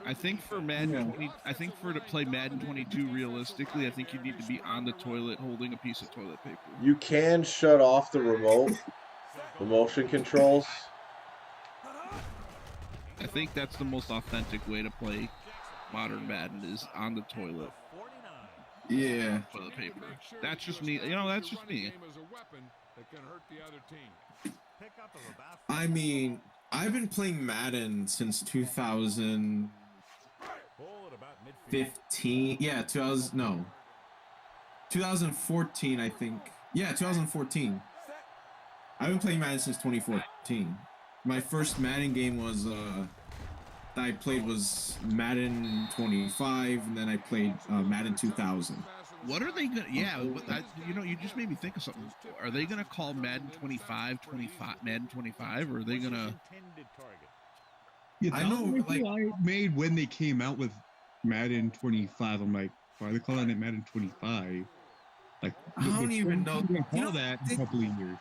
I think for Madden, to play Madden 22 realistically, I think you need to be on the toilet holding a piece of toilet paper. You can shut off the remote, the motion controls. I think that's the most authentic way to play modern Madden is on the toilet. Yeah. Toilet paper. That's just me. That's just me. I mean, I've been playing Madden since 2015. Yeah, 2014, I think. Yeah, 2014. I've been playing Madden since 2014. My first Madden game was that I played was Madden 25, and then I played Madden 2000. What are they gonna? Yeah, you just made me think of something. Are they gonna call Madden 25 Madden 25, or are they gonna? Yeah, I know, like, I made when they came out with Madden 25. I'm like, why are they calling it Madden 25? Like, I don't even know. Call that in a couple of years.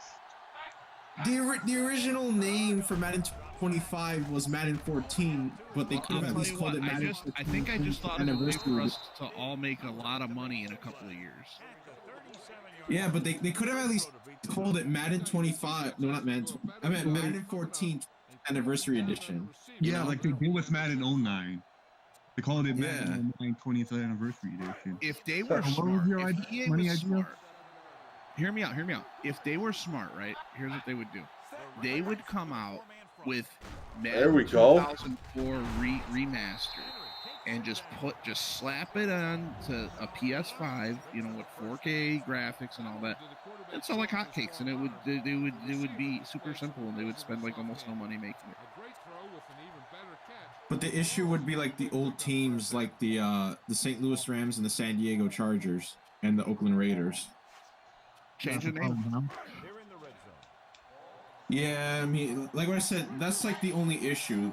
The original name for Madden 25 was Madden 14, but they could have at least called it Madden 14. I think I just thought it would be for us to all make a lot of money in a couple of years. Yeah, but they could have at least called it Madden 25. No, not Madden. I meant Madden 14 Anniversary Edition. Yeah, like they did with Madden 09. They called it Madden 09 20th Anniversary Edition. If they were smart, if EA was smart, hear me out. If they were smart, right? Here's what they would do. They would come out with Madden 2004 remastered and just slap it on to a PS5, with 4K graphics and all that. And sell like hotcakes, and it would be super simple, and they would spend like almost no money making it. But the issue would be like the old teams, like the St. Louis Rams and the San Diego Chargers and the Oakland Raiders. Change the name. Yeah, I mean, like what I said, that's like the only issue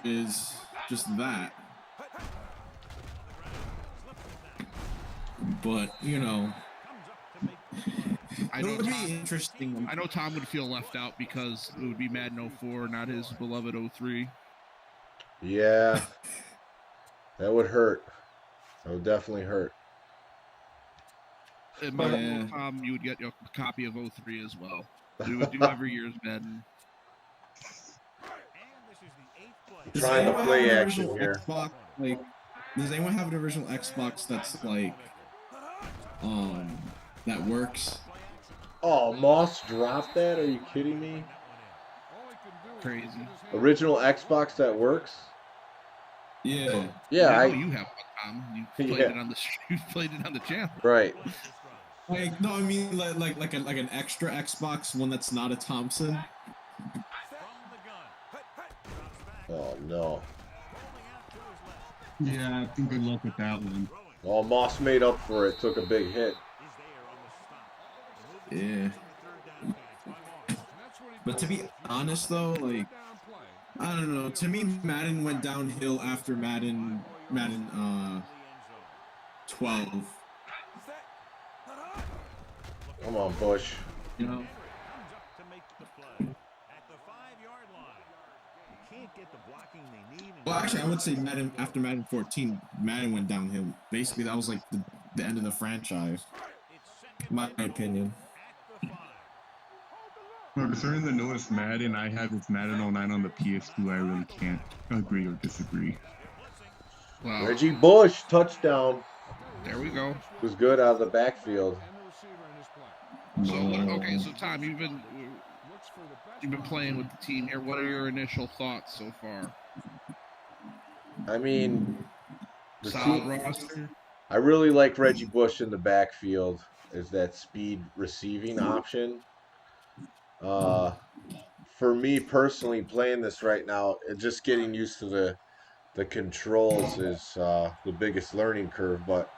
is just that. But it would be interesting. I know Tom would feel left out because it would be Madden 04, not his beloved 03. Yeah, that would hurt. That would definitely hurt. And Tom, you would get a copy of 03 as well. We would do every year's Madden. Trying to play action here. Xbox, does anyone have an original Xbox that's that works? Oh, Moss dropped that? Are you kidding me? Crazy. Original Xbox that works? Yeah. Yeah, I know you have one, Tom. You played it on the you played it on the channel. Right. No, I mean like an extra Xbox, one that's not a Thompson. Oh no. Yeah, I think good luck with that one. Oh, Moss made up for it. Took a big hit. Yeah. But to be honest, though, I don't know. To me, Madden went downhill after Madden 12. Come on, Bush. Well, actually, I would say Madden after Madden 14, Madden went downhill. Basically, that was like the end of the franchise. My opinion. Concerning the newest Madden, I have this Madden 09 on the PS2. I really can't agree or disagree. Wow. Reggie Bush, touchdown. There we go. Was good out of the backfield. So so Tom, you've been playing with the team here. What are your initial thoughts so far? I mean, solid roster. I really like Reggie Bush in the backfield as that speed receiving option. For me personally, playing this right now, just getting used to the controls is the biggest learning curve. But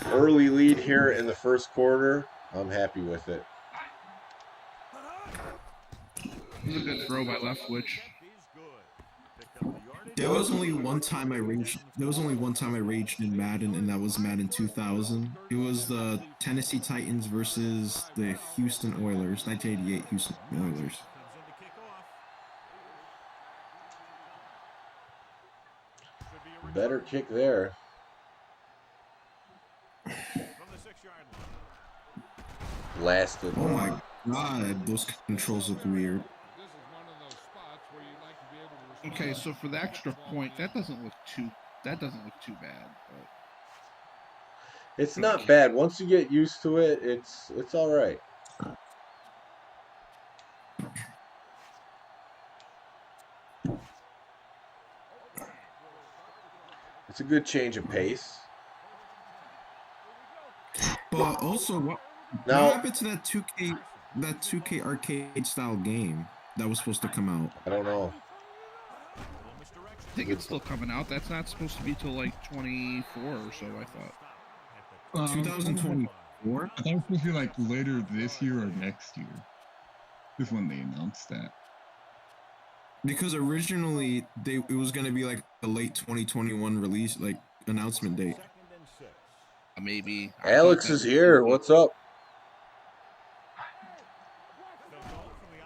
early lead here in the first quarter, I'm happy with it. It was a good throw by Leftwich. There was only one time I raged in Madden, and that was Madden 2000. It was the Tennessee Titans versus the Houston Oilers, 1988 Houston Oilers. Better kick there. Blasted. Oh my god, those controls look weird. Okay, so for the extra point, that doesn't look too bad. But... It's not bad. Once you get used to it, it's all right. It's a good change of pace. But also, what happened to that 2K arcade style game that was supposed to come out? I don't know. I think it's still coming out. That's not supposed to be till like 24 or so, I thought. 2024? I thought it was supposed to be like later this year or next year. This when they announced that. Because originally it was going to be like a late 2021 release, like announcement date. Maybe. Alex is here. What's up?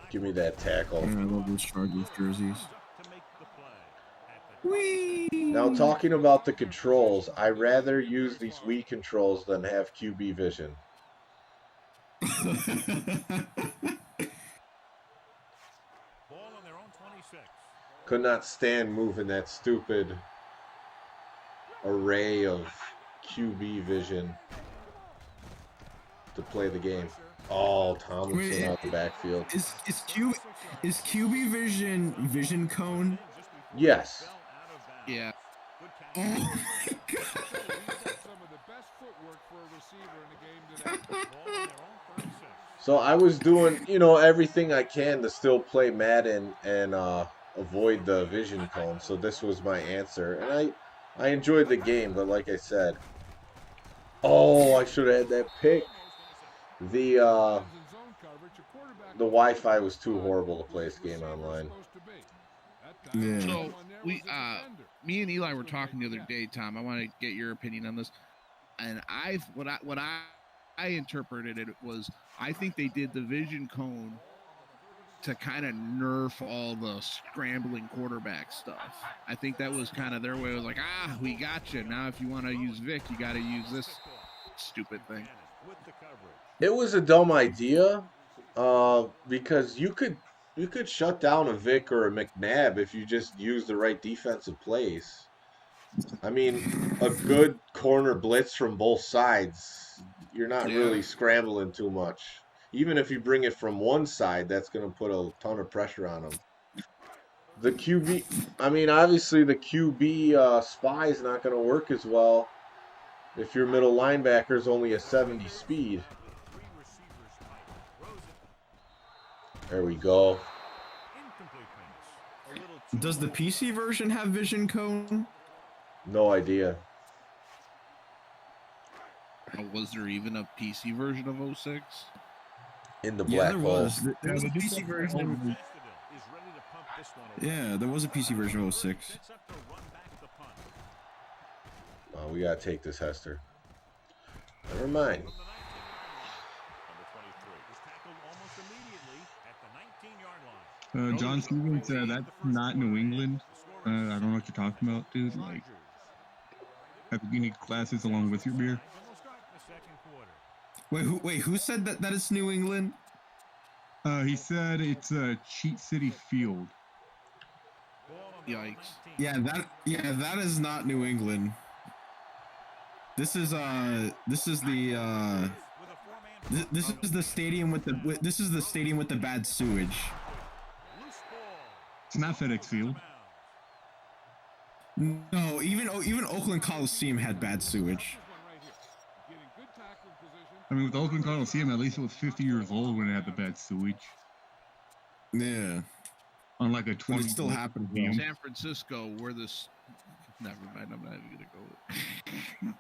Give me that tackle. Yeah, I love those Chargers jerseys. Whee! Now, talking about the controls, I rather use these Wii controls than have QB vision. Could not stand moving that stupid array of QB vision to play the game. Oh, Tomlinson out the backfield. Is QB vision cone? Yes. Yeah. Oh my god. So I was doing, everything I can to still play Madden and avoid the vision cone. So this was my answer, and I enjoyed the game, but like I said, I should have had that pick. The Wi-Fi was too horrible to play this game online. Yeah. So me and Eli were talking the other day, Tom. I want to get your opinion on this. And what I interpreted it was, I think they did the vision cone to kind of nerf all the scrambling quarterback stuff. I think that was kind of their way. It was like, we got you. Now if you want to use Vic, you got to use this stupid thing. It was a dumb idea, because you could shut down a Vic or a McNabb if you just use the right defensive plays. I mean, a good corner blitz from both sides, you're not really scrambling too much. Even if you bring it from one side, that's going to put a ton of pressure on them. The QB, obviously the QB spy is not going to work as well if your middle linebacker is only a 70 speed. There we go. Does the PC version have vision cone? No idea. Was there even a PC version of 06? In the black hole. There was a PC version. Yeah, there was a PC version of 06. Oh, we gotta take this, Hester. Never mind. John Stevens, that's not New England. I don't know what you're talking about, dude. Like, you need glasses along with your beer. Wait, who said that it's New England? He said it's a Cheat City Field. Yikes. Yeah, that is not New England. This is the stadium with the bad sewage. It's not FedEx Field. No, even Oakland Coliseum had bad sewage. I mean, with Oakland Coliseum, at least it was 50 years old when it had the bad sewage. Yeah. Unlike a 20. It still happens. San Francisco, where this. Never mind. I'm not even gonna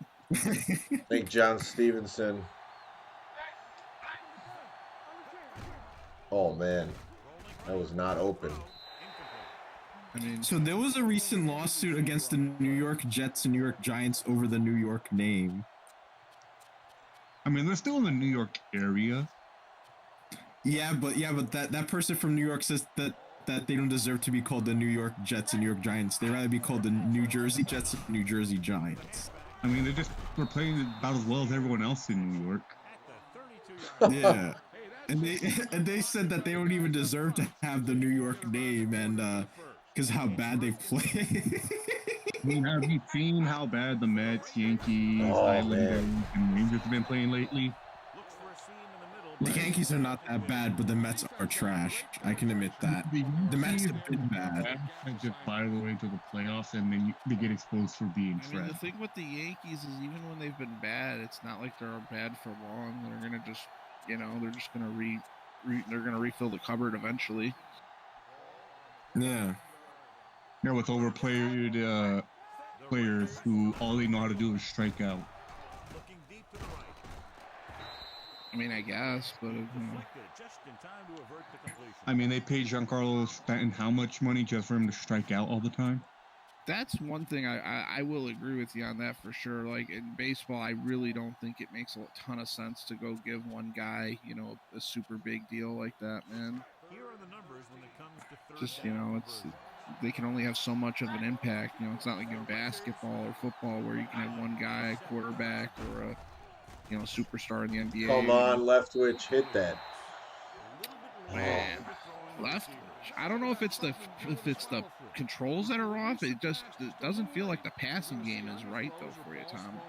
go. Thank John Stevenson. Oh man, that was not open. So there was a recent lawsuit against the New York Jets and New York Giants over the New York name. I mean, they're still in the New York area. Yeah, but that person from New York says that they don't deserve to be called the New York Jets and New York Giants. They'd rather be called the New Jersey Jets and New Jersey Giants. I mean, they're playing about as well as everyone else in New York. Yeah. And they said that they don't even deserve to have the New York name, and because how bad they play. I mean, have you seen how bad the Mets, Yankees, Islanders, and Rangers have been playing lately? The Yankees are not that bad, but the Mets are trash. I can admit that. The Mets have been bad. And just fire their way to the playoffs, and then they get exposed for being trash. I mean, the thing with the Yankees is even when they've been bad, it's not like they're bad for long. They're gonna just, they're just gonna they're gonna refill the cupboard eventually. Yeah. Yeah, with overplayed players who all they know how to do is strike out. I mean, I guess, but I mean, they paid Giancarlo Stanton how much money just for him to strike out all the time? that's one thing I will agree with you on that for sure. Like in baseball, I really don't think it makes a ton of sense to go give one guy, a super big deal like that, man. Just, they can only have so much of an impact. It's not like in basketball or football where you can have one guy, a quarterback, or a superstar in the NBA. Come on, Leftwich, hit that. Man, Leftwich. I don't know if it's the controls that are off. It doesn't feel like the passing game is right though for you, Tom.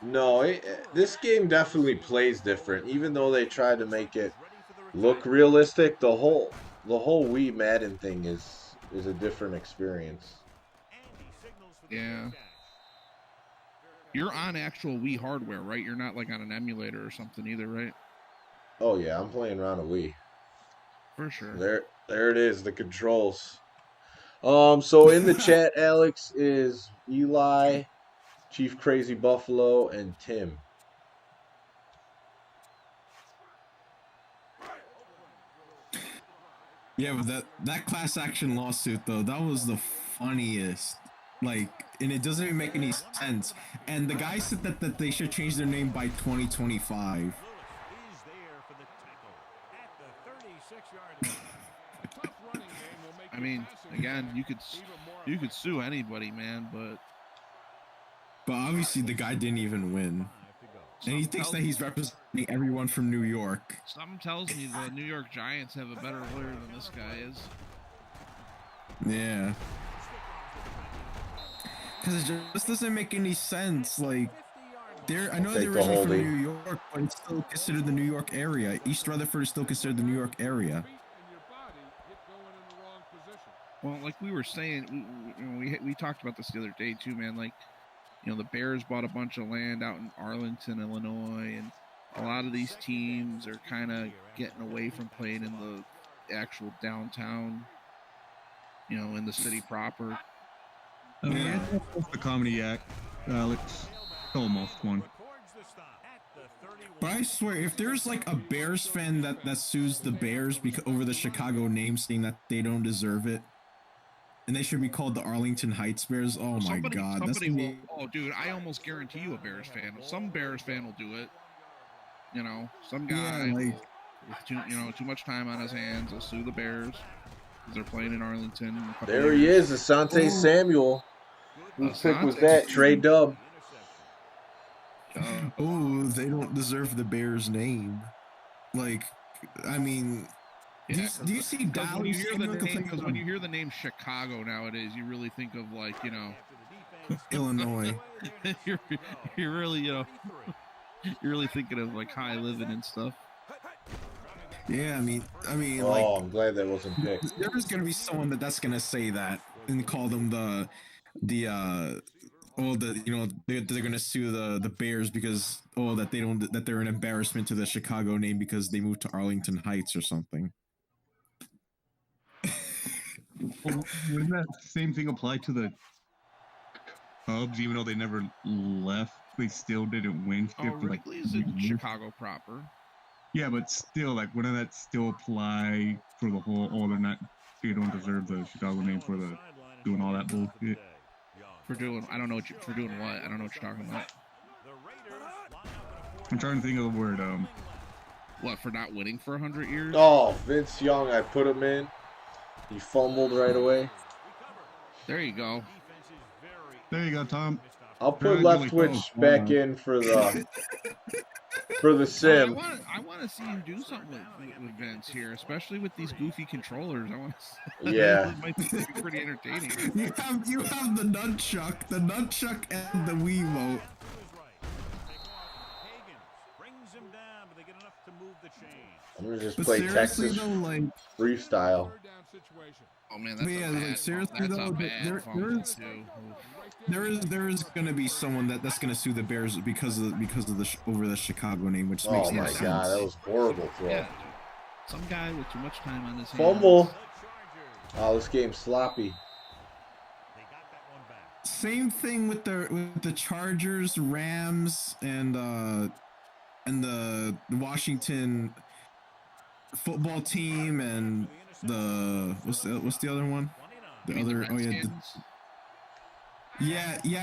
No, this game definitely plays different. Even though they try to make it look realistic, the whole Wii Madden thing is a different experience. Yeah. You're on actual Wii hardware, right? You're not like on an emulator or something either, right? Oh yeah, I'm playing around a Wii. For sure. There it is, the controls. So in the chat, Alex is Eli, Chief Crazy Buffalo, and Tim. Yeah, but that class action lawsuit though, that was the funniest. Like, and it doesn't even make any sense. And the guy said that they should change their name by 2025. I mean, again, you could sue anybody, man, but obviously the guy didn't even win. And he thinks that he's representing everyone from New York. Something tells me the New York Giants have a better lawyer than this guy is. Yeah. Because it just doesn't make any sense. Like, I know they're originally from New York, but it's still considered the New York area. East Rutherford is still considered the New York area. Well, like we were saying, we talked about this the other day too, man. Like, the Bears bought a bunch of land out in Arlington, Illinois, and a lot of these teams are kind of getting away from playing in the actual downtown, in the city proper. Yeah, it's the comedy act. Alex, almost one. But I swear, if there's like a Bears fan that sues the Bears over the Chicago name, saying that they don't deserve it, and they should be called the Arlington Heights Bears. Oh my God! Oh, dude, I almost guarantee you a Bears fan. Some Bears fan will do it. Some guy with too much time on his hands will sue the Bears because they're playing in Arlington. There he is, Asante Samuel. Whose pick was that? Trey Dub. They don't deserve the Bears name. Like, I mean. Yeah, do you see Dallas? When you hear the name Chicago nowadays, you really think of like Illinois. you're really you're really thinking of like high living and stuff. Yeah, I mean, like, I'm glad that wasn't picked. There's gonna be someone that's gonna say that and call them they're gonna sue the Bears because that they're an embarrassment to the Chicago name because they moved to Arlington Heights or something. Well, wouldn't that same thing apply to the Cubs? Even though they never left, they still didn't win. Wrigley's in Chicago proper. Yeah, but still, like, wouldn't that still apply for the whole? They don't deserve the Chicago name for doing all that bullshit. For doing what? I don't know what you're talking about. I'm trying to think of the word. What, for not winning for 100 years? Oh, Vince Young, I put him in. He fumbled right away. There you go. There you go, Tom. I'll put Leftwich back in for the sim. I want to see you do something with Vince here, especially with these goofy controllers. I want to. Yeah. It might be pretty entertaining. You have the nunchuck, and the Wiimote. I'm gonna just play Texas freestyle. Oh man, that's seriously though, there is gonna be someone that's gonna sue the Bears because of over the Chicago name, which makes no sense. Oh my God, that was horrible throw. Yeah. Some guy with too much time on his hands. Fumble. Oh, this game's sloppy. Same thing with the Chargers, Rams, and the Washington football team and the what's the other one? The other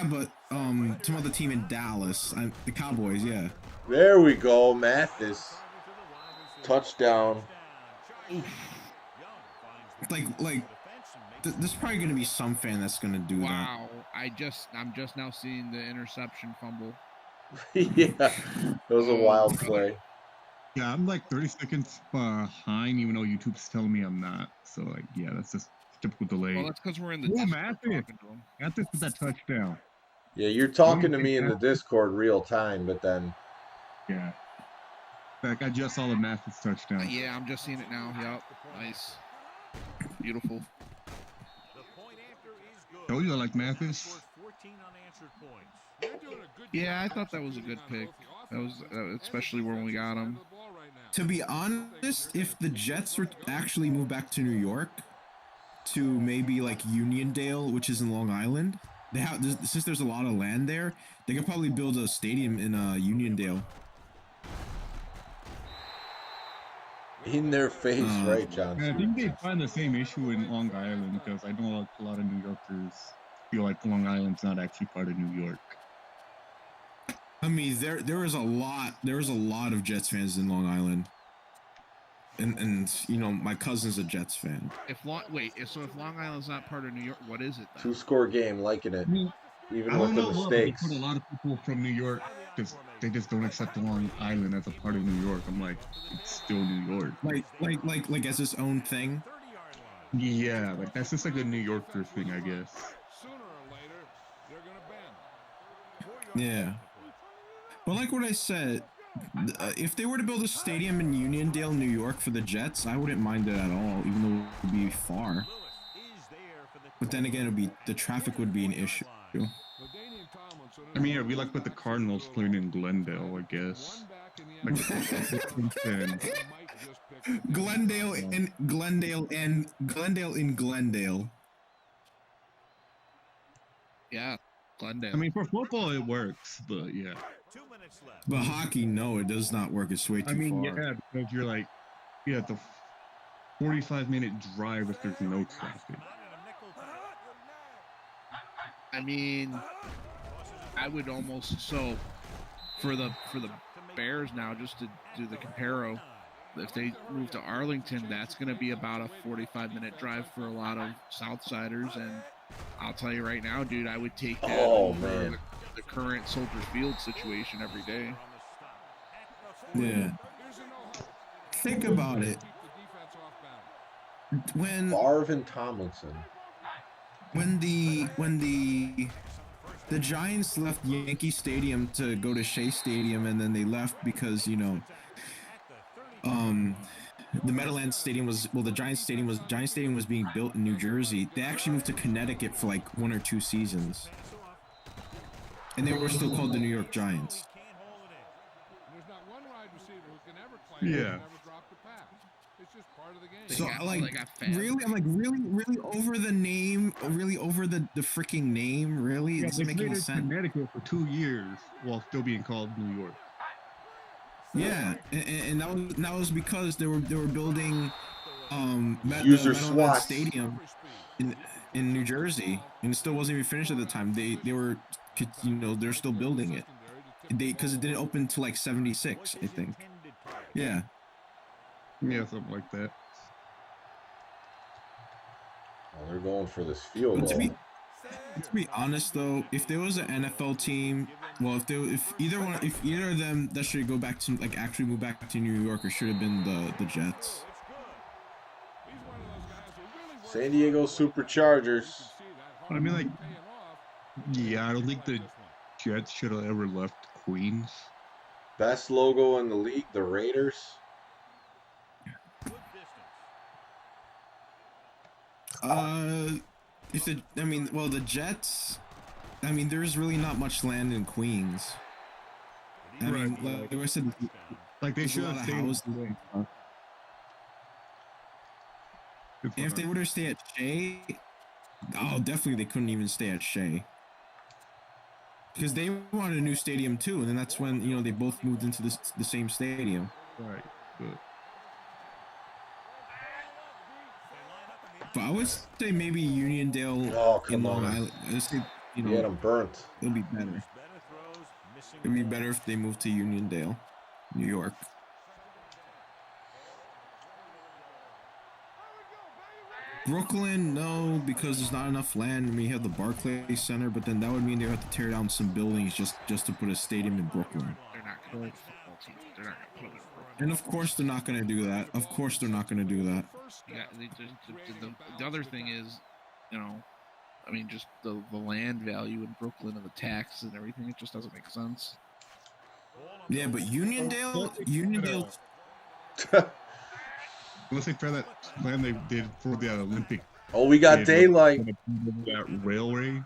but some other team in Dallas, the Cowboys, yeah. There we go, Mathis. Touchdown. There's probably going to be some fan that's going to do that. Wow, I'm just now seeing the interception fumble. Yeah, that was a wild play. Yeah, I'm like 30 seconds behind, even though YouTube's telling me I'm not. So, like, yeah, that's just typical delay. Well, that's because we're in the Mathis with that touchdown. Yeah, you're talking to me in the Discord real time, but then... Yeah. Like, I just saw the Mathis touchdown. Yeah, I'm just seeing it now. Yep. Nice. Beautiful. Told you I like Mathis. Yeah, I thought that was a good pick. That was especially when we got him. To be honest, if the Jets were actually moved back to New York, to maybe like Uniondale, which is in Long Island, since there's a lot of land there, they could probably build a stadium in Uniondale. In their face, right, Johnson? Yeah, I think they find the same issue in Long Island, because I know a lot of New Yorkers feel like Long Island's not actually part of New York. I mean, there was a lot of Jets fans in Long Island, and you know, my cousin's a Jets fan. If Long Island's not part of New York, what is it then? 2-score game, liking it, even with the mistakes. A lot of people from New York they just don't accept Long Island as a part of New York. I'm like, it's still New York. Like as its own thing. Yeah, like that's just like a New Yorker thing, I guess. Yeah. But like what I said, if they were to build a stadium in Uniondale, New York for the Jets, I wouldn't mind it at all, even though it would be far. But then again, the traffic would be an issue. I mean, yeah, we like with the Cardinals playing in Glendale, I guess. Like, Glendale in Glendale. Yeah, Glendale. I mean, for football it works, but yeah. But hockey, no, it does not work. It's way too far. Yeah, because you're like, the 45-minute drive if there's no traffic. I mean, I would almost for the Bears now, just to do the comparo, if they move to Arlington, that's going to be about a 45-minute drive for a lot of Southsiders, and I'll tell you right now, dude, I would take that over the current Soldier Field situation every day. Yeah. Think about it. When Marvin Tomlinson. When the Giants left Yankee Stadium to go to Shea Stadium, and then they left because, you know, the Meadowlands Stadium the Giants Stadium was being built in New Jersey. They actually moved to Connecticut for like 1 or 2 seasons, and they were still called the New York Giants. Yeah. So really over the name, really over the freaking name, really? It doesn't make any sense. Connecticut for 2 years while still being called New York. Yeah, and that was because they were building User Meadowlands Stadium in New Jersey, and it still wasn't even finished at the time. They were, you know, they're still building it. Because it didn't open till like 76, I think. Yeah. Yeah, something like that. Well, they're going for this field goal. To be honest, though, if there was an NFL team, well, if either of them that should go back to actually move back to New York, or should have been the Jets. San Diego Superchargers. I mean, like, yeah, I don't think the Jets should have ever left Queens. Best logo in the league, the Raiders. The Jets. I mean, there's really not much land in Queens. I mean, like I said, like they should have stayed. If they were to stay at Shea, definitely they couldn't even stay at Shea. because they wanted a new stadium too, and then that's when they both moved into the same stadium. Right. Good. But I would say maybe Uniondale in Long Island. I say, Get them burnt. It'll be better. It'd be better if they moved to Uniondale, New York. Brooklyn, no, because there's not enough land. I mean, you have the Barclays Center, but then that would mean they have to tear down some buildings just to put a stadium in Brooklyn. They're not going to football team. They're not going to put it in Brooklyn. And of course they're not going to do that. Of course they're not going to do that. Yeah, the other thing is, I mean, just the land value in Brooklyn and the tax and everything, it just doesn't make sense. Yeah, but Uniondale. Unless they try that plan they did for the Olympic. Oh, we got daylight. That railway.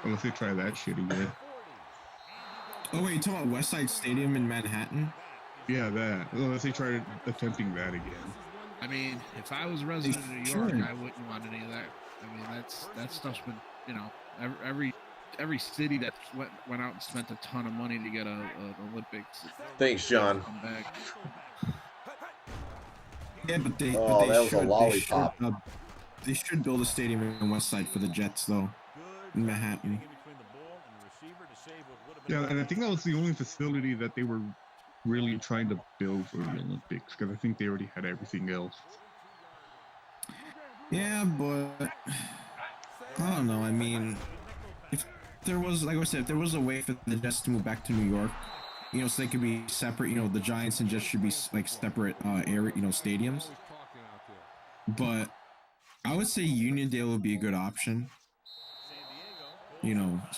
Unless they try that shit again. Oh wait, you talking about West Side Stadium in Manhattan? Yeah, that. Unless they try attempting that again. I mean, if I was a resident of New York, I wouldn't want any of that. I mean, that stuff's been, every city that went out and spent a ton of money to get an Olympics. Thanks, John. Come back. Yeah, but they. Oh, but they that was should, a lollipop. They should build a stadium in West Side for the Jets, though, in Manhattan. Yeah, and I think that was the only facility that they were really trying to build for the Olympics, because I think they already had everything else. Yeah, but I don't know. I mean, if there was, like I said, if there was a way for the Jets to move back to New York, so they could be separate. The Giants and Jets should be like separate area, stadiums. But I would say Uniondale would be a good option.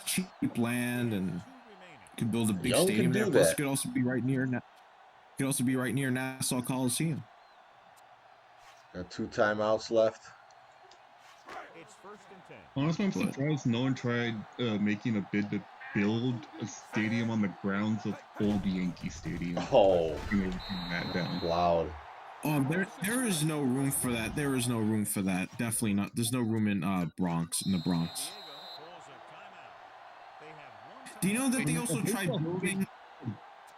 Cheap land and could build a big stadium there. Plus, could also be right near. Could also be right near Nassau Coliseum. Got 2 timeouts left. Honestly, I'm surprised no one tried making a bid to build a stadium on the grounds of old Yankee Stadium. Oh, that down. Loud. Oh, there is no room for that. There is no room for that. Definitely not. There's no room in the Bronx. Do you know that they also tried building?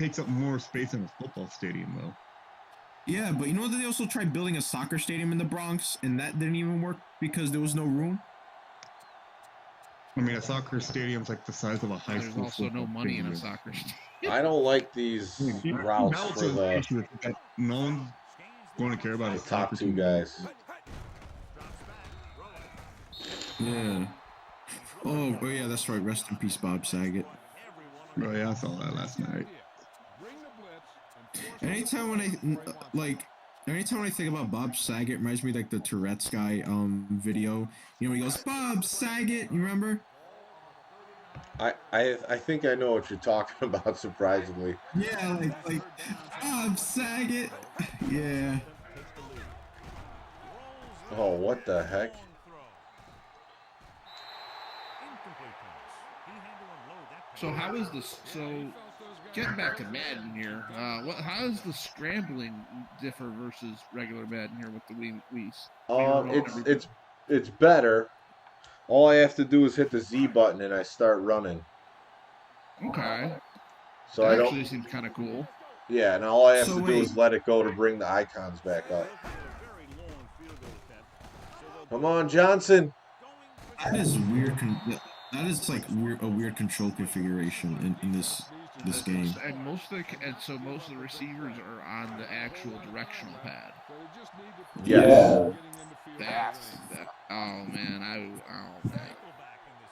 Takes up more space than a football stadium, though. Yeah, but you know that they also tried building a soccer stadium in the Bronx, and that didn't even work because there was no room. I mean, a soccer stadium's like the size of a high school. There's also no money in a soccer stadium. I don't like these routes for the. No one's going to care about the top 2 guys. Yeah. Oh yeah, that's right. Rest in peace, Bob Saget. Oh yeah, I saw that last night. Anytime when I think about Bob Saget, it reminds me like the Tourette's guy video. When he goes, Bob Saget, you remember? I think I know what you're talking about, surprisingly. Yeah, like Bob Saget. Yeah. Oh, what the heck? So how is this? So getting back to Madden here, how does the scrambling differ versus regular Madden here with the Wii's? It's better. All I have to do is hit the Z button and I start running. Okay. So that actually seems kind of cool. Yeah, and all I have to do is let it go to bring the icons back up. Come on, Johnson. That is weird. That is like a weird control configuration in this game. And most of the receivers are on the actual directional pad. Yes. Oh man,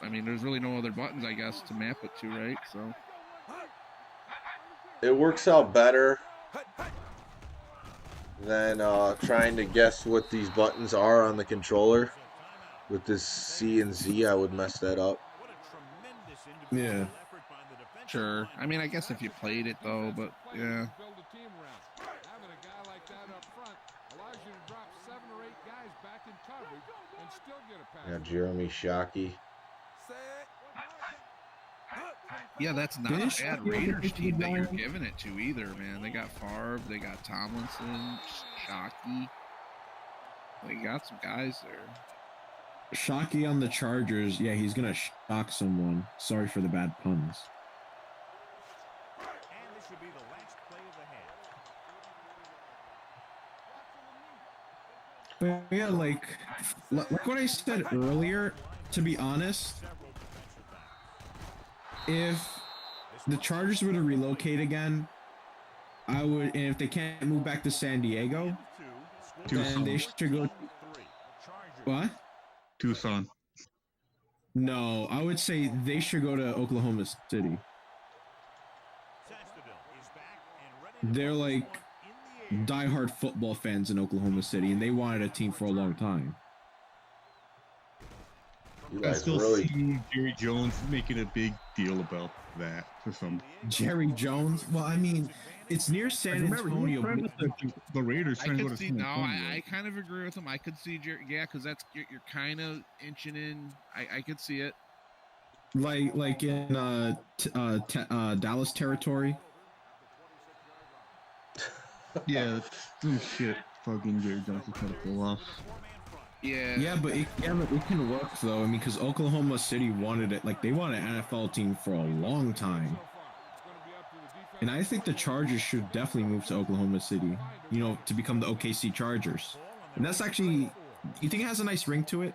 I mean, there's really no other buttons, I guess, to map it to, right? So it works out better than trying to guess what these buttons are on the controller. With this C and Z, I would mess that up. Yeah. Sure. I mean, I guess if you played it, though, but yeah. Yeah, Jeremy Shockey. Yeah, that's not a bad Raiders team that you're giving it to either, man. They got Favre, they got Tomlinson, Shockey. They got some guys there. Shockey on the Chargers. Yeah, he's gonna shock someone. Sorry for the bad puns. But yeah, like what I said earlier, to be honest, if the Chargers were to relocate again, I would, and if they can't move back to San Diego, then they should go. What? Tucson. No, I would say they should go to Oklahoma City. They're like diehard football fans in Oklahoma City, and they wanted a team for a long time. I still see Jerry Jones making a big deal about that for some. Jerry Jones? Well, I mean, it's near San Antonio. The Raiders trying to go to San No, Antonio. I kind of agree with him. I could see Jerry, yeah, because that's you're kind of inching in. I could see it. Like in Dallas territory. Yeah, some shit fucking Jerry Jones is trying to pull off. Yeah, but it can work though. I mean, because Oklahoma City wanted it, like they wanted an NFL team for a long time, and I think the Chargers should definitely move to Oklahoma City. You know, to become the OKC Chargers, and that's actually, you think it has a nice ring to it?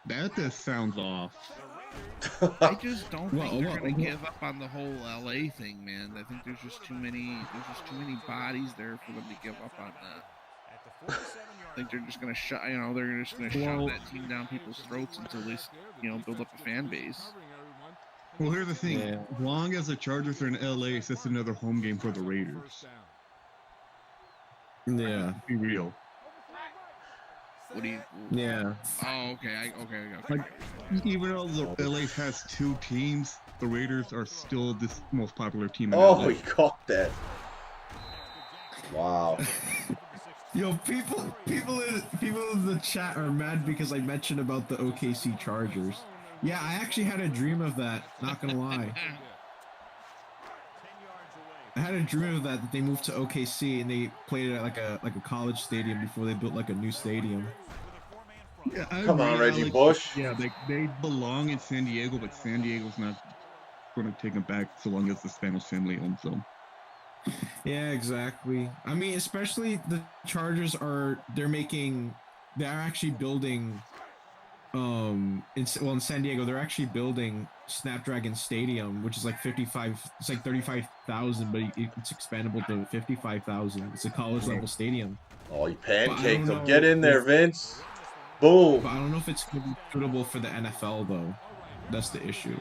That just sounds off. I just don't think they're gonna give up on the whole LA thing, man. I think there's just too many bodies there for them to give up on that. I think they're just gonna shut, they're just gonna shove that team down people's throats until they, build up a fan base. Well, here's the thing: as long as the Chargers are in LA, it's just another home game for the Raiders. Yeah, be real. What do you? Yeah. Oh, okay. Okay. Like, even though the LA has two teams, the Raiders are still the most popular team. In LA. He caught that. Wow. Yo, people in the chat are mad because I mentioned about the OKC Chargers. Yeah, I actually had a dream of that. Not gonna lie. I had a dream of that they moved to OKC and they played at like a college stadium before they built like a new stadium. Yeah, Come on, Reggie Bush. Yeah, they belong in San Diego, but San Diego's not going to take them back so long as the Spanish family owns them. Yeah, exactly. I mean, especially the Chargers they're actually building in San Diego, they're actually building Snapdragon Stadium, which is like 35,000, but it's expandable to 55,000. It's a college level stadium. Oh, he pancaked him. Get in there, Vince. Boom. But I don't know if it's suitable for the NFL though. That's the issue.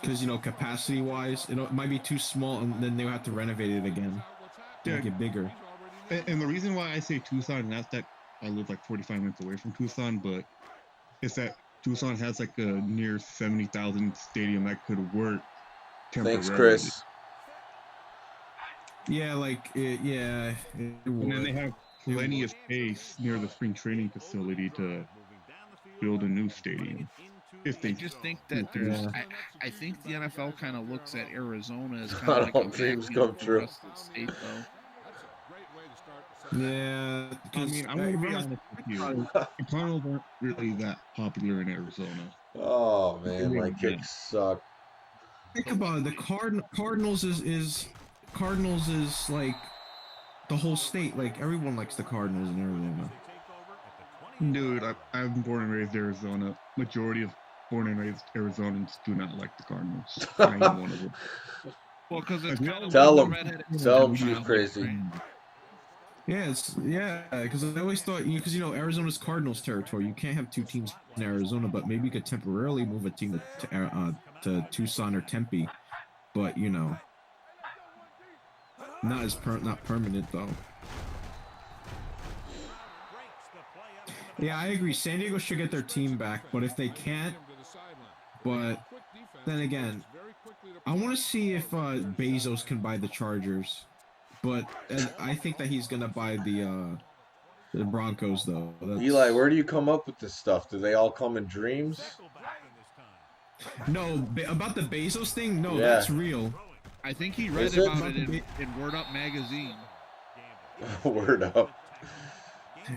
Because capacity wise, it might be too small, and then they'll have to renovate it again to make it bigger. And the reason why I say Tucson, not that I live like 45 minutes away from Tucson, but it's that Tucson has like a near 70,000 stadium that could work temporarily. Thanks, Chris. Yeah, and then they have plenty of space near the spring training facility to build a new stadium. I just think that there's. I think the NFL kind of looks at Arizona as kind of like dreams come true. State, though. Yeah, I mean, I'm gonna be honest with you. The Cardinals aren't really that popular in Arizona. Oh man, my kicks suck. Think about it. The Cardinals is like the whole state. Like everyone likes the Cardinals in Arizona. Dude, I'm born and raised Arizona. Majority of born and raised Arizonans do not like the Cardinals. I am one of them. Well, because it's kind of tell them she's crazy. Yeah, because I always thought, because Arizona's Cardinals territory. You can't have two teams in Arizona, but maybe you could temporarily move a team to Tucson or Tempe, but not permanent though. Yeah, I agree. San Diego should get their team back, but if they can't, but then again, I want to see if Bezos can buy the Chargers, but I think that he's gonna buy the Broncos though. Eli, where do you come up with this stuff? Do they all come in dreams? No, about the Bezos thing. No, yeah. That's real. I think he read about it in Word Up magazine. Word Up.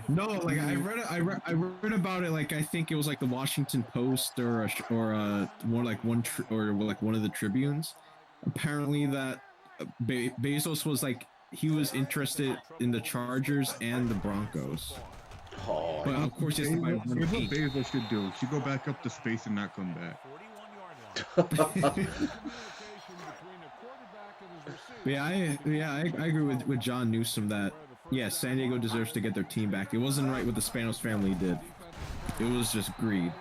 No, like I read about it. Like I think it was like the Washington Post or one of the Tribunes. Apparently, that Bezos was like he was interested in the Chargers and the Broncos. Oh, but of course, it's by Here's what Bezos should do. Should go back up to space and not come back. I agree with John Newsom that San Diego deserves to get their team back. It wasn't right what the Spanos family did. It was just greed.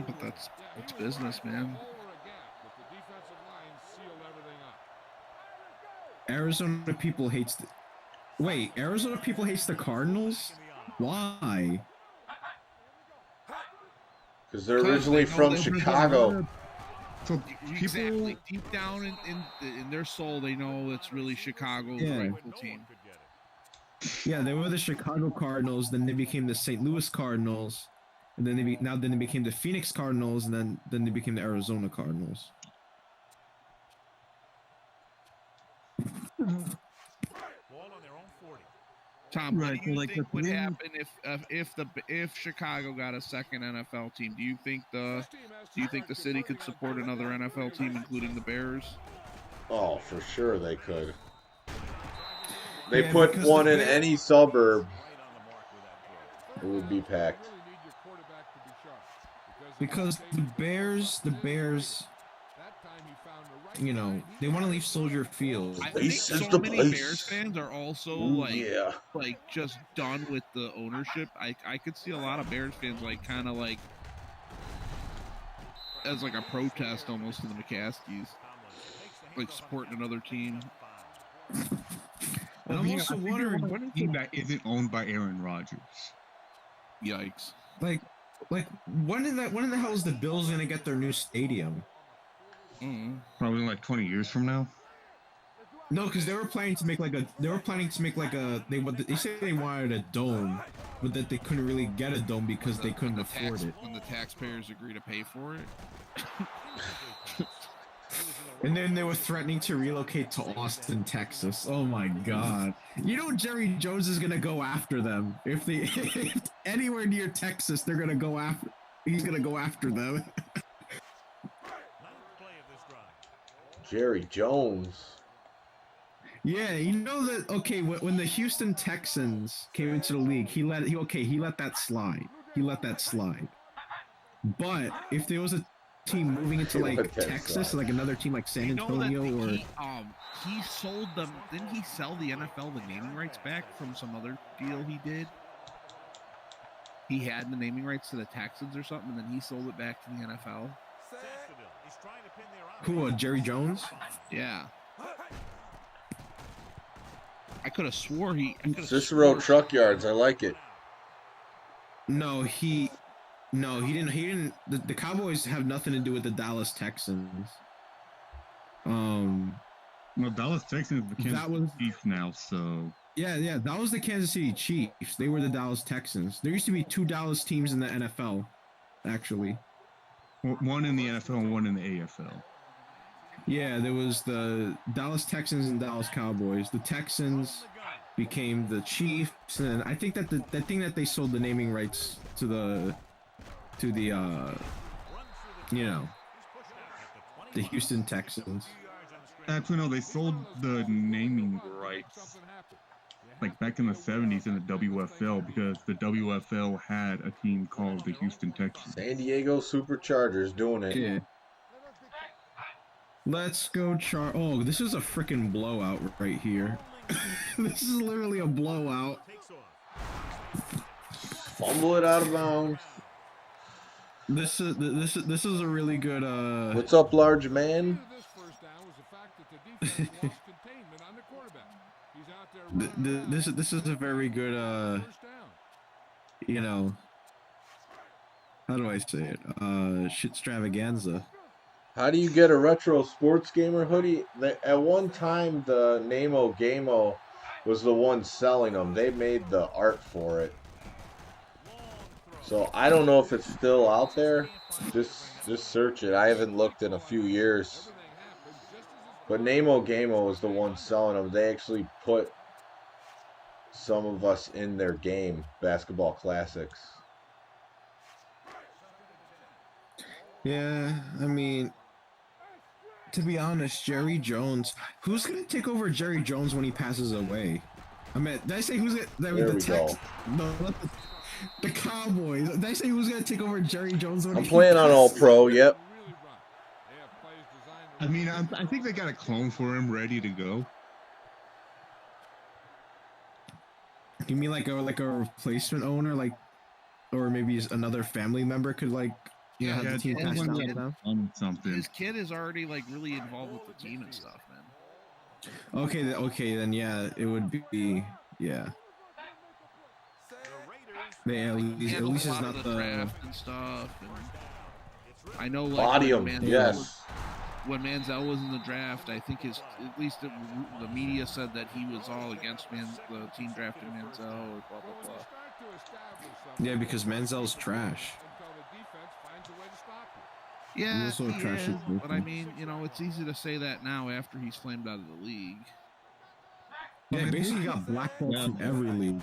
But that's business, man. Arizona people hates the Cardinals? Why? Because they're originally from Chicago. So Exactly. Deep down in their soul, they know it's really Chicago's rightful team. Yeah, they were the Chicago Cardinals, then they became the St. Louis Cardinals, and then they became the Phoenix Cardinals, and then they became the Arizona Cardinals. Tom, what do you think would happen if Chicago got a second NFL team? Do you think the city could support another NFL team, including the Bears? Oh, for sure they could. They put one in any suburb, it would be packed. Because the Bears, you know, they want to leave Soldier Field. I think so many Bears fans are also like just done with the ownership. I could see a lot of Bears fans kind of as like a protest almost to the McCaskies, like supporting another team. And I'm also wondering what is team that isn't owned by Aaron Rodgers. Yikes! Like when in the hell is the Bills gonna get their new stadium? Probably like 20 years from now. No, because they were planning to make like a. They said they wanted a dome, but that they couldn't really get a dome because they couldn't afford it. When the taxpayers agree to pay for it. And then they were threatening to relocate to Austin, Texas. Oh my God! You know Jerry Jones is gonna go after them if anywhere near Texas, they're gonna go after. He's gonna go after them. Jerry Jones. Yeah, you know that. Okay, when the Houston Texans came into the league, he let that slide. He let that slide. But if there was a team moving into like Texas, like another team like San Antonio, he sold them. Didn't he sell the NFL the naming rights back from some other deal he did? He had the naming rights to the Texans or something, and then he sold it back to the NFL. Who? Jerry Jones? Yeah. I could have swore Cicero Truck Yards. I like it. No, he didn't. The Cowboys have nothing to do with the Dallas Texans. No, Dallas Texans are the Kansas Chiefs now, so. Yeah, that was the Kansas City Chiefs. They were the Dallas Texans. There used to be 2 Dallas teams in the NFL, actually. One in the NFL and one in the AFL. Yeah, there was the Dallas Texans and Dallas Cowboys. The Texans became the Chiefs, and I think that the thing that they sold the naming rights to the Houston Texans. Actually, no, they sold the naming rights like back in the 70s in the WFL because the WFL had a team called the Houston Texans. San Diego Superchargers doing it. Yeah. Let's go Oh, this is a freaking blowout right here. This is literally a blowout. Fumble it out of bounds. This is a really good What's up, large man? This is a very good you know, how do I say it? Shitstravaganza. How do you get a retro sports gamer hoodie? At one time, the Namo Gamo was the one selling them. They made the art for it. So I don't know if it's still out there. Just search it. I haven't looked in a few years. But Namo Gamo is the one selling them. They actually put some of us in their game, Basketball Classics. Yeah, I mean, to be honest, Jerry Jones. Who's gonna take over Jerry Jones when he passes away? I mean, did I say who's it? There we go. No, not the Cowboys. Did I say who's gonna take over Jerry Jones when I'm playing on All Pro. Yep. I mean, I think they got a clone for him ready to go. You mean like a replacement owner, like, or maybe another family member could like, you know, have the team pass down? Something. His kid is already like really involved with the team and stuff, man. Okay, then yeah, it would be yeah. Yeah, at least it's not the draft and stuff. And I know, like, body him, yes. When Manziel was in the draft, I think at least the media said that he was all against the team drafting Manziel or blah blah blah. Yeah, because Manziel's trash. Yeah, but I mean, you know, it's easy to say that now after he's flamed out of the league. Yeah, basically got blackballed from every league.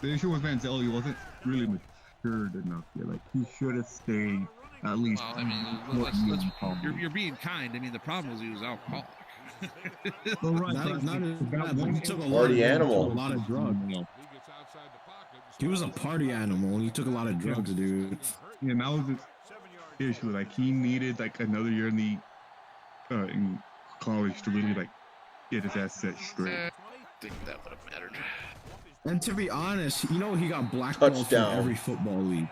The issue with Manziel, he wasn't really matured enough yet. Like, he should have stayed at least. Well, I mean, you're being kind. I mean, the problem was he was alcoholic. Well, right, he took a party animal. A lot of drugs. He was a party animal, and he took a lot of drugs, dude. Yeah, and that was the issue. Like, he needed like another year in college to really like get his ass set straight. I think that would have mattered. And to be honest, you know, he got blackballed from every football league.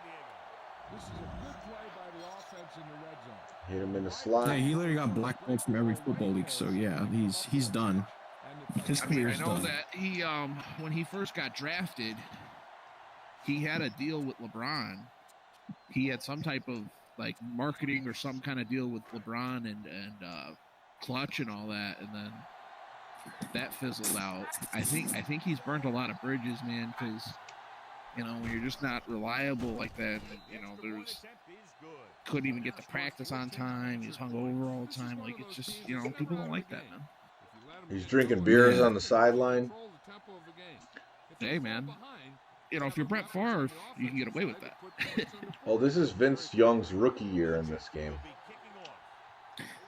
Hit him in the slot. Yeah, he literally got blackballed from every football league. So yeah, he's done. His career's done. I know that he when he first got drafted, he had a deal with LeBron. He had some type of like marketing or some kind of deal with LeBron and Clutch and all that, and then that fizzled out. I think he's burnt a lot of bridges, man, because you know, when you're just not reliable like that, you know, couldn't even get to practice on time. He's hungover all the time. Like, it's just, you know, people don't like that, man. He's drinking beers on the sideline. Hey, man. You know, if you're Brett Favre, you can get away with that. Oh, this is Vince Young's rookie year in this game.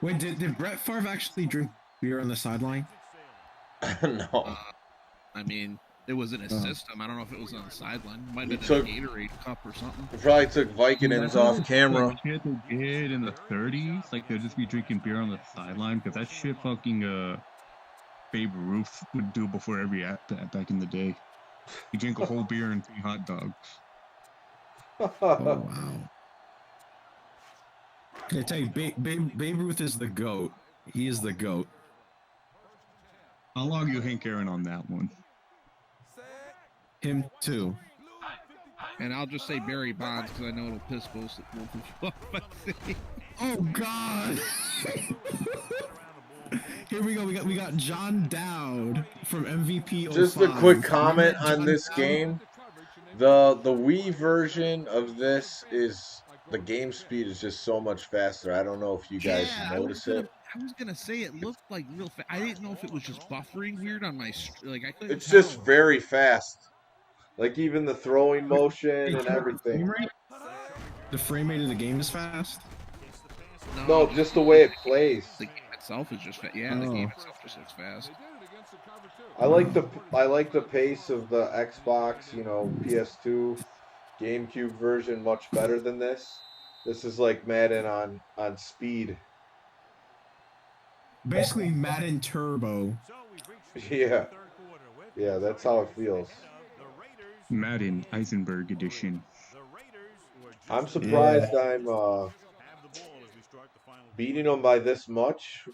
Wait, did Brett Favre actually drink beer on the sideline? No. I mean, it was in his system. I don't know if it was on the sideline. It might have been a Gatorade cup or something. He probably took Vicodins off camera. Like, shit they did in the 30s, like they'd just be drinking beer on the sideline, because that shit fucking Babe Ruth would do before every at-bat back in the day. You drink a whole beer and 3 hot dogs. Oh, wow. I tell you, Babe Ruth is the GOAT. He is the GOAT. I'll argue Hank Aaron on that one. Him too. And I'll just say Barry Bonds because I know it'll piss both of you off. Oh God! Here we go. We got John Dowd from MVP. Just a quick comment on this game. The Wii version of this is the game speed is just so much faster. I don't know if you guys notice it. I was gonna say it looked like real fast. I didn't know if it was just buffering weird on my like. I couldn't. It's just very fast. Like even the throwing motion and everything. The frame rate of the game is fast. No, just the way it plays. The game itself is just fast. Yeah, the game itself just looks fast. I like the pace of the Xbox, you know, PS2, GameCube version much better than this. This is like Madden on speed. Basically Madden Turbo. Yeah. Yeah, that's how it feels. Madden Eisenberg edition. I'm surprised I'm beating them by this much,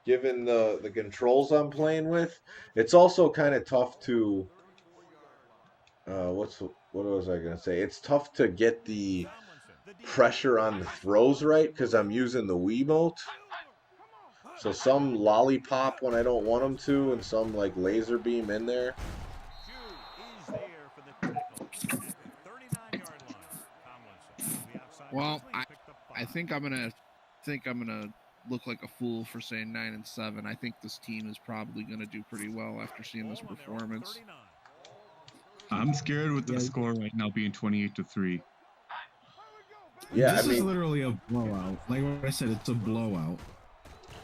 given the controls I'm playing with. It's also kind of tough to what was I gonna say? It's tough to get the pressure on the throws right because I'm using the Wiimote. So some lollipop when I don't want them to, and some like laser beam in there. Well, I think I'm gonna look like a fool for saying 9-7. I think this team is probably going to do pretty well after seeing this performance. I'm scared with the score right now being 28-3. Yeah, this is literally a blowout. Like what I said, it's a blowout.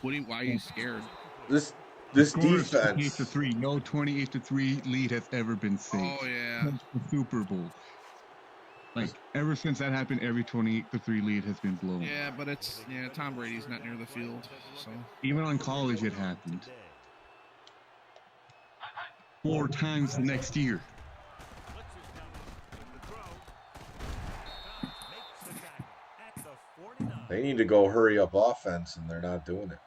Why are you scared? This Score defense. 28-3. No 28-3 lead has ever been safe. Oh yeah. Since the Super Bowl. Like ever since that happened, every 28-3 lead has been blown. Yeah, but Tom Brady's not near the field, so even on college it happened. 4 times the next year. They need to go hurry up offense, and they're not doing it.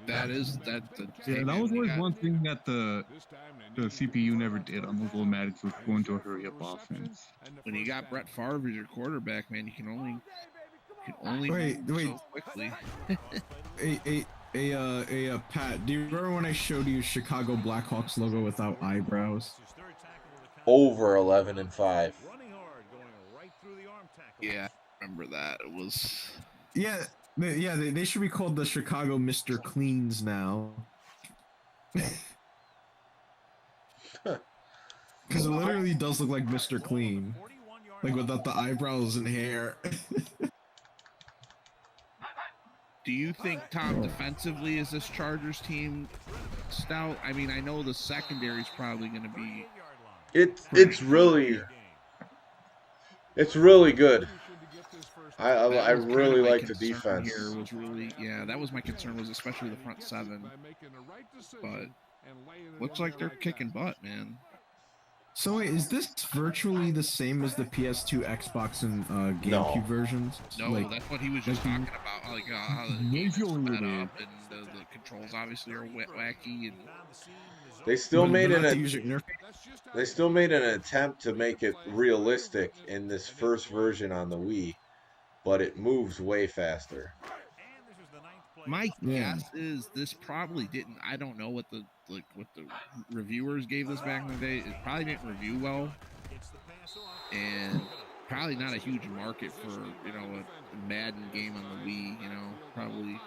That was always one thing that the CPU never did on those old Maddens was going to a hurry up offense. When you got Brett Favre as your quarterback, man, you can only wait so quickly. Pat, do you remember when I showed you Chicago Blackhawks logo without eyebrows? Over 11-5. Yeah, I remember that. It was. Yeah, they should be called the Chicago Mr. Cleans now. Because it literally does look like Mr. Clean. Like without the eyebrows and hair. Do you think, Tom, defensively is this Chargers team stout? I mean, I know the secondary is probably going to be. It's really good. I really like the defense. Here was really, that was my concern, was especially the front seven. But looks like they're kicking butt, man. So wait, is this virtually the same as the PS2, Xbox, and GameCube versions? No, that's what he was just talking about. Like how the game's set up and the controls obviously are wacky. And they still made an attempt to make it realistic in this first version on the Wii, but it moves way faster. My guess is this probably didn't. I don't know what the reviewers gave this back in the day. It probably didn't review well, and probably not a huge market for a Madden game on the Wii. Probably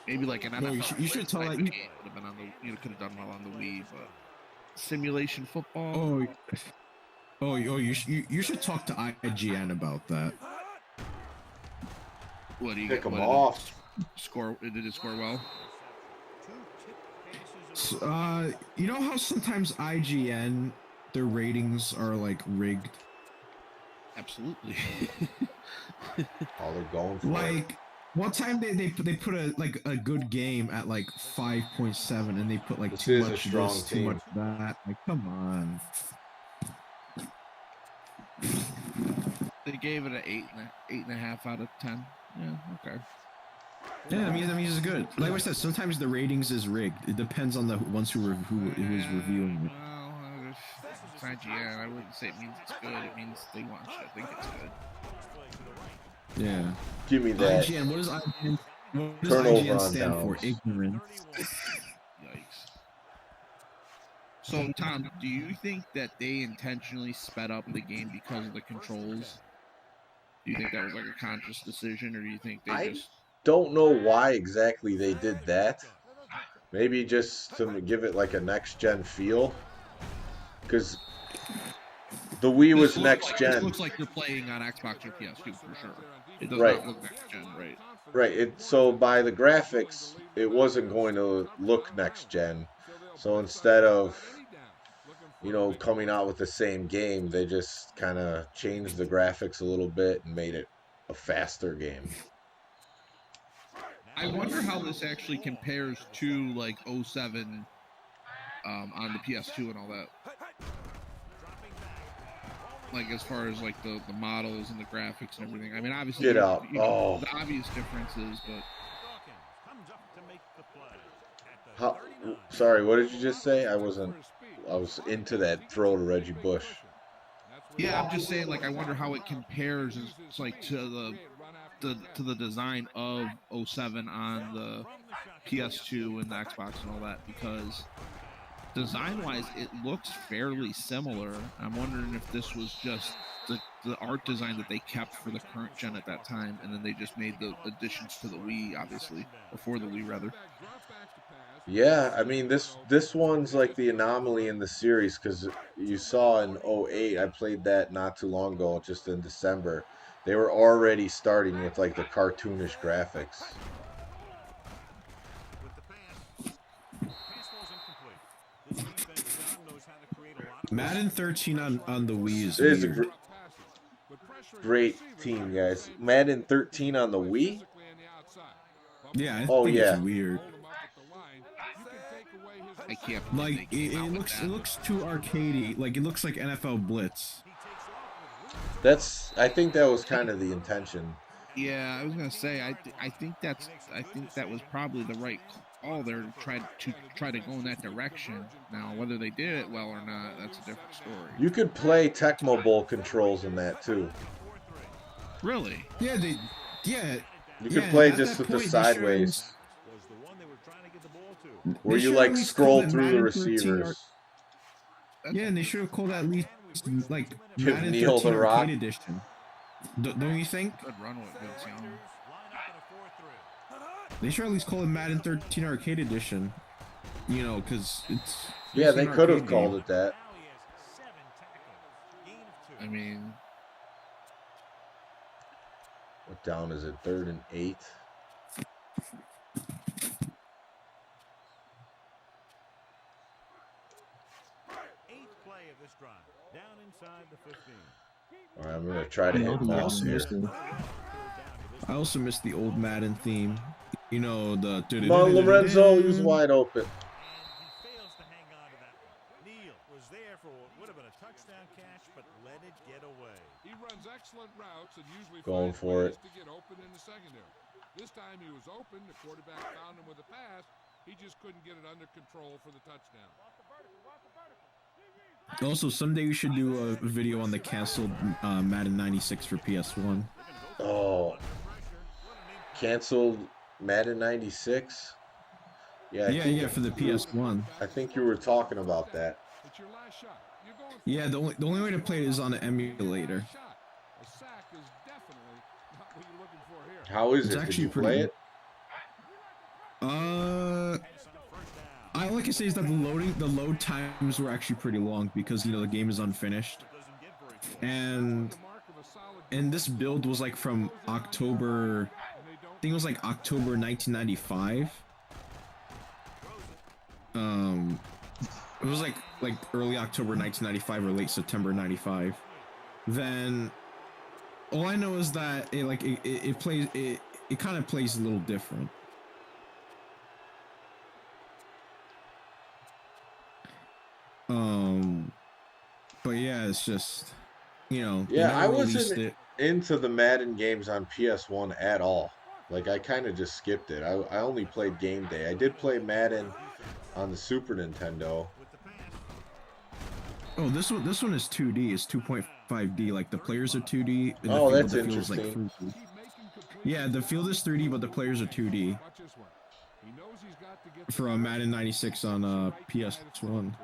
maybe like an NFL. You should tell that game would have been on the. Could have done well on the Wii, but simulation football. You should talk to IGN about that. What do you pick them off? Did it score well? You know how sometimes IGN their ratings are like rigged? Absolutely. All they're going for. Like one time they put a good game at like 5.7 and they put like too much this, too much that. Like come on. They gave it an 8.5 out of 10. Yeah, okay. Yeah, I mean it's good. Like I said, sometimes the ratings is rigged. It depends on the ones who is reviewing it. Well, it's IGN. I wouldn't say it means it's good. It means they want you to think it's good. Yeah. Give me that. IGN. What does IGN? What does Turnover IGN on stand downs. for? Ignorance. Yikes. So, Tom, do you think that they intentionally sped up the game because of the controls? Do you think that was like a conscious decision, or do you think they just... don't know why exactly they did that. Maybe just to give it like a next-gen feel. Because the Wii was next-gen. It looks like you're playing on Xbox or PS2 for sure. It does Right. not look next-gen, right? Right. So by the graphics, it wasn't going to look next-gen. So instead of coming out with the same game, they just kind of changed the graphics a little bit and made it a faster game. I wonder how this actually compares to like 07 on the PS2 and all that. Like as far as like the models and the graphics and everything. I mean, obviously Get out. The obvious differences, but Sorry, what did you just say? I was into that throw to Reggie Bush. Yeah, I'm just saying, like, I wonder how it compares, it's like to the design of 07 on the PS2 and the Xbox and all that, because design-wise, it looks fairly similar. I'm wondering if this was just the the art design that they kept for the current gen at that time, and then they just made the additions to the Wii, obviously, or for the Wii rather. Yeah, I mean this one's like the anomaly in the series because you saw in 08, I played that not too long ago, just in December. They were already starting with like the cartoonish graphics. Madden 13 on the Wii is It is weird. a great team, guys. Madden 13 on the Wii? Yeah, I Oh think yeah. it's weird. I can't Like it looks too arcadey. Like it looks like NFL Blitz. I think that was kind of the intention. Yeah, I was gonna say I think that was probably the right call there to try to go in that direction. Now whether they did it well or not, that's a different story. You could play Tecmo Bowl controls in that too. Really? Yeah, You could play just with the sideways. Where you like scroll through the receivers. Yeah, and they should have called that at least like Give Madden Neil 13 the Rock. Arcade Edition. Don't you think? Good run with Vince Young. They should at least call it Madden 13 Arcade Edition. You know, because it's Yeah, they an could have arcade called game. it that. I mean, What down is it? 3rd and 8. All right, I'm gonna try to hit mouse here. I also missed the old Madden theme. You know, the... Come on, Lorenzo, he was wide open. Going for it. This time he was open. The quarterback found him with a pass. He just couldn't get it under control for the touchdown. Also, someday we should do a video on the canceled Madden 96 for PS1. Oh. Canceled Madden 96? Yeah, Yeah, for the PS1. I think you were talking about that. Yeah, the only way to play it is on an emulator. How is It's it? Did actually you play it? Like I say is that the load times were actually pretty long because, you know, the game is unfinished. And this build was like from October, I think it was like October 1995. It was like early October 1995 or late September 95. Then all I know is that it plays it kind of plays a little different. But yeah, it's just, you know. Yeah, I wasn't into the Madden games on PS1 at all. Like, I kind of just skipped it. I only played Game Day. I did play Madden on the Super Nintendo. Oh, this one is 2D. It's 2.5D. Like, the players are 2D. And Oh, the that's field is, like, interesting. 3D. Yeah, the field is 3D, but the players are 2D. For Madden 96 on PS1.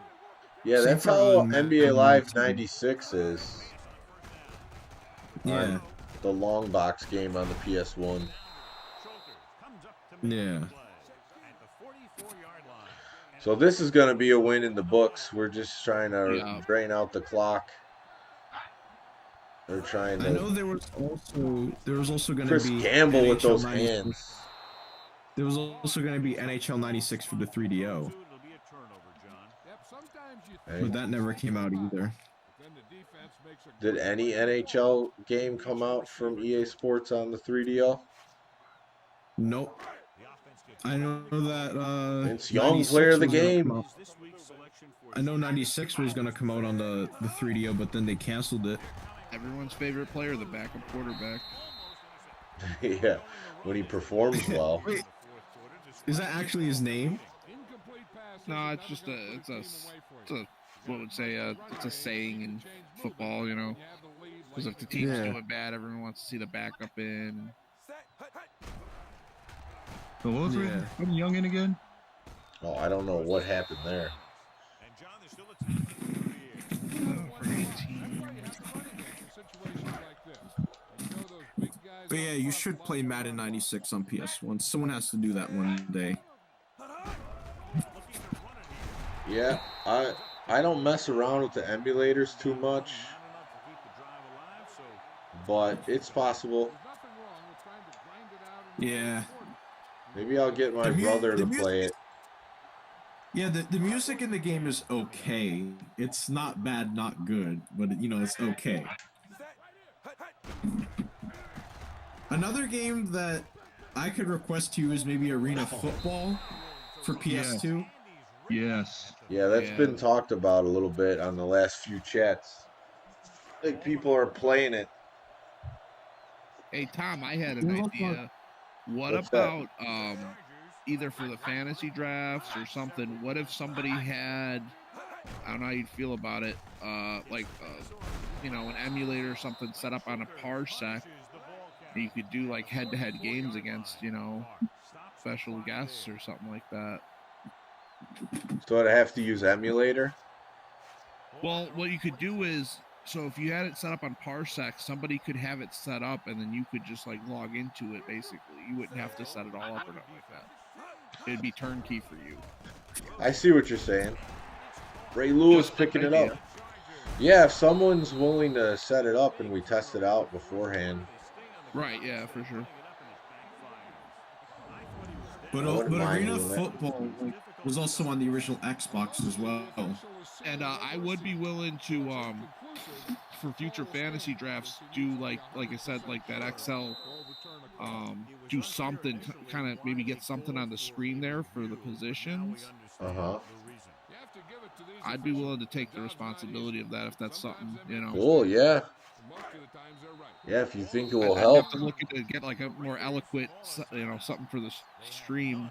Yeah, that's how NBA Live 96 is. Yeah. The long box game on the PS1. Yeah. So this is going to be a win in the books. We're just trying to drain out the clock. They're trying to. I know there was also going to Chris be Gamble with those 96. hands. There was also going to be NHL 96 for the 3DO. But that never came out either. Did any NHL game come out from EA Sports on the 3DO? Nope. I know that Vince Young, player of the game. I know 96 was going to come out on the 3DO, but then they canceled it. Everyone's favorite player, the backup quarterback. Yeah, when he performs well. Wait, is that actually his name? No, it's just it's a saying in football, you know. Because if the team's doing bad, everyone wants to see the backup in. So what was Reggie Young in again? Oh, I don't know what happened there. But yeah, you should play Madden 96 on PS1. Someone has to do that one day. Yeah, I don't mess around with the emulators too much, but it's possible. Yeah. Maybe I'll get my brother to play it. Yeah, the music in the game is okay. It's not bad, not good, but you know, it's okay. Another game that I could request to you is maybe Arena Football for PS2. Yes. Yeah, that's been talked about a little bit on the last few chats. I think people are playing it. Hey Tom, I had an idea. What What's about either for the fantasy drafts or something? What if somebody had, I don't know how you'd feel about it, you know, an emulator or something set up on a parsec, and you could do like head-to-head games against, you know, special guests or something like that. So I'd have to use emulator? Well, what you could do is, so if you had it set up on Parsec, somebody could have it set up, and then you could just like log into it. Basically, you wouldn't have to set it all up or nothing like that. It'd be turnkey for you. I see what you're saying. Ray Lewis picking it up. Yeah, if someone's willing to set it up and we test it out beforehand. Right. Yeah, for sure. But Arena Football was also on the original Xbox as well. And I would be willing to, for future fantasy drafts, do like I said, like that XL, do something, kind of maybe get something on the screen there for the positions. I'd be willing to take the responsibility of that if that's something, you know. Cool, yeah. Yeah, if you think it will I'd help. have to look to get like a more eloquent, you know, something for the stream.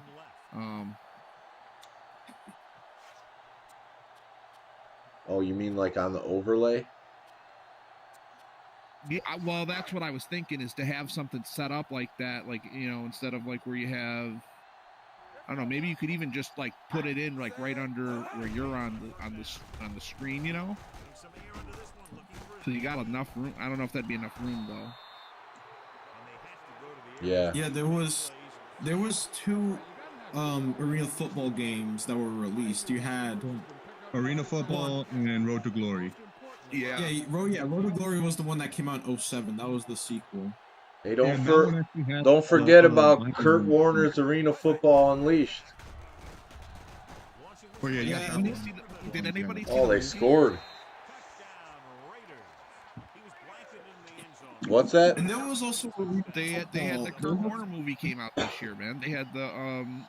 Oh, you mean like on the overlay? Yeah, well, that's what I was thinking, is to have something set up like that, like, you know, instead of like where you have, I don't know, maybe you could even just like put it in like right under where you're on the screen, you know. So you got enough room. I don't know if that'd be enough room though. Yeah. Yeah, there was two Arena Football games that were released. You had Arena Football and Road to Glory. Yeah. Road to Glory was the one that came out in 07. That was the sequel. Hey, don't forget about Kurt Warner's Arena Football Unleashed. Oh yeah, did anybody see Oh, they scored. What's that? And there was also they had the Kurt Warner movie came out this year, man. They had the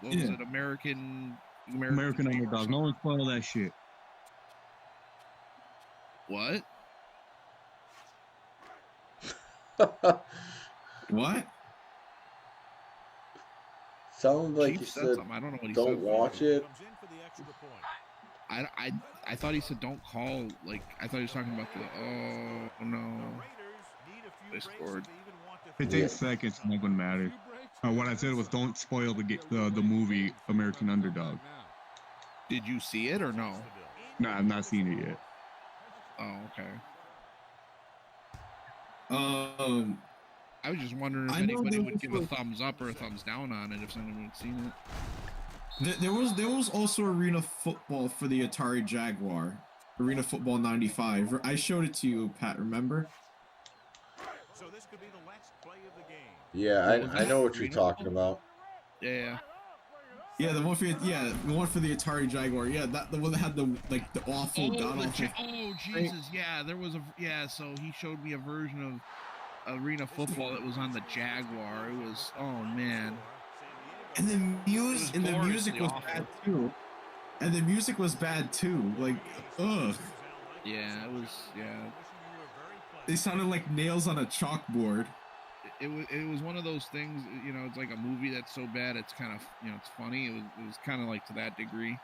what was it, American Underdog. No one spoiled that shit. What? What? Sounds like Chief he said said, something. I don't know what he don't said. watch it. I thought he said don't call. Like, I thought he was talking about the, oh no, they scored. It's 8 seconds. It's not gonna matter. What I said was don't spoil the movie American Underdog. Did you see it or no? No, I've not seen it yet. Oh, okay. I was just wondering if anybody would give a thumbs up or a thumbs down on it if someone had seen it. There was also Arena Football for the Atari Jaguar. Arena Football 95. I showed it to you, Pat, remember? So this could be the last play of the game. Yeah, I know what you're talking about. Yeah. Yeah, the one for the Atari Jaguar. Yeah, the one that had the awful god-awful. Oh Jesus! Yeah, there was so he showed me a version of Arena Football that was on the Jaguar. It was, oh man. And the music was bad too. And the music was bad too. Like, ugh. Yeah, it was. Yeah. They sounded like nails on a chalkboard. It was one of those things, you know. It's like a movie that's so bad it's kind of, you know, it's funny. It was kind of like to that degree.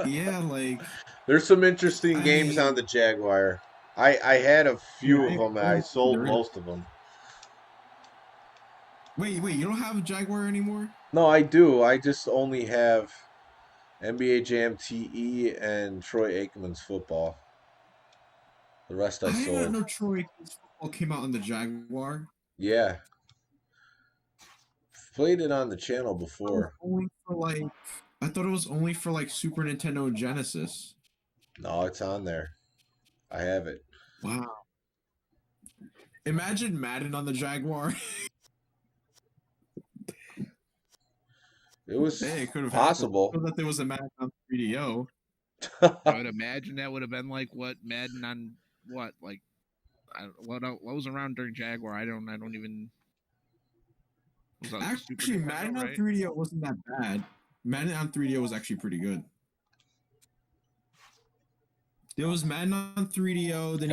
Yeah, like there's some interesting games on the Jaguar. I had a few of them and I sold most of them. Wait, you don't have a Jaguar anymore? No, I do. I just only have NBA Jam TE and Troy Aikman's football. The rest I did sold. not know Troy football came out on the Jaguar. Yeah. Played it on the channel before. I thought it was only for like Super Nintendo and Genesis. No, it's on there. I have it. Wow. Imagine Madden on the Jaguar. It was it could have possible. that there was a Madden on 3DO. I would imagine that would have been like what Madden on what like what was around during Jaguar. I don't even. Actually, Madden on 3DO wasn't that bad. Madden on 3DO was actually pretty good. There was Madden on 3DO. Then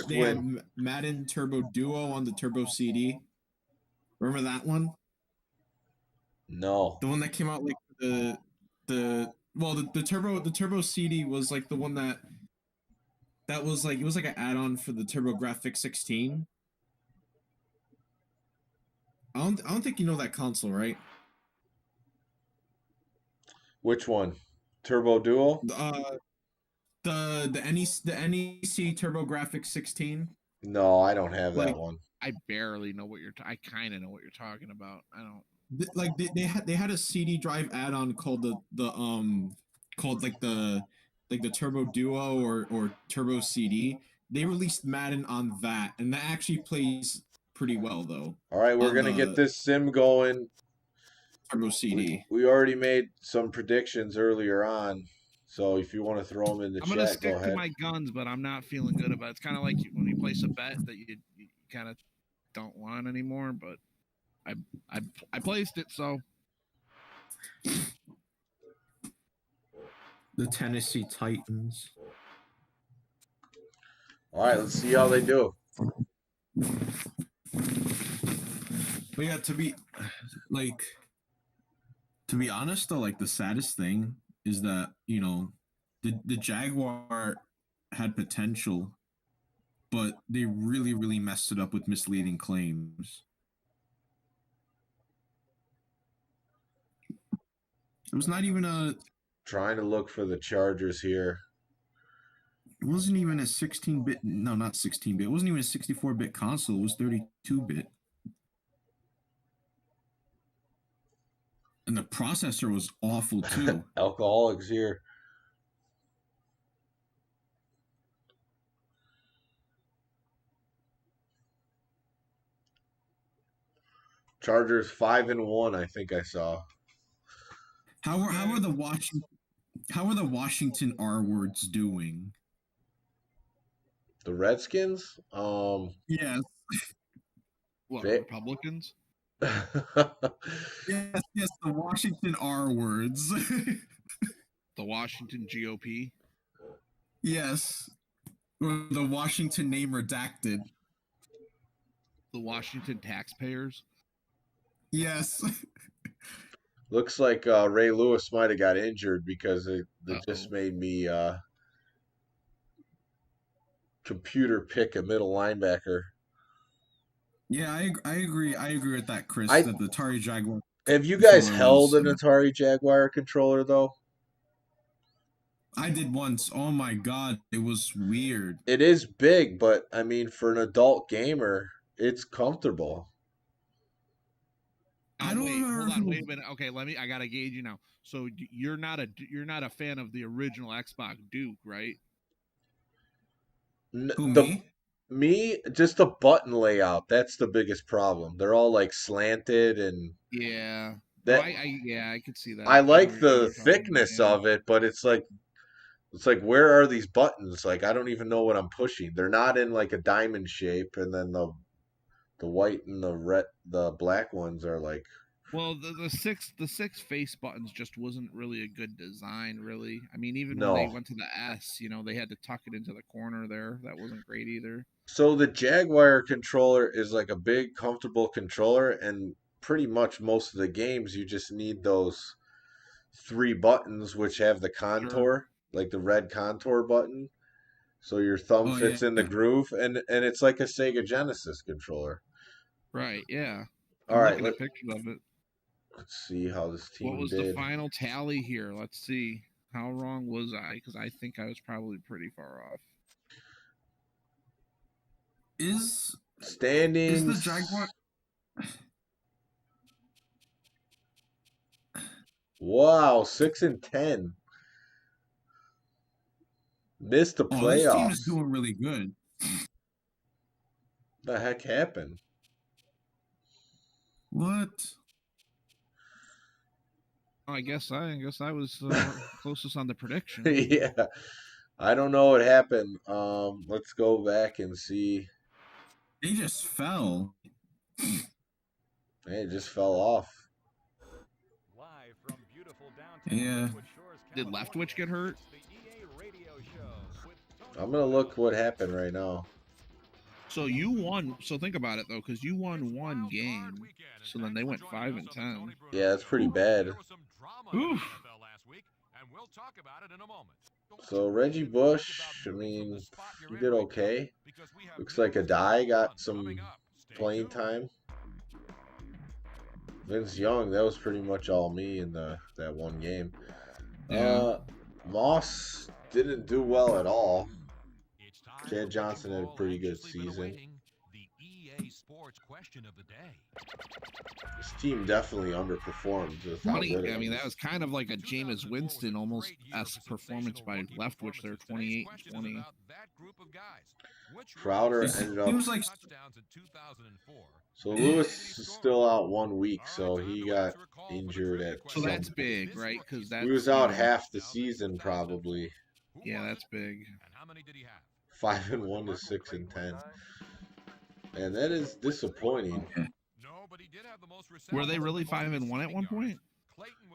they had Madden Turbo Duo on the Turbo CD. Remember that one? No. The one that came out like the Turbo CD was like the one that was like it was like an add-on for the TurboGrafx 16. I don't think you know that console, right? Which one? Turbo Duo? The NEC TurboGrafx 16. No, I don't have that one. I barely know what I kind of know what you're talking about. I don't. Like they had a CD drive add-on called the Turbo Duo or Turbo CD. They released Madden on that, and that actually plays pretty well though. All right, we're gonna get this sim going. Turbo CD. We already made some predictions earlier on, so if you want to throw them in the chat, go ahead. I'm gonna stick to my guns, but I'm not feeling good about it. It's kind of like when you place a bet that you kind of don't want anymore, but I placed it, so. The Tennessee Titans. All right, let's see how they do. But yeah, to be honest though, like the saddest thing is that, you know, the Jaguar had potential, but they really, really messed it up with misleading claims. It was not even a... Trying to look for the Chargers here. It wasn't even a 16-bit... No, not 16-bit. It wasn't even a 64-bit console. It was 32-bit. And the processor was awful, too. Alcoholics here. Chargers 5-1, I think I saw. How are the Washington R words doing? The Redskins? Yes. What, Republicans? Yes, the Washington R words. The Washington GOP? Yes. Or the Washington name redacted. The Washington taxpayers? Yes. Looks like Ray Lewis might have got injured because they just made me computer pick a middle linebacker. Yeah, I agree. I agree with that, Chris. That the Atari Jaguar. Have you guys held an Atari Jaguar controller though? I did once. Oh my god, it was weird. It is big, but I mean, for an adult gamer, it's comfortable. Hold on, wait a minute. Okay, I gotta gauge you now. So you're not a fan of the original Xbox Duke, right? Me, just the button layout. That's the biggest problem. They're all like slanted and yeah. I could see that. I like the thickness of it, but it's like where are these buttons? Like I don't even know what I'm pushing. They're not in like a diamond shape, and then the white and the black ones are like. Well, the six face buttons just wasn't really a good design, really. I mean, even when they went to the S, you know, they had to tuck it into the corner there. That wasn't great either. So the Jaguar controller is like a big, comfortable controller, and pretty much most of the games you just need those 3 buttons, which have the contour, like the red contour button, so your thumb fits in the groove, and it's like a Sega Genesis controller. Right. Yeah. All right. Looking at pictures of it. Let's see how this team did. What was the final tally here? Let's see. How wrong was I? Because I think I was probably pretty far off. Is standings. the Jaguar? Wow, 6-10. Missed the Oh, this team playoffs. is doing really good. The heck happened? What? Oh, I guess I was closest on the prediction. Yeah, I don't know what happened. Let's go back and see. They just fell. It just fell off. Yeah. Did Leftwich get hurt? I'm gonna look what happened right now. So you won. So think about it though, because you won one game. So then they went 5-10. Yeah, that's pretty bad. Oof. So Reggie Bush, I mean, he did okay. Looks like Adai got some playing time. Vince Young, that was pretty much all me in that one game. Yeah. Moss didn't do well at all. Chad Johnson had a pretty good season. This team definitely underperformed. With how Funny, good it I mean, was. that was kind of like a Jameis Winston almost as performance by Leftwich. They're 28-20. Crowder ended up. He was like, So Lewis is still out 1 week, so he got injured at. So that's big, right? Because He was out half the season probably. Yeah, that's big. 5-1 to 6-10, and that is disappointing. Were they really 5-1 at one point?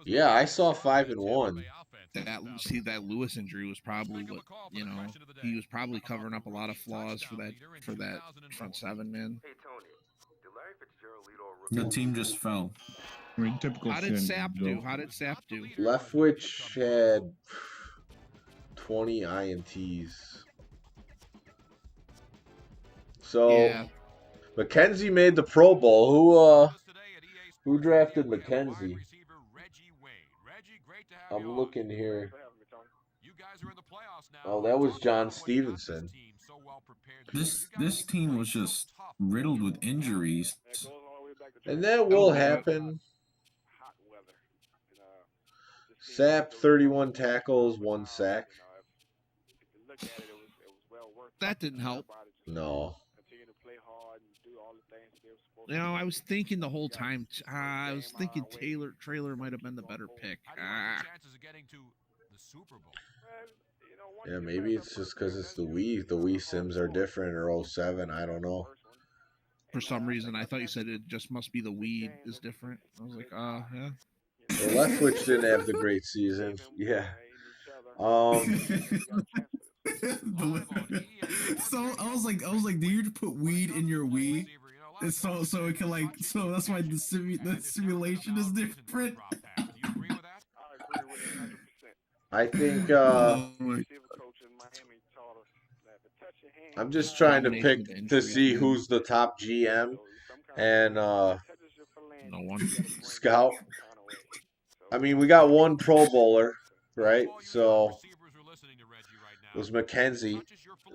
Yeah, I saw 5-1. That Lewis injury was probably what, you know, he was probably covering up a lot of flaws for that front seven, man. the team just fell. I mean, typical. How did Sapp do? How did Sapp do? Leftwich had 20 INTs. So Yeah. McKenzie made the Pro Bowl. Who drafted McKenzie? I'm looking here. Oh, that was John Stevenson. This team was just riddled with injuries. And that will happen. Sapp, 31 tackles, 1 sack. That didn't help. No. You know, I was thinking the whole time. I was thinking Traylor might have been the better pick. Yeah, maybe it's just because it's the Wii. The Wii Sims are different, or 07. I don't know. For some reason, I thought you said it just must be the weed is different. I was like, yeah. Well, Leftwich didn't have the great season. Yeah. So I was like, do you put weed in your Wii? And so it can so that's why the simulation is different. I think I'm just trying to pick to see who's the top GM and No one. scout. I mean, we got one Pro Bowler, right? So it was McKenzie.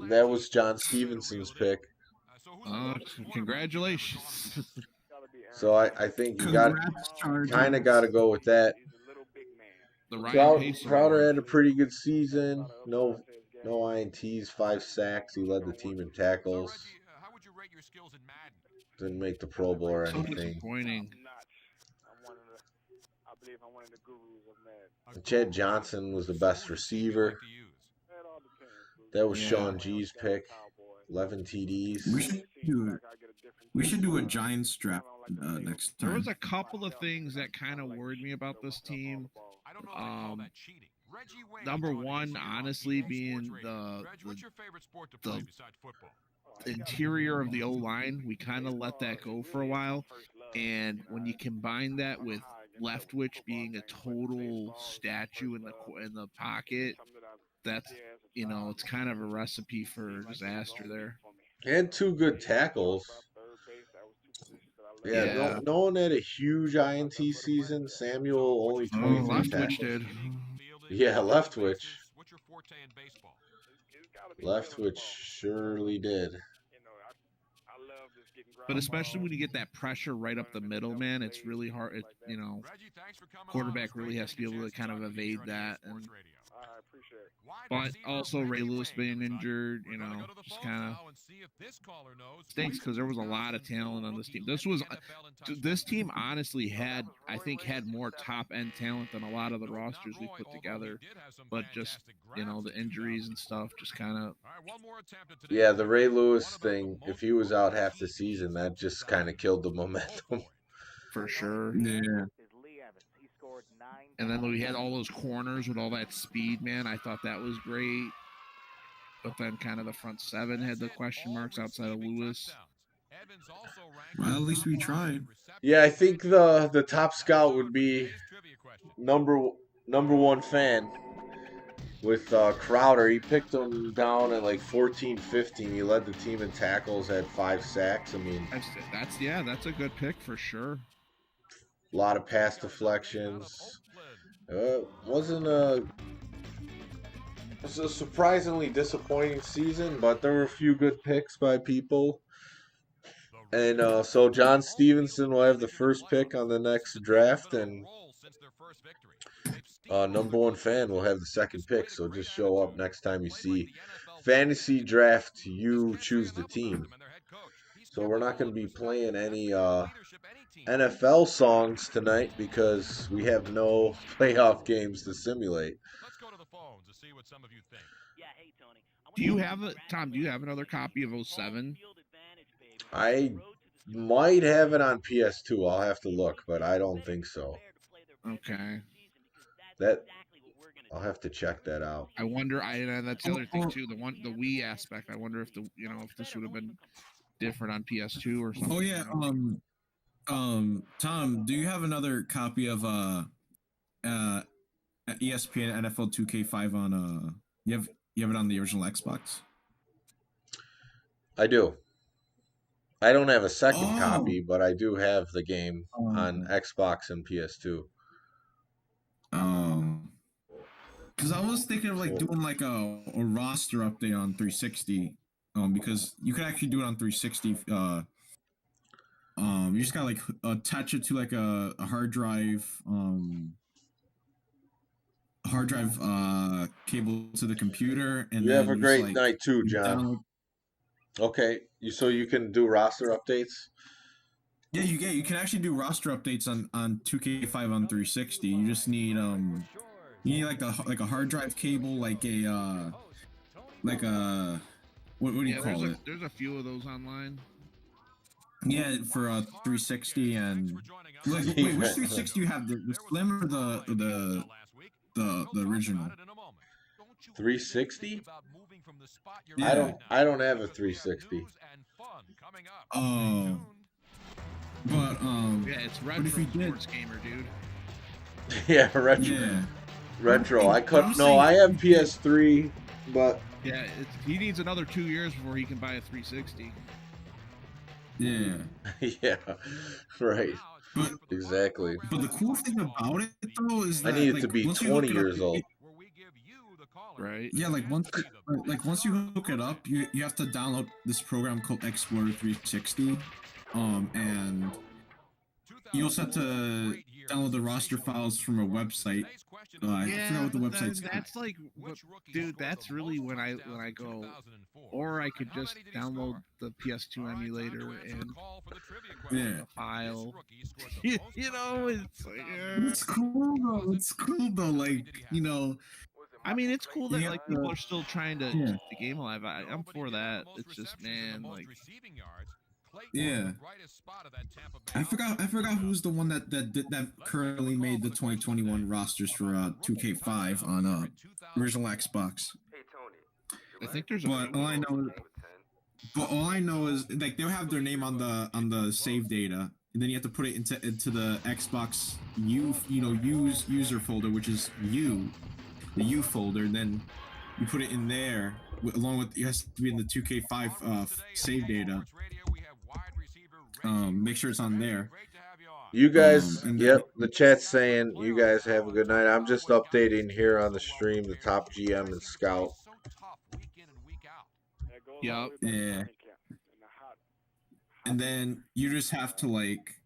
That was John Stevenson's pick. Congratulations. So I think you kind of got to go with that. Crowder had a pretty good season. No INTs, 5 sacks. He led the team in tackles. Didn't make the Pro Bowl or anything. Disappointing. Chad Johnson was the best receiver. That was Sean G's pick. 11 TDs. We should do a Giants draft next time. There was a couple of things that kind of worried me about this team. Number one, honestly, being the interior of the O-line. We kind of let that go for a while. And when you combine that with Leftwich being a total statue in the pocket, that's, you know, it's kind of a recipe for disaster there. And 2 good tackles. Yeah. No one had a huge INT season. Samuel only 23 Leftwich tackles. did. Yeah, Leftwich. Leftwich surely did. But especially when you get that pressure right up the middle, man, it's really hard. Quarterback really has to be able to kind of evade that. And, but also Ray Lewis being injured, just kind of stinks because there was a lot of talent on this team. This team honestly had more top end talent than a lot of the rosters we put together, but just the injuries and stuff just kind of. Yeah, the Ray Lewis thing. If he was out half the season, that just kind of killed the momentum. For sure. Yeah. And then we had all those corners with all that speed, man. I thought that was great. But then kind of the front seven had the question marks outside of Lewis. Well, at least we tried. Yeah, I think the top scout would be number one fan with Crowder. He picked him down at like 14-15. He led the team in tackles, had 5 sacks. I mean, that's a good pick for sure. A lot of pass deflections. Wasn't it was a surprisingly disappointing season, but there were a few good picks by people. And so John Stevenson will have the first pick on the next draft, and number one fan will have the second pick. So just show up next time you see fantasy draft. You choose the team. So we're not going to be playing any NFL songs tonight because we have no playoff games to simulate. Do you have Tom? Do you have another copy of 07? I might have it on PS2. I'll have to look, but I don't think so. Okay. I'll have to check that out. I wonder. That's the other thing too. The Wii aspect. I wonder if if this would have been different on PS2 or something. Oh yeah. Tom, do you have another copy of ESPN NFL 2K5 on you have it on the original Xbox? I do. I don't have a second copy, but I do have the game on Xbox and PS2. Because I was thinking of doing a roster update on 360. Because you could actually do it on 360. You just gotta attach it to a hard drive cable to the computer, and you have a great night too, John. Okay, so you can do roster updates. Yeah, you can actually do roster updates on 2K5 on 360. You just need you need a hard drive cable, what do you call it? There's a few of those online. Yeah, for 360 and wait, which 360 you have? The Slim or the original? 360? Yeah. I don't have a 360. Oh. But yeah, it's retro sports gamer, dude. Yeah, retro. Yeah. Retro. I have PS3, but yeah, he needs another 2 years before he can buy a 360. Yeah. Yeah. Right. Exactly. But the cool thing about it though is that I need it to be 20 years old. Right. Yeah, once you hook it up, you have to download this program called Explorer 360, and you also have to download the roster files from a website. I forgot what the website's called. That's dude. That's really when I go, or I could just download the PS2 emulator and a file. It's it's cool though. It's cool though. I mean, it's cool that people are still trying to keep the game alive. I'm for that. It's just, man, yeah. I forgot who's the one that currently made the 2021 rosters for 2K5 on original Xbox. I think there's but all I know is they'll have their name on the save data, and then you have to put it into the Xbox user folder, which is the U folder, and then you put it in there along with it has to be in the 2K5 save data. Make sure it's on there. You guys, the chat's saying you guys have a good night. I'm just updating here on the stream the top GM and scout. Yep. Yeah. and then you just have to like,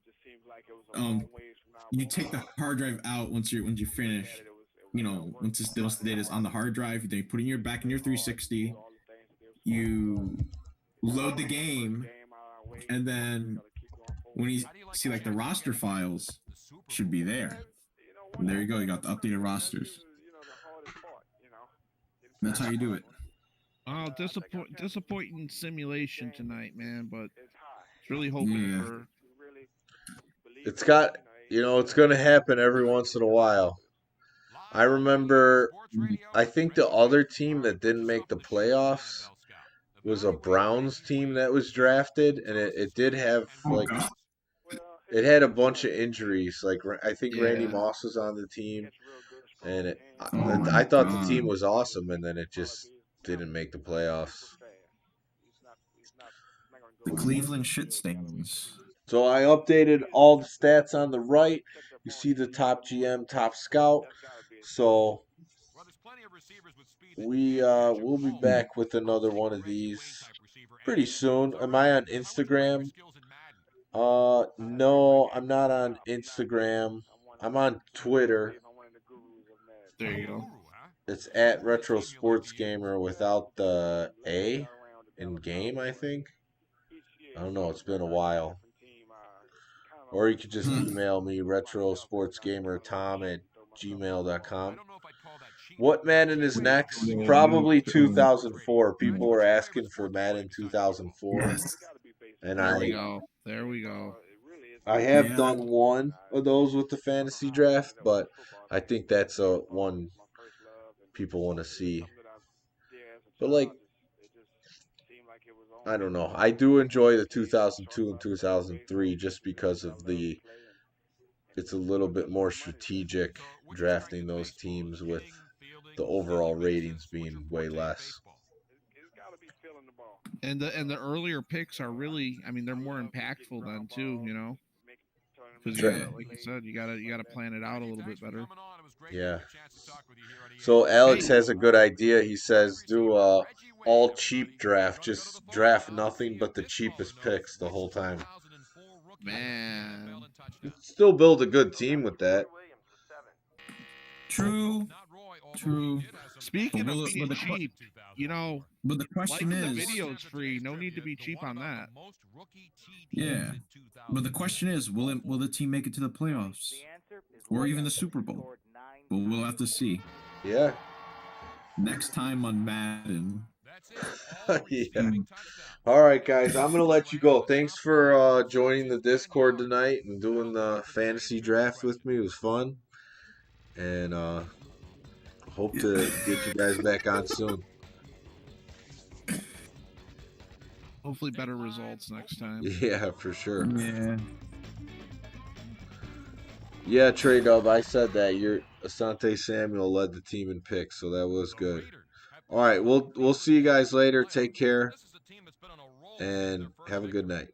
you take the hard drive out once you finish. You know, once the data's on the hard drive, then you put it back in your 360. You load the game, and then when you see like the roster files should be there. And there you go. You got the updated rosters. That's how you do it. Oh, disappointing simulation tonight, man. But it's really hoping for. It's got, it's going to happen every once in a while. I remember, I think the other team that didn't make the playoffs was a Browns team that was drafted, and it did have, like, it had a bunch of injuries. Like, I think Randy Moss was on the team, and I thought the team was awesome, and then it just didn't make the playoffs. The Cleveland shit stains. So I updated all the stats on the right. You see the top GM, top scout. So we'll be back with another one of these pretty soon. Am I on Instagram? No, I'm not on Instagram. I'm on Twitter. There you go. It's at Retro Sports Gamer without the A in game, I think. I don't know. It's been a while. Or you could just email me, retrosportsgamertom@gmail.com. What Madden is next? Probably 2004. People were asking for Madden 2004. Yes. And There we go. I have done one of those with the fantasy draft, but I think that's one people want to see. But, like, I don't know. I do enjoy the 2002 and 2003 just because of it's a little bit more strategic drafting those teams with the overall ratings being way less. And the earlier picks are really, I mean, they're more impactful then too, you know. Because like you said, you gotta plan it out a little bit better. Yeah. So Alex has a good idea. He says do all cheap draft. Just draft nothing but the cheapest picks the whole time. Man. Still build a good team with that. True. Speaking of being cheap, but the question is, the video's free. No need to be cheap on that. Yeah, but the question is, will the team make it to the playoffs or even the Super Bowl? Well, we'll have to see. Yeah. Next time on Madden. Yeah. All right, guys, I'm gonna let you go. Thanks for joining the Discord tonight and doing the fantasy draft with me. It was fun, and hope to get you guys back on soon. Hopefully better results next time. Yeah, for sure. Yeah. Yeah, Trey Dub, I said that. Asante Samuel led the team in picks, so that was good. All right, we'll see you guys later. Take care, and have a good night.